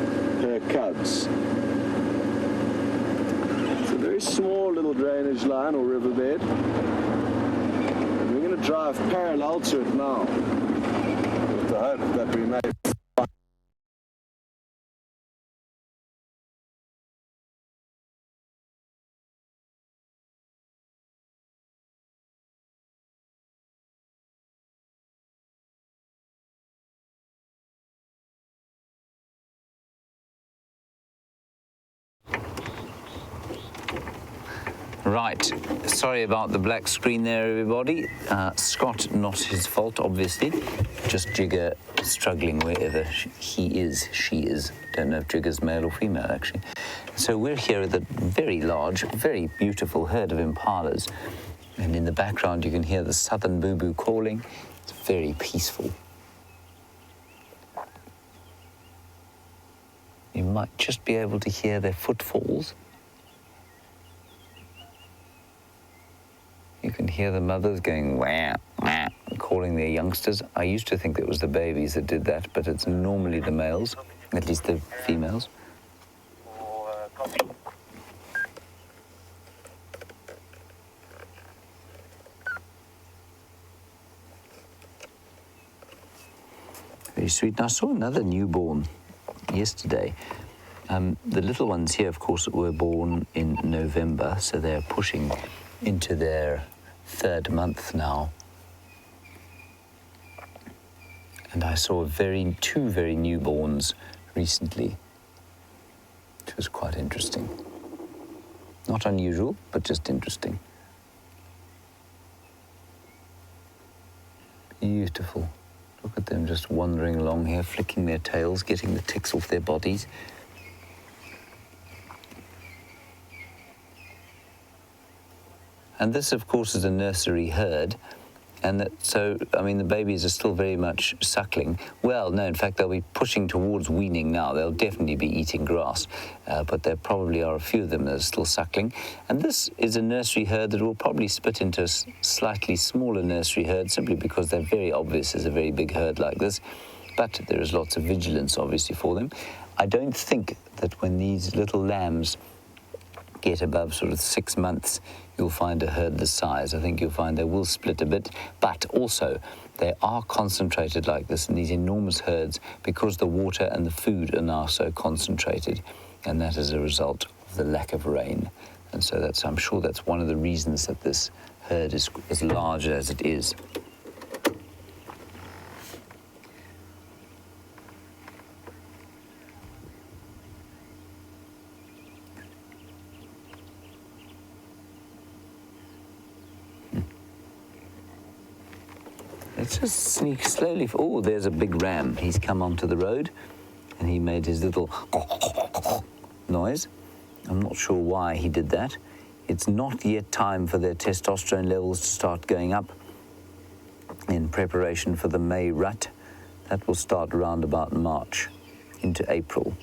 her cubs. It's a very small little drainage line or riverbed. And we're going to drive parallel to it now with the hope that we may. Right, sorry about the black screen there, everybody. Scott, not his fault, obviously. Just Jigger struggling wherever he is, she is. Don't know if Jigger's male or female, actually. So we're here with a very large, very beautiful herd of impalas. And in the background, you can hear the southern boo-boo calling. It's very peaceful. You might just be able to hear their footfalls. You can hear the mothers going wah, wah, calling their youngsters. I used to think it was the babies that did that, but it's normally the males, at least the females. Very sweet. And I saw another newborn yesterday. The little ones here, of course, were born in November, so they're pushing into their 3rd month now. And I saw two very newborns recently, which was quite interesting. Not unusual, but just interesting. Beautiful. Look at them just wandering along here, flicking their tails, getting the ticks off their bodies. And this, of course, is a nursery herd, and the babies are still very much suckling. Well, no, in fact, they'll be pushing towards weaning now. They'll definitely be eating grass, but there probably are a few of them that are still suckling. And this is a nursery herd that will probably split into a slightly smaller nursery herd, simply because they're very obvious as a very big herd like this. But there is lots of vigilance, obviously, for them. I don't think that when these little lambs get above sort of 6 months, you'll find a herd this size. I think you'll find they will split a bit, but also they are concentrated like this in these enormous herds because the water and the food are now so concentrated, and that is a result of the lack of rain. And so I'm sure that's one of the reasons that this herd is as large as it is. Let's just sneak slowly. Oh, there's a big ram. He's come onto the road and he made his little noise. I'm not sure why he did that. It's not yet time for their testosterone levels to start going up in preparation for the May rut. That will start around about March into April.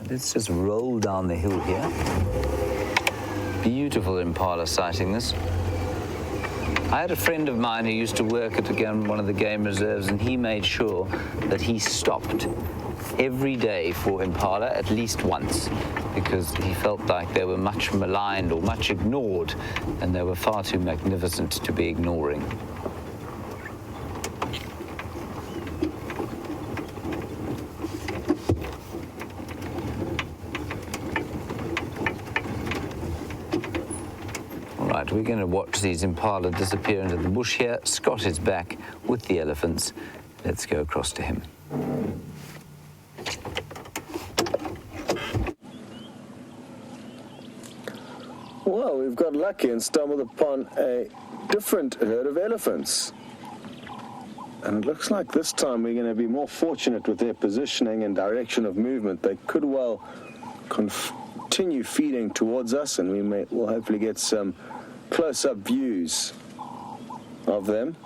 Let's just roll down the hill here. Beautiful impala sighting, this. I had a friend of mine who used to work at one of the game reserves, and he made sure that he stopped every day for impala at least once, because he felt like they were much maligned or much ignored, and they were far too magnificent to be ignoring. We're going to watch these impala disappear into the bush here. Scott is back with the elephants. Let's go across to him. Well, we've got lucky and stumbled upon a different herd of elephants. And it looks like this time we're going to be more fortunate with their positioning and direction of movement. They could well continue feeding towards us, and we'll hopefully get some close-up views of them.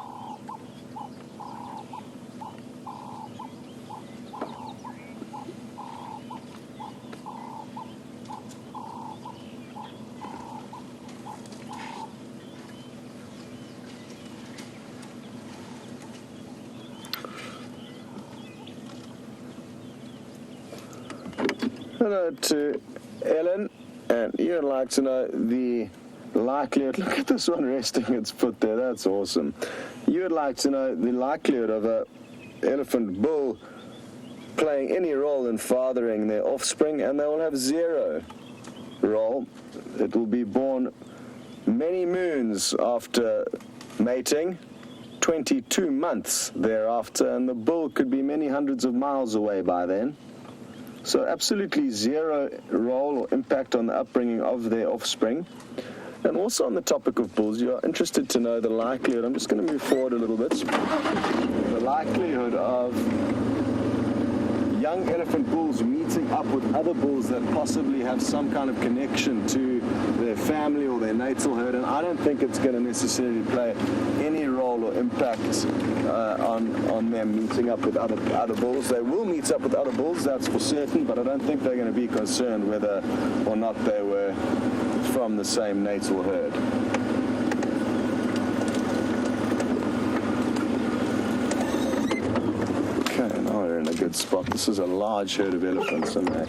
Hello to Ellen, and you'd like to know the likelihood. Look at this one resting its foot there. That's awesome. You would like to know the likelihood of a elephant bull playing any role in fathering their offspring, and they will have zero role. It will be born many moons after mating, 22 months thereafter, and the bull could be many hundreds of miles away by then. So absolutely zero role or impact on the upbringing of their offspring. And also on the topic of bulls, you are interested to know the likelihood, I'm just going to move forward a little bit, the likelihood of young elephant bulls meeting up with other bulls that possibly have some kind of connection to their family or their natal herd, and I don't think it's going to necessarily play any role or impact on them meeting up with other bulls. They will meet up with other bulls, that's for certain, but I don't think they're going to be concerned whether or not they were from the same natal herd. In a good spot. This is a large herd of elephants, and they're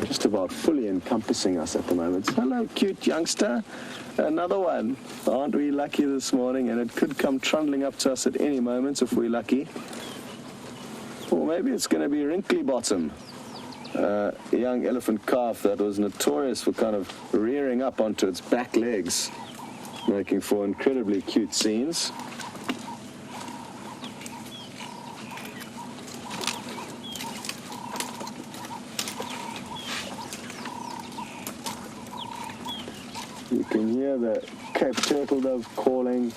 just about fully encompassing us at the moment. Hello, cute youngster. Another one. Aren't we lucky this morning? And it could come trundling up to us at any moment if we're lucky. Or maybe it's going to be Wrinkly Bottom, a young elephant calf that was notorious for kind of rearing up onto its back legs, making for incredibly cute scenes. You can hear the Cape turtle dove calling.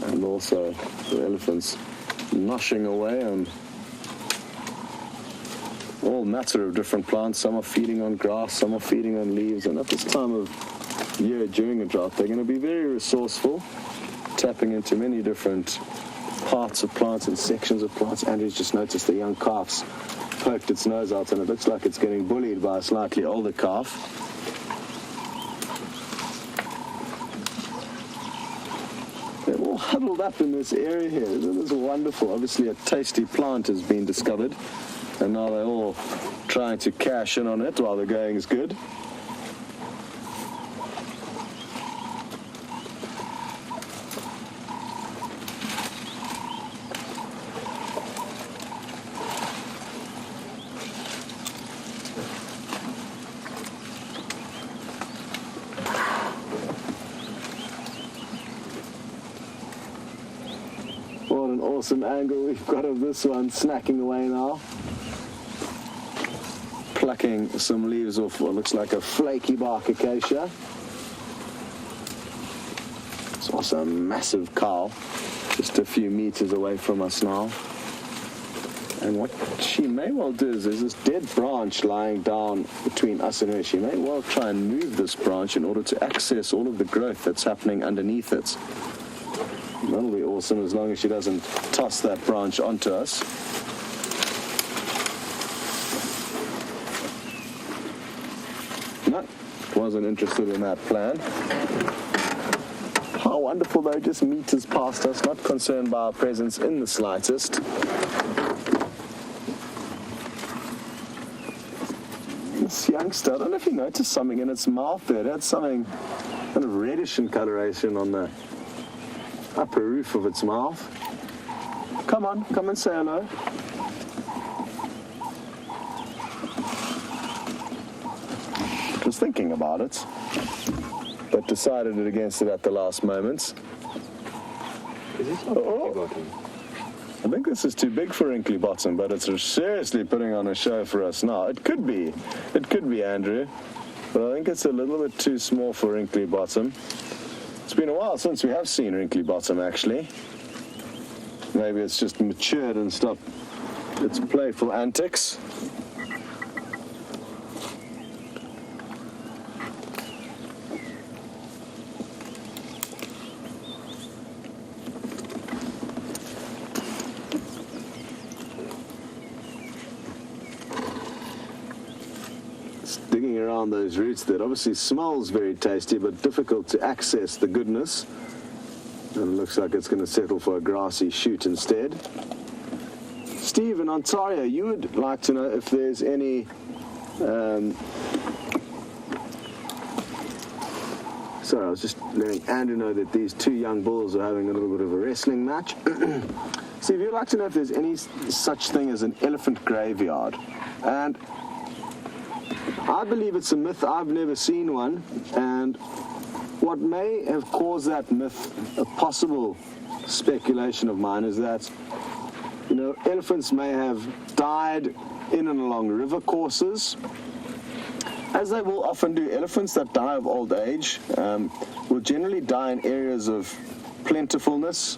And also the elephants noshing away on all matter of different plants. Some are feeding on grass, some are feeding on leaves, and at this time of year during a drought, they're going to be very resourceful, tapping into many different parts of plants and sections of plants. Andrew's just noticed the young calf's poked its nose out, and it looks like it's getting bullied by a slightly older calf. They're all huddled up in this area here. Isn't this wonderful? Obviously a tasty plant has been discovered, and now they're all trying to cash in on it while the going is good. What an awesome angle we've got of this one snacking away now. Plucking some leaves off what looks like a flaky bark acacia. It's also a massive cow, just a few meters away from us now. And what she may well do is there's this dead branch lying down between us and her. She may well try and move this branch in order to access all of the growth that's happening underneath it. That'll be awesome as long as she doesn't toss that branch onto us. No, wasn't interested in that plan. How wonderful though, just meters past us, not concerned by our presence in the slightest. This youngster, I don't know if you noticed something in its mouth there. It had something kind of reddish in coloration on the upper roof of its mouth. Come on, come and say hello. Was thinking about it, but decided against it at the last moments. Is this not Wrinkly Bottom? I think this is too big for Wrinkly Bottom, but it's seriously putting on a show for us now. It could be Andrew. But I think it's a little bit too small for wrinkly bottom. It's been a while since we have seen wrinkly bottom, actually. Maybe it's just matured and stopped its playful antics. Digging around those roots that obviously smells very tasty but difficult to access the goodness, and it looks like it's going to settle for a grassy shoot instead. Steve in Ontario, you would like to know if there's any sorry, I was just letting Andrew know that these two young bulls are having a little bit of a wrestling match. Steve, you'd like to know if there's any such thing as an elephant graveyard, and I believe it's a myth. I've never seen one, and what may have caused that myth, a possible speculation of mine, is that, you know, elephants may have died in and along river courses, as they will often do. Elephants that die of old age will generally die in areas of plentifulness,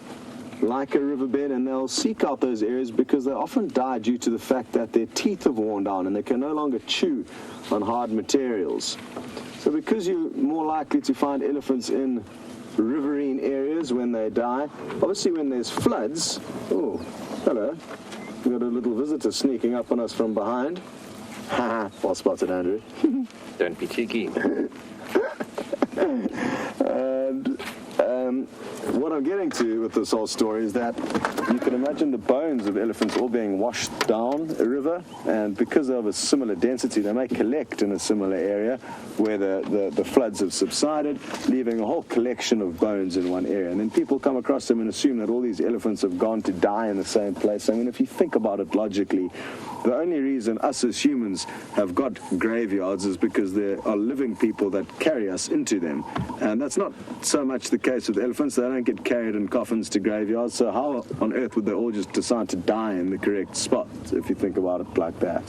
like a riverbed, and they'll seek out those areas because they often die due to the fact that their teeth have worn down and they can no longer chew on hard materials. So because you're more likely to find elephants in riverine areas when they die, obviously when there's floods, oh, hello, we've got a little visitor sneaking up on us from behind. Haha, well spotted, Andrew. Don't be cheeky. And what I'm getting to with this whole story is that you can imagine the bones of elephants all being washed down a river, and because of a similar density, they may collect in a similar area where the floods have subsided, leaving a whole collection of bones in one area. And then people come across them and assume that all these elephants have gone to die in the same place. I mean, if you think about it logically, the only reason us as humans have got graveyards is because there are living people that carry us into them. And that's not so much the case with elephants. They don't get carried in coffins to graveyards. So how on earth would they all just decide to die in the correct spot, if you think about it like that?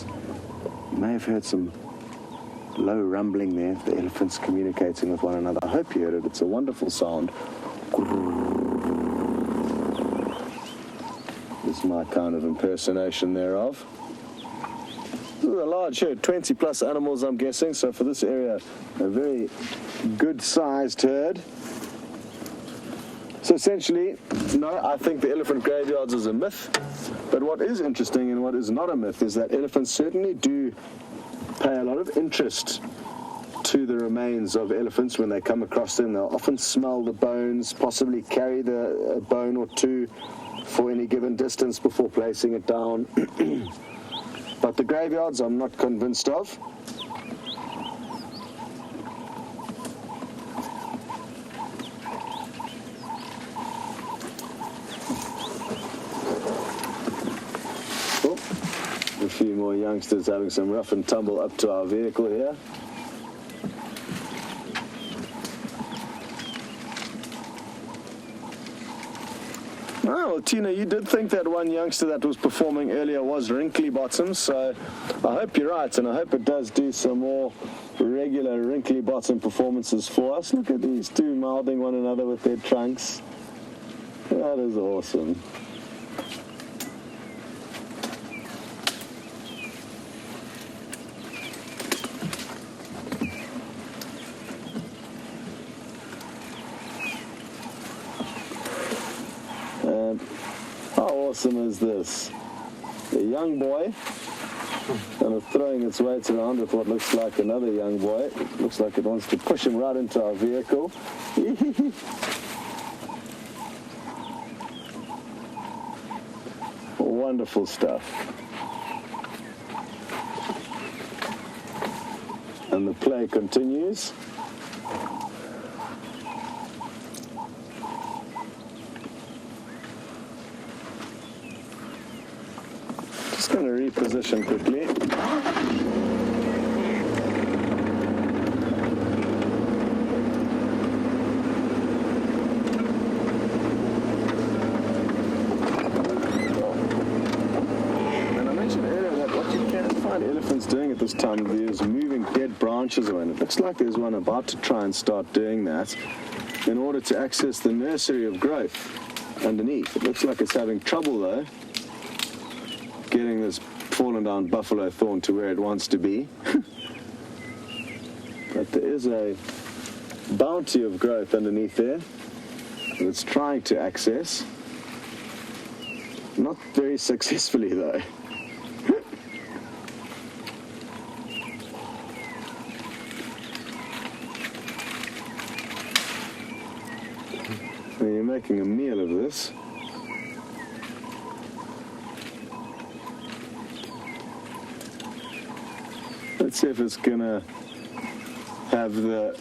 You may have heard some low rumbling there, the elephants communicating with one another. I hope you heard it. It's a wonderful sound. This is my kind of impersonation thereof. This is a large herd, 20 plus animals, I'm guessing. So for this area, a very good sized herd. So essentially, no, I think the elephant graveyards is a myth. But what is interesting and what is not a myth is that elephants certainly do pay a lot of interest to the remains of elephants when they come across them. They'll often smell the bones, possibly carry a bone or two for any given distance before placing it down. But the graveyards, I'm not convinced of. Oh, a few more youngsters having some rough and tumble up to our vehicle here. Oh, well, Tina, you did think that one youngster that was performing earlier was wrinkly bottom, so I hope you're right, and I hope it does do some more regular wrinkly bottom performances for us. Look at these two mouthing one another with their trunks. That is awesome. How awesome is this? A young boy kind of throwing its weight around with what looks like another young boy. It looks like it wants to push him right into our vehicle. Wonderful stuff. And the play continues. Just going to reposition quickly. And I mentioned earlier that what you can find find elephants doing at this time of the year is moving dead branches away. And it looks like there's one about to try and start doing that in order to access the nursery of growth underneath. It looks like it's having trouble, though, getting this fallen down buffalo thorn to where it wants to be. But there is a bounty of growth underneath there that it's trying to access. Not very successfully, though. And you're making a meal of this. Let's see if it's gonna have the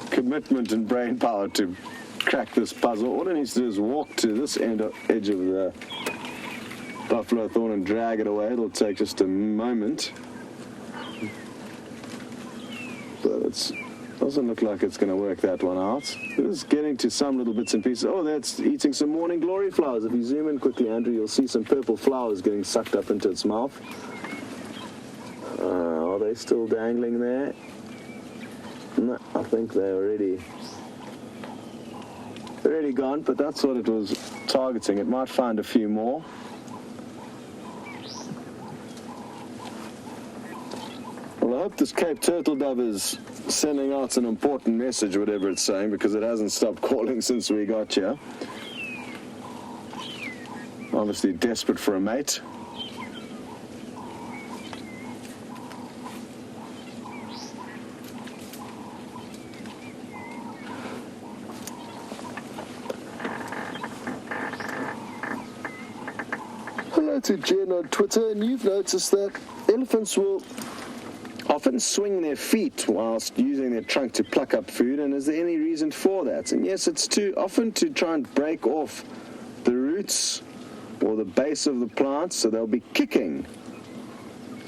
commitment and brain power to crack this puzzle. All it needs to do is walk to this edge of the buffalo thorn and drag it away. It'll take just a moment. But it doesn't look like it's going to work that one out. It is getting to some little bits and pieces. Oh, that's eating some morning glory flowers. If you zoom in quickly, Andrew, you'll see some purple flowers getting sucked up into its mouth. Are they still dangling there? No, I think they're already gone, but that's what it was targeting. It might find a few more. Well, I hope this Cape Turtle Dove is sending out an important message, whatever it's saying, because it hasn't stopped calling since we got here. Obviously desperate for a mate. To Jen on Twitter, and you've noticed that elephants will often swing their feet whilst using their trunk to pluck up food, and is there any reason for that? And yes, it's often to try and break off the roots or the base of the plants, so they'll be kicking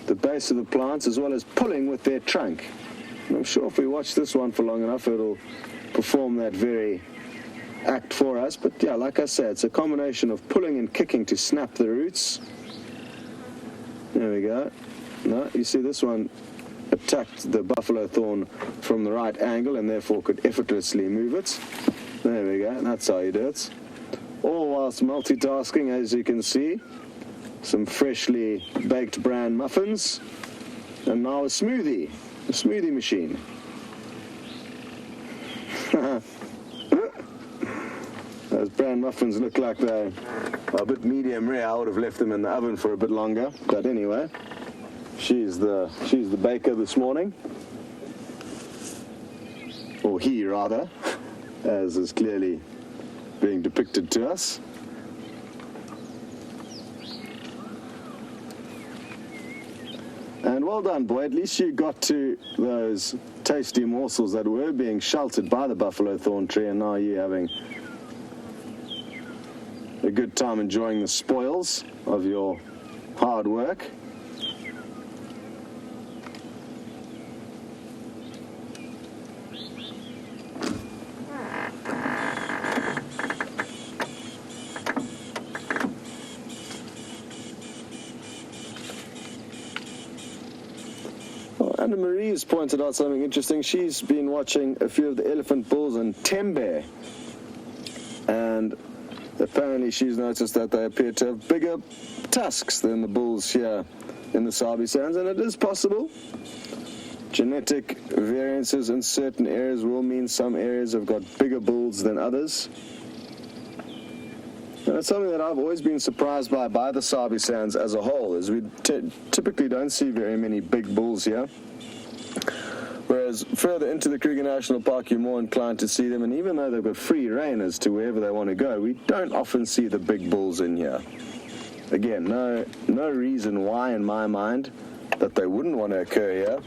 the base of the plants as well as pulling with their trunk. And I'm sure if we watch this one for long enough, it'll perform that very act for us. But yeah, like I said, it's a combination of pulling and kicking to snap the roots. There we go. No, you see this one attacked the buffalo thorn from the right angle and therefore could effortlessly move it. There we go, that's how you do it. All whilst multitasking, as you can see. Some freshly baked bran muffins, and now a smoothie machine. Those bran muffins look like they're a bit medium rare. I would have left them in the oven for a bit longer. But anyway, she's the baker this morning. Or he, rather, as is clearly being depicted to us. And well done, boy. At least you got to those tasty morsels that were being sheltered by the buffalo thorn tree, and now you're having a good time enjoying the spoils of your hard work. Anna Marie has pointed out something interesting. She's been watching a few of the elephant bulls in Tembe, and apparently she's noticed that they appear to have bigger tusks than the bulls here in the Sabi Sands, and it is possible. Genetic variances in certain areas will mean some areas have got bigger bulls than others. And it's something that I've always been surprised by the Sabi Sands as a whole, is we typically don't see very many big bulls here. Whereas further into the Kruger National Park, you're more inclined to see them, and even though they've got free rein as to wherever they want to go, we don't often see the big bulls in here. Again, no reason why, in my mind, that they wouldn't want to occur here.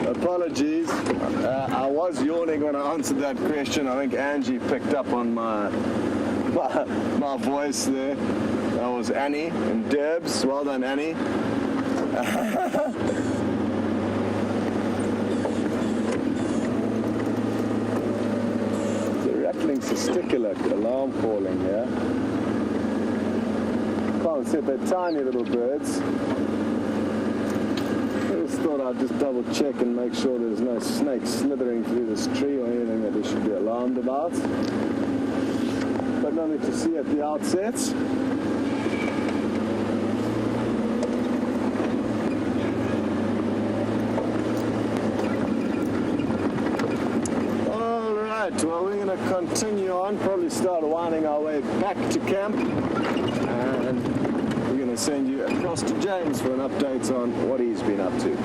Apologies, I was yawning morning when I answered that question, I think Angie picked up on my voice there. That was Annie and Derbs. Well done, Annie. It's a rattling testicular alarm calling here. Can't see, they're tiny little birds. I just thought I'd just double check and make sure there's no snakes slithering through this tree or anything that we should be alarmed about. But nothing to see at the outset. Alright, well we're going to continue on, probably start winding our way back to camp, and we're going to send you across to James for an update on what he's been up to.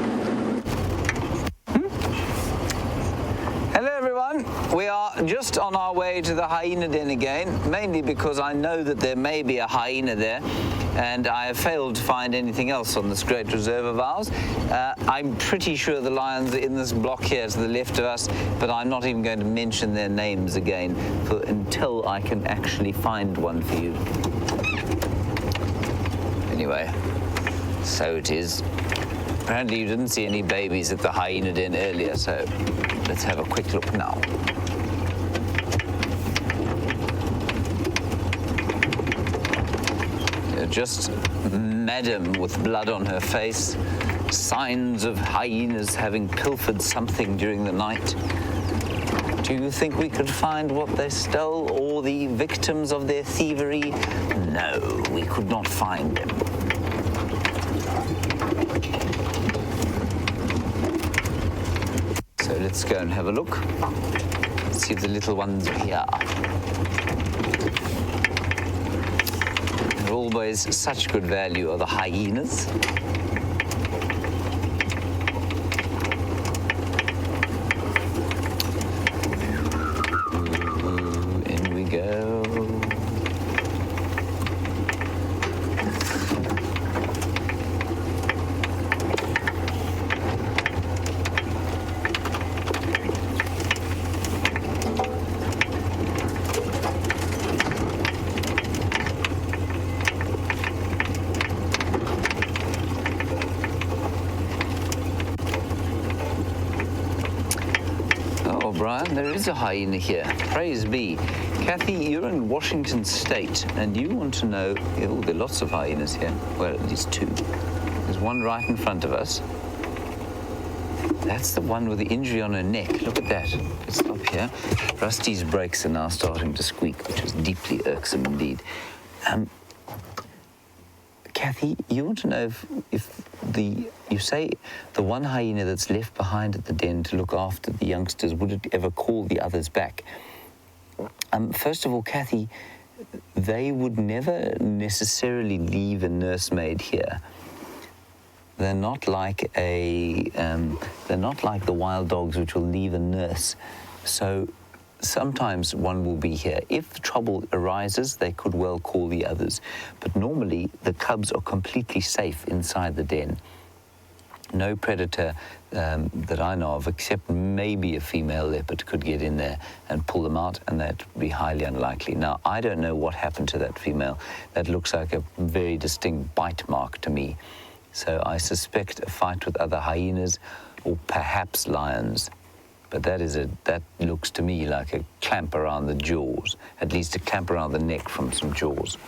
Hello everyone, we are just on our way to the hyena den again, mainly because I know that there may be a hyena there and I have failed to find anything else on this great reserve of ours. I'm pretty sure the lions are in this block here to the left of us, but I'm not even going to mention their names again until I can actually find one for you. Anyway, so it is. Apparently you didn't see any babies at the hyena den earlier, so let's have a quick look now. Just madam with blood on her face, signs of hyenas having pilfered something during the night. Do you think we could find what they stole or the victims of their thievery? No, we could not find them. So let's go and have a look. See if the little ones are here. They're always such good value are the hyenas. In we go. Brian, there is a hyena here. Praise be. Kathy, you're in Washington State, and you want to know... Oh, there are lots of hyenas here. Well, at least two. There's one right in front of us. That's the one with the injury on her neck. Look at that. Let's stop here. Rusty's brakes are now starting to squeak, which is deeply irksome indeed. Kathy, you want to know if you say the one hyena that's left behind at the den to look after the youngsters, would it ever call the others back? First of all, Kathy, they would never necessarily leave a nursemaid here. They're not like they're not like the wild dogs which will leave a nurse. So sometimes one will be here. If trouble arises, they could well call the others. But normally, the cubs are completely safe inside the den. No predator that I know of, except maybe a female leopard, could get in there and pull them out, and that would be highly unlikely. Now, I don't know what happened to that female. That looks like a very distinct bite mark to me. So I suspect a fight with other hyenas or perhaps lions. But that looks to me like a clamp around the jaws, at least a clamp around the neck from some jaws.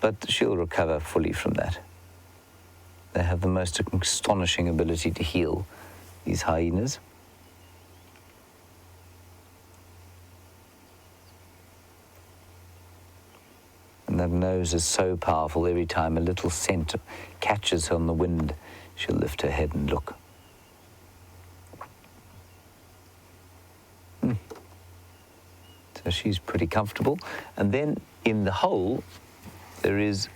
But she'll recover fully from that. They have the most astonishing ability to heal, these hyenas. And that nose is so powerful, every time a little scent catches her on the wind, she'll lift her head and look. So she's pretty comfortable. And then in the hole, there is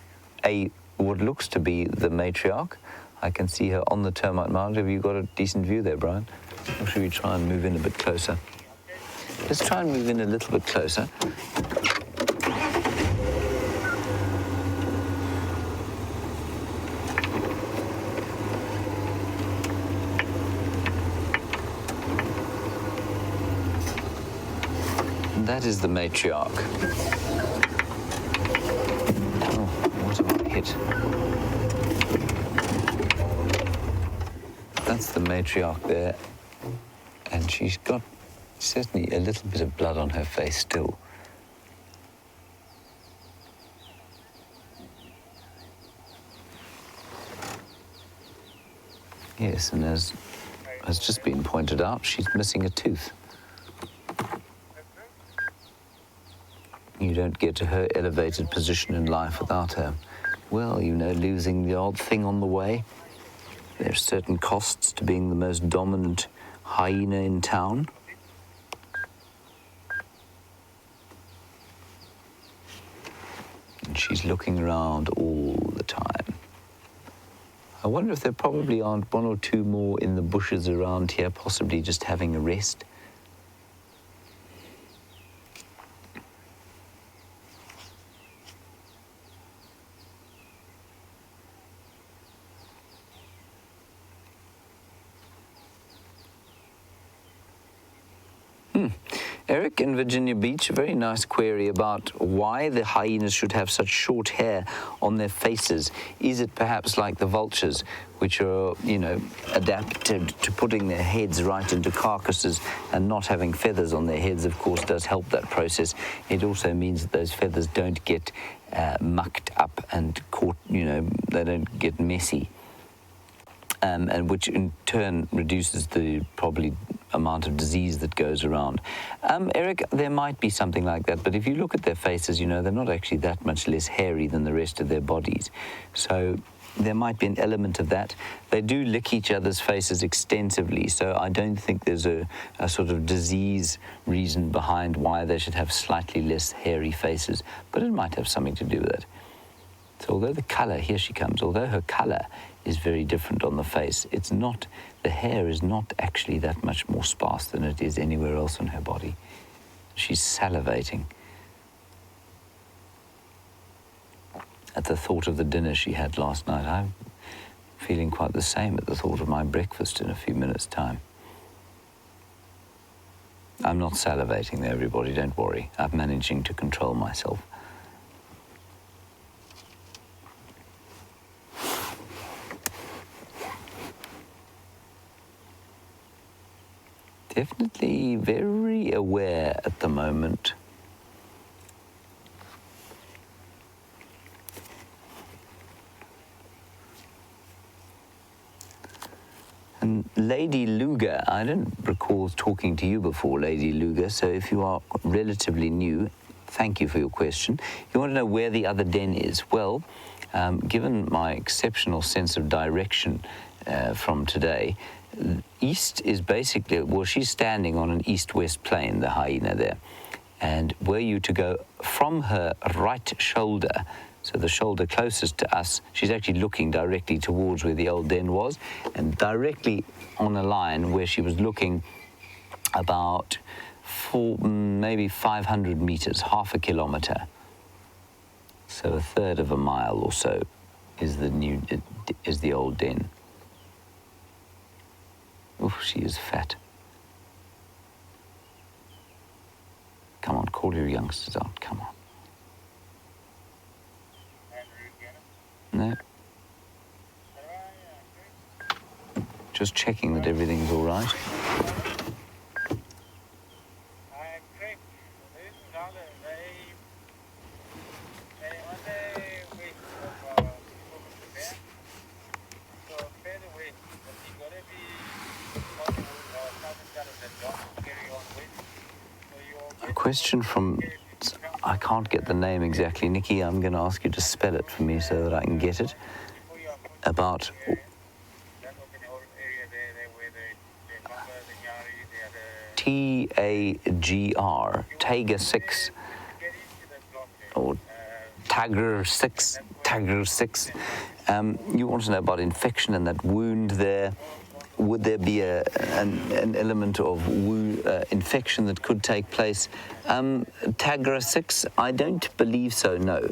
what looks to be the matriarch. I can see her on the termite mound. Have you got a decent view there, Brian? Or should we try and move in a bit closer? Let's try and move in a little bit closer. And that is the matriarch. Oh, what have I hit? That's the matriarch there. And she's got certainly a little bit of blood on her face still. Yes, and as has just been pointed out, she's missing a tooth. You don't get to her elevated position in life without her. Well, you know, losing the odd thing on the way. There's certain costs to being the most dominant hyena in town. And she's looking around all the time. I wonder if there probably aren't one or two more in the bushes around here, possibly just having a rest. Eric in Virginia Beach, a very nice query about why the hyenas should have such short hair on their faces. Is it perhaps like the vultures, which are, you know, adapted to putting their heads right into carcasses, and not having feathers on their heads, of course, does help that process. It also means that those feathers don't get mucked up and caught, you know, they don't get messy. And which in turn reduces the probably amount of disease that goes around. Eric, there might be something like that, but if you look at their faces, you know, they're not actually that much less hairy than the rest of their bodies. So there might be an element of that. They do lick each other's faces extensively, so I don't think there's a sort of disease reason behind why they should have slightly less hairy faces, but it might have something to do with it. So although the color, here she comes, although her color is very different on the face, it's not, the hair is not actually that much more sparse than it is anywhere else on her body. She's salivating at the thought of the dinner she had last night. I'm feeling quite the same at the thought of my breakfast in a few minutes' time. I'm not salivating there, everybody, don't worry. I'm managing to control myself. Definitely very aware at the moment. And Lady Luger, I don't recall talking to you before, Lady Luger, so if you are relatively new, thank you for your question. You want to know where the other den is? Well, given my exceptional sense of direction from today, east is basically, well, she's standing on an east-west plane, the hyena there. And were you to go from her right shoulder, so the shoulder closest to us, she's actually looking directly towards where the old den was, and directly on a line where she was looking about maybe 500 meters, half a kilometer. So a third of a mile or so is the old den. Oh, she is fat. Come on, call your youngsters out, come on. No. Just checking that everything's all right. A question from, I can't get the name exactly. Nikki, I'm going to ask you to spell it for me so that I can get it. About TAGR, Tiger 6, or Tiger 6. You want to know about infection and that wound there. would there be an element of infection that could take place? Tagra 6, I don't believe so, no.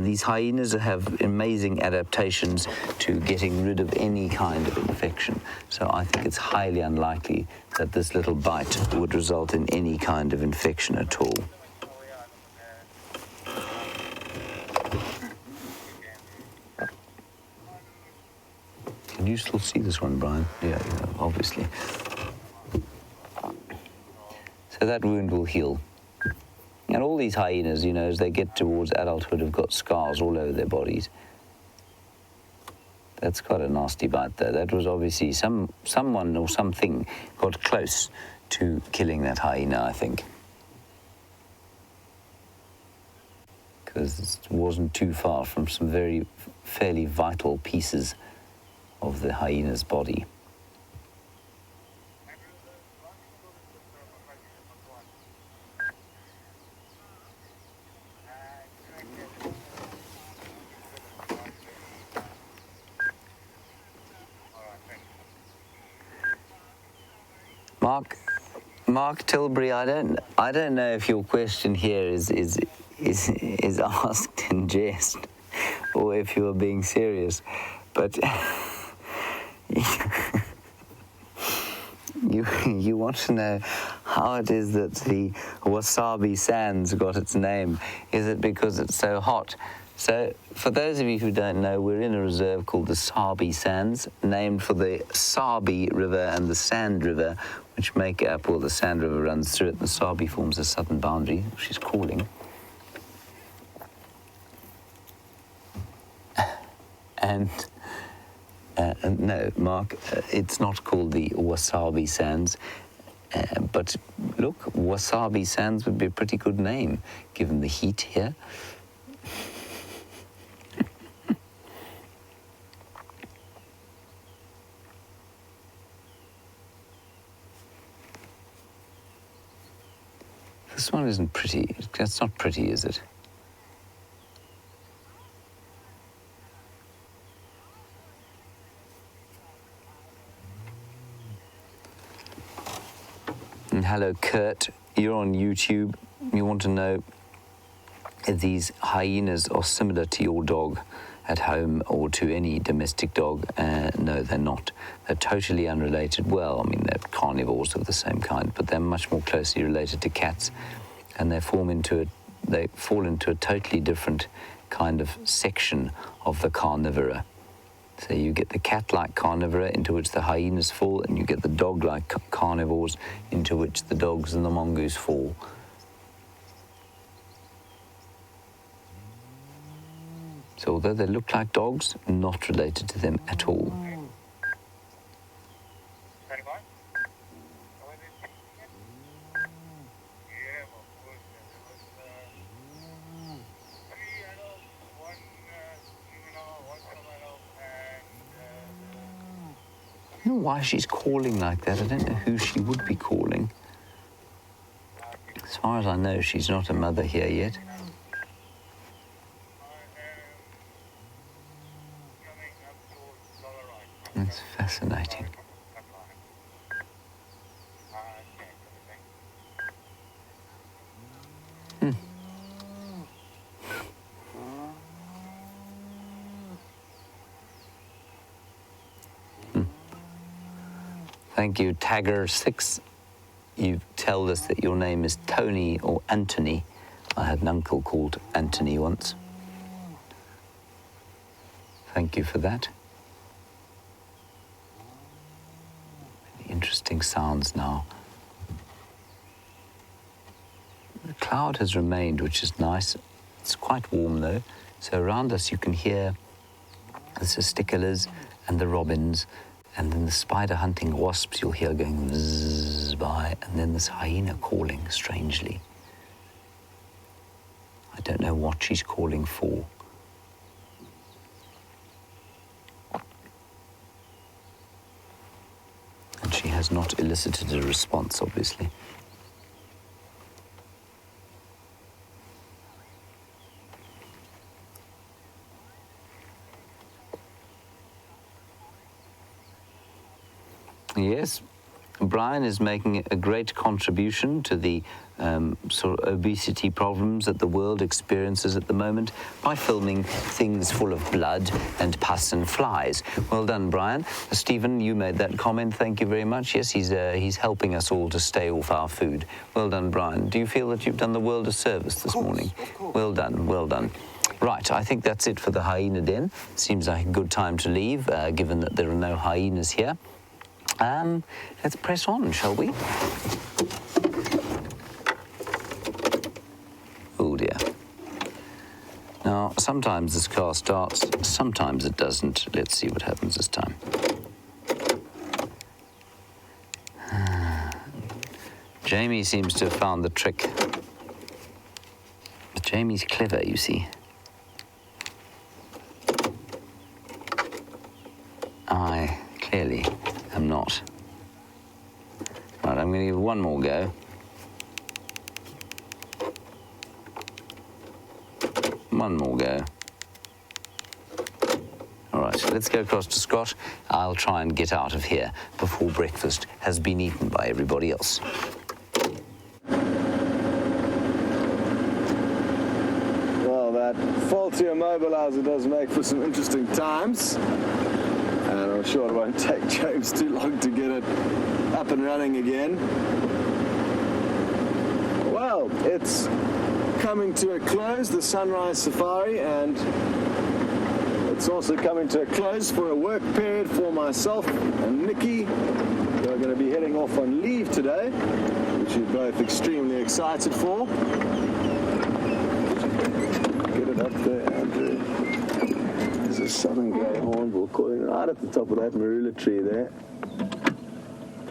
These hyenas have amazing adaptations to getting rid of any kind of infection. So I think it's highly unlikely that this little bite would result in any kind of infection at all. Can you still see this one, Brian? Yeah, obviously. So that wound will heal. And all these hyenas, as they get towards adulthood, have got scars all over their bodies. That's quite a nasty bite, though. That was obviously someone or something got close to killing that hyena, I think. Because it wasn't too far from some fairly vital pieces of the hyena's body. Mark Tilbury, I don't know if your question here is asked in jest or if you are being serious, but you want to know how it is that the Wasabi Sands got its name. Is it because it's so hot? So, for those of you who don't know, we're in a reserve called the Sabi Sands, named for the Sabi River and the Sand River, which make up, well, the Sand River runs through it, and the Sabi forms the southern boundary. She's calling. And no, Mark, it's not called the Wasabi Sands. But look, Wasabi Sands would be a pretty good name, given the heat here. This one isn't pretty. That's not pretty, is it? And hello, Kurt. You're on YouTube. You want to know if these hyenas are similar to your dog at home or to any domestic dog. No, they're not. They're totally unrelated. Well, I mean, they're carnivores of the same kind, but they're much more closely related to cats, and they fall into a totally different kind of section of the carnivora. So you get the cat-like carnivora into which the hyenas fall, and you get the dog-like carnivores into which the dogs and the mongoose fall. So although they look like dogs, not related to them at all. I don't know why she's calling like that. I don't know who she would be calling. As far as I know, she's not a mother here yet. That's fascinating. Thank you, Tagger6. You tell us that your name is Tony or Anthony. I had an uncle called Anthony once. Thank you for that. Interesting sounds now. The cloud has remained, which is nice. It's quite warm though. So around us you can hear the cisticolas and the robins, and then the spider hunting wasps you'll hear going zzz by, and then this hyena calling strangely. I don't know what she's calling for. And she has not elicited a response, obviously. Yes, Brian is making a great contribution to the sort of obesity problems that the world experiences at the moment by filming things full of blood and pus and flies. Well done, Brian. Stephen, you made that comment. Thank you very much. Yes, he's helping us all to stay off our food. Well done, Brian. Do you feel that you've done the world a service this morning? Well done, well done. Right, I think that's it for the hyena den. Seems like a good time to leave, given that there are no hyenas here. Let's press on, shall we? Oh dear. Now, sometimes this car starts, sometimes it doesn't. Let's see what happens this time. Jamie seems to have found the trick. But Jamie's clever, you see. I clearly am not. Right, I'm going to give one more go. One more go. All right, let's go across to Scott. I'll try and get out of here before breakfast has been eaten by everybody else. Well, that faulty immobilizer does make for some interesting times. And I'm sure it won't take James too long to get it up and running again. Well, it's coming to a close, the Sunrise Safari, and it's also coming to a close for a work period for myself and Nikki, who are going to be heading off on leave today, which we're both extremely excited for. Get it up there, Andrew. There's a southern grey hornbill calling right at the top of that marula tree there.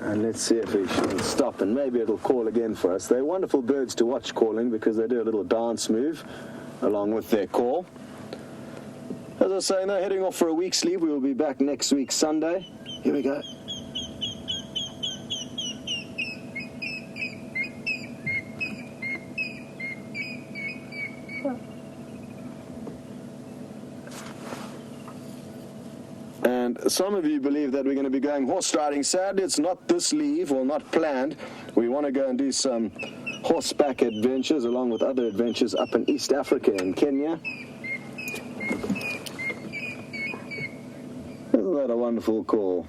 And let's see if he should stop, and maybe it'll call again for us. They're wonderful birds to watch calling because they do a little dance move along with their call. As I say, now heading off for a week's leave. We will be back next week, Sunday. Here we go. And some of you believe that we're going to be going horse riding. Sadly, it's not this leave, or not planned. We want to go and do some horseback adventures along with other adventures up in East Africa and Kenya. Isn't that a wonderful call?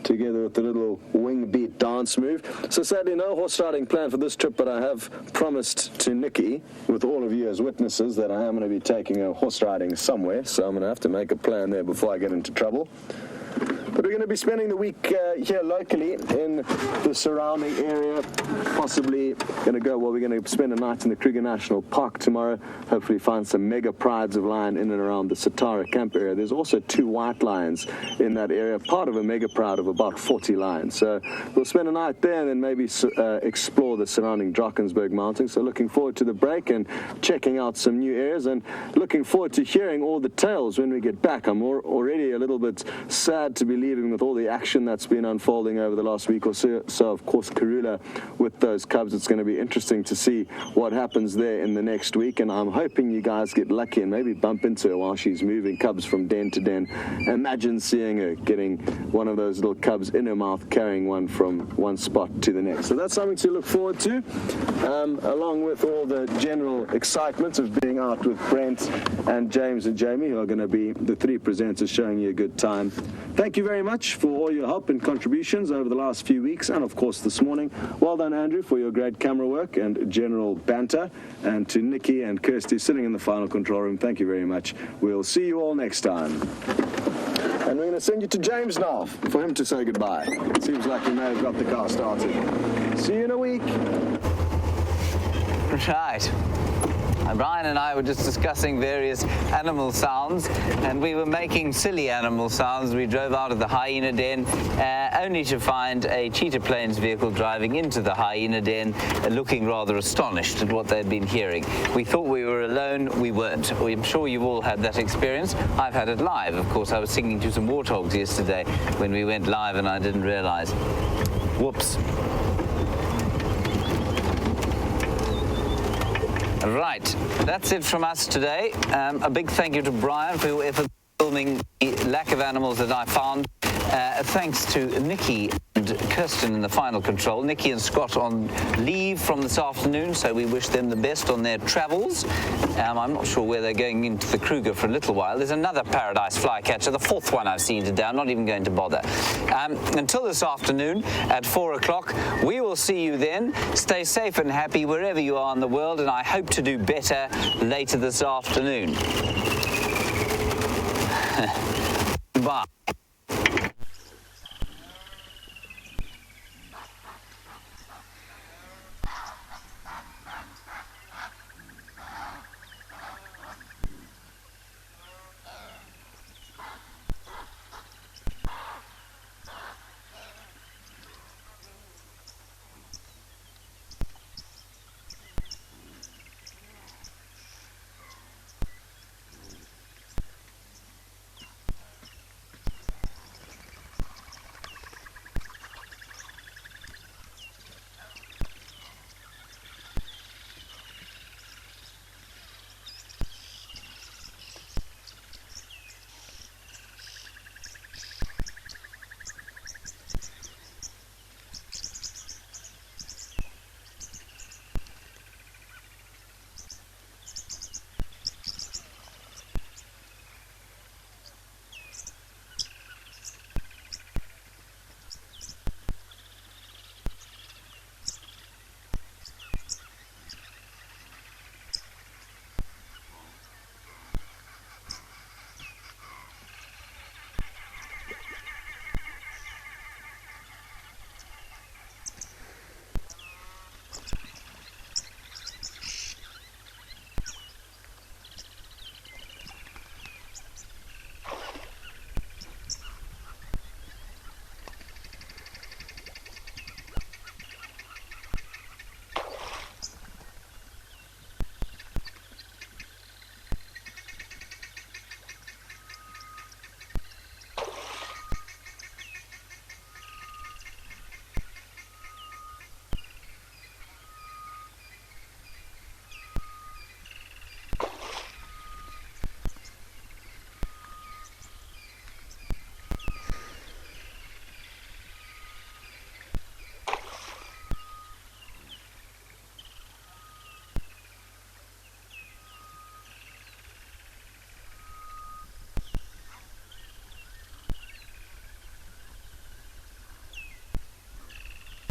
Together with the little wing beat dance move. So sadly, no horse riding plan for this trip, but I have promised to Nikki, with all of you as witnesses, that I am going to be taking her horse riding somewhere, so I'm going to have to make a plan there before I get into trouble. But we're going to be spending the week here locally in the surrounding area, possibly going to go, well, we're going to spend a night in the Kruger National Park tomorrow, hopefully find some mega prides of lion in and around the Satara camp area. There's also 2 white lions in that area, part of a mega pride of about 40 lions. So we'll spend a night there and then maybe explore the surrounding Drakensberg Mountains. So looking forward to the break and checking out some new areas, and looking forward to hearing all the tales when we get back. I'm already a little bit sad to be leaving with all the action that's been unfolding over the last week or so. So, of course, Karula with those cubs, it's going to be interesting to see what happens there in the next week. And I'm hoping you guys get lucky and maybe bump into her while she's moving cubs from den to den. Imagine seeing her getting one of those little cubs in her mouth, carrying one from one spot to the next. So that's something to look forward to, along with all the general excitement of being out with Brent and James and Jamie, who are going to be the 3 presenters showing you a good time. Thank you very much for all your help and contributions over the last few weeks, and of course this morning. Well done, Andrew, for your great camera work and general banter. And to Nikki and Kirsty sitting in the final control room, thank you very much. We'll see you all next time. And we're going to send you to James now for him to say goodbye. It seems like he may have got the car started. See you in a week. Right. Brian and I were just discussing various animal sounds, and we were making silly animal sounds. We drove out of the hyena den, only to find a Cheetah Plains vehicle driving into the hyena den, looking rather astonished at what they'd been hearing. We thought we were alone. We weren't. I'm sure you've all had that experience. I've had it live. Of course, I was singing to some warthogs yesterday when we went live, and I didn't realize. Whoops. Right, that's it from us today. A big thank you to Brian for your effort filming the lack of animals that I found. Thanks to Nikki and Kirsten in the final control. Nikki and Scott on leave from this afternoon, so we wish them the best on their travels. I'm not sure where they're going into the Kruger for a little while. There's another Paradise flycatcher, the fourth one I've seen today. I'm not even going to bother. Until this afternoon at 4 o'clock, we will see you then. Stay safe and happy wherever you are in the world, and I hope to do better later this afternoon. Bye.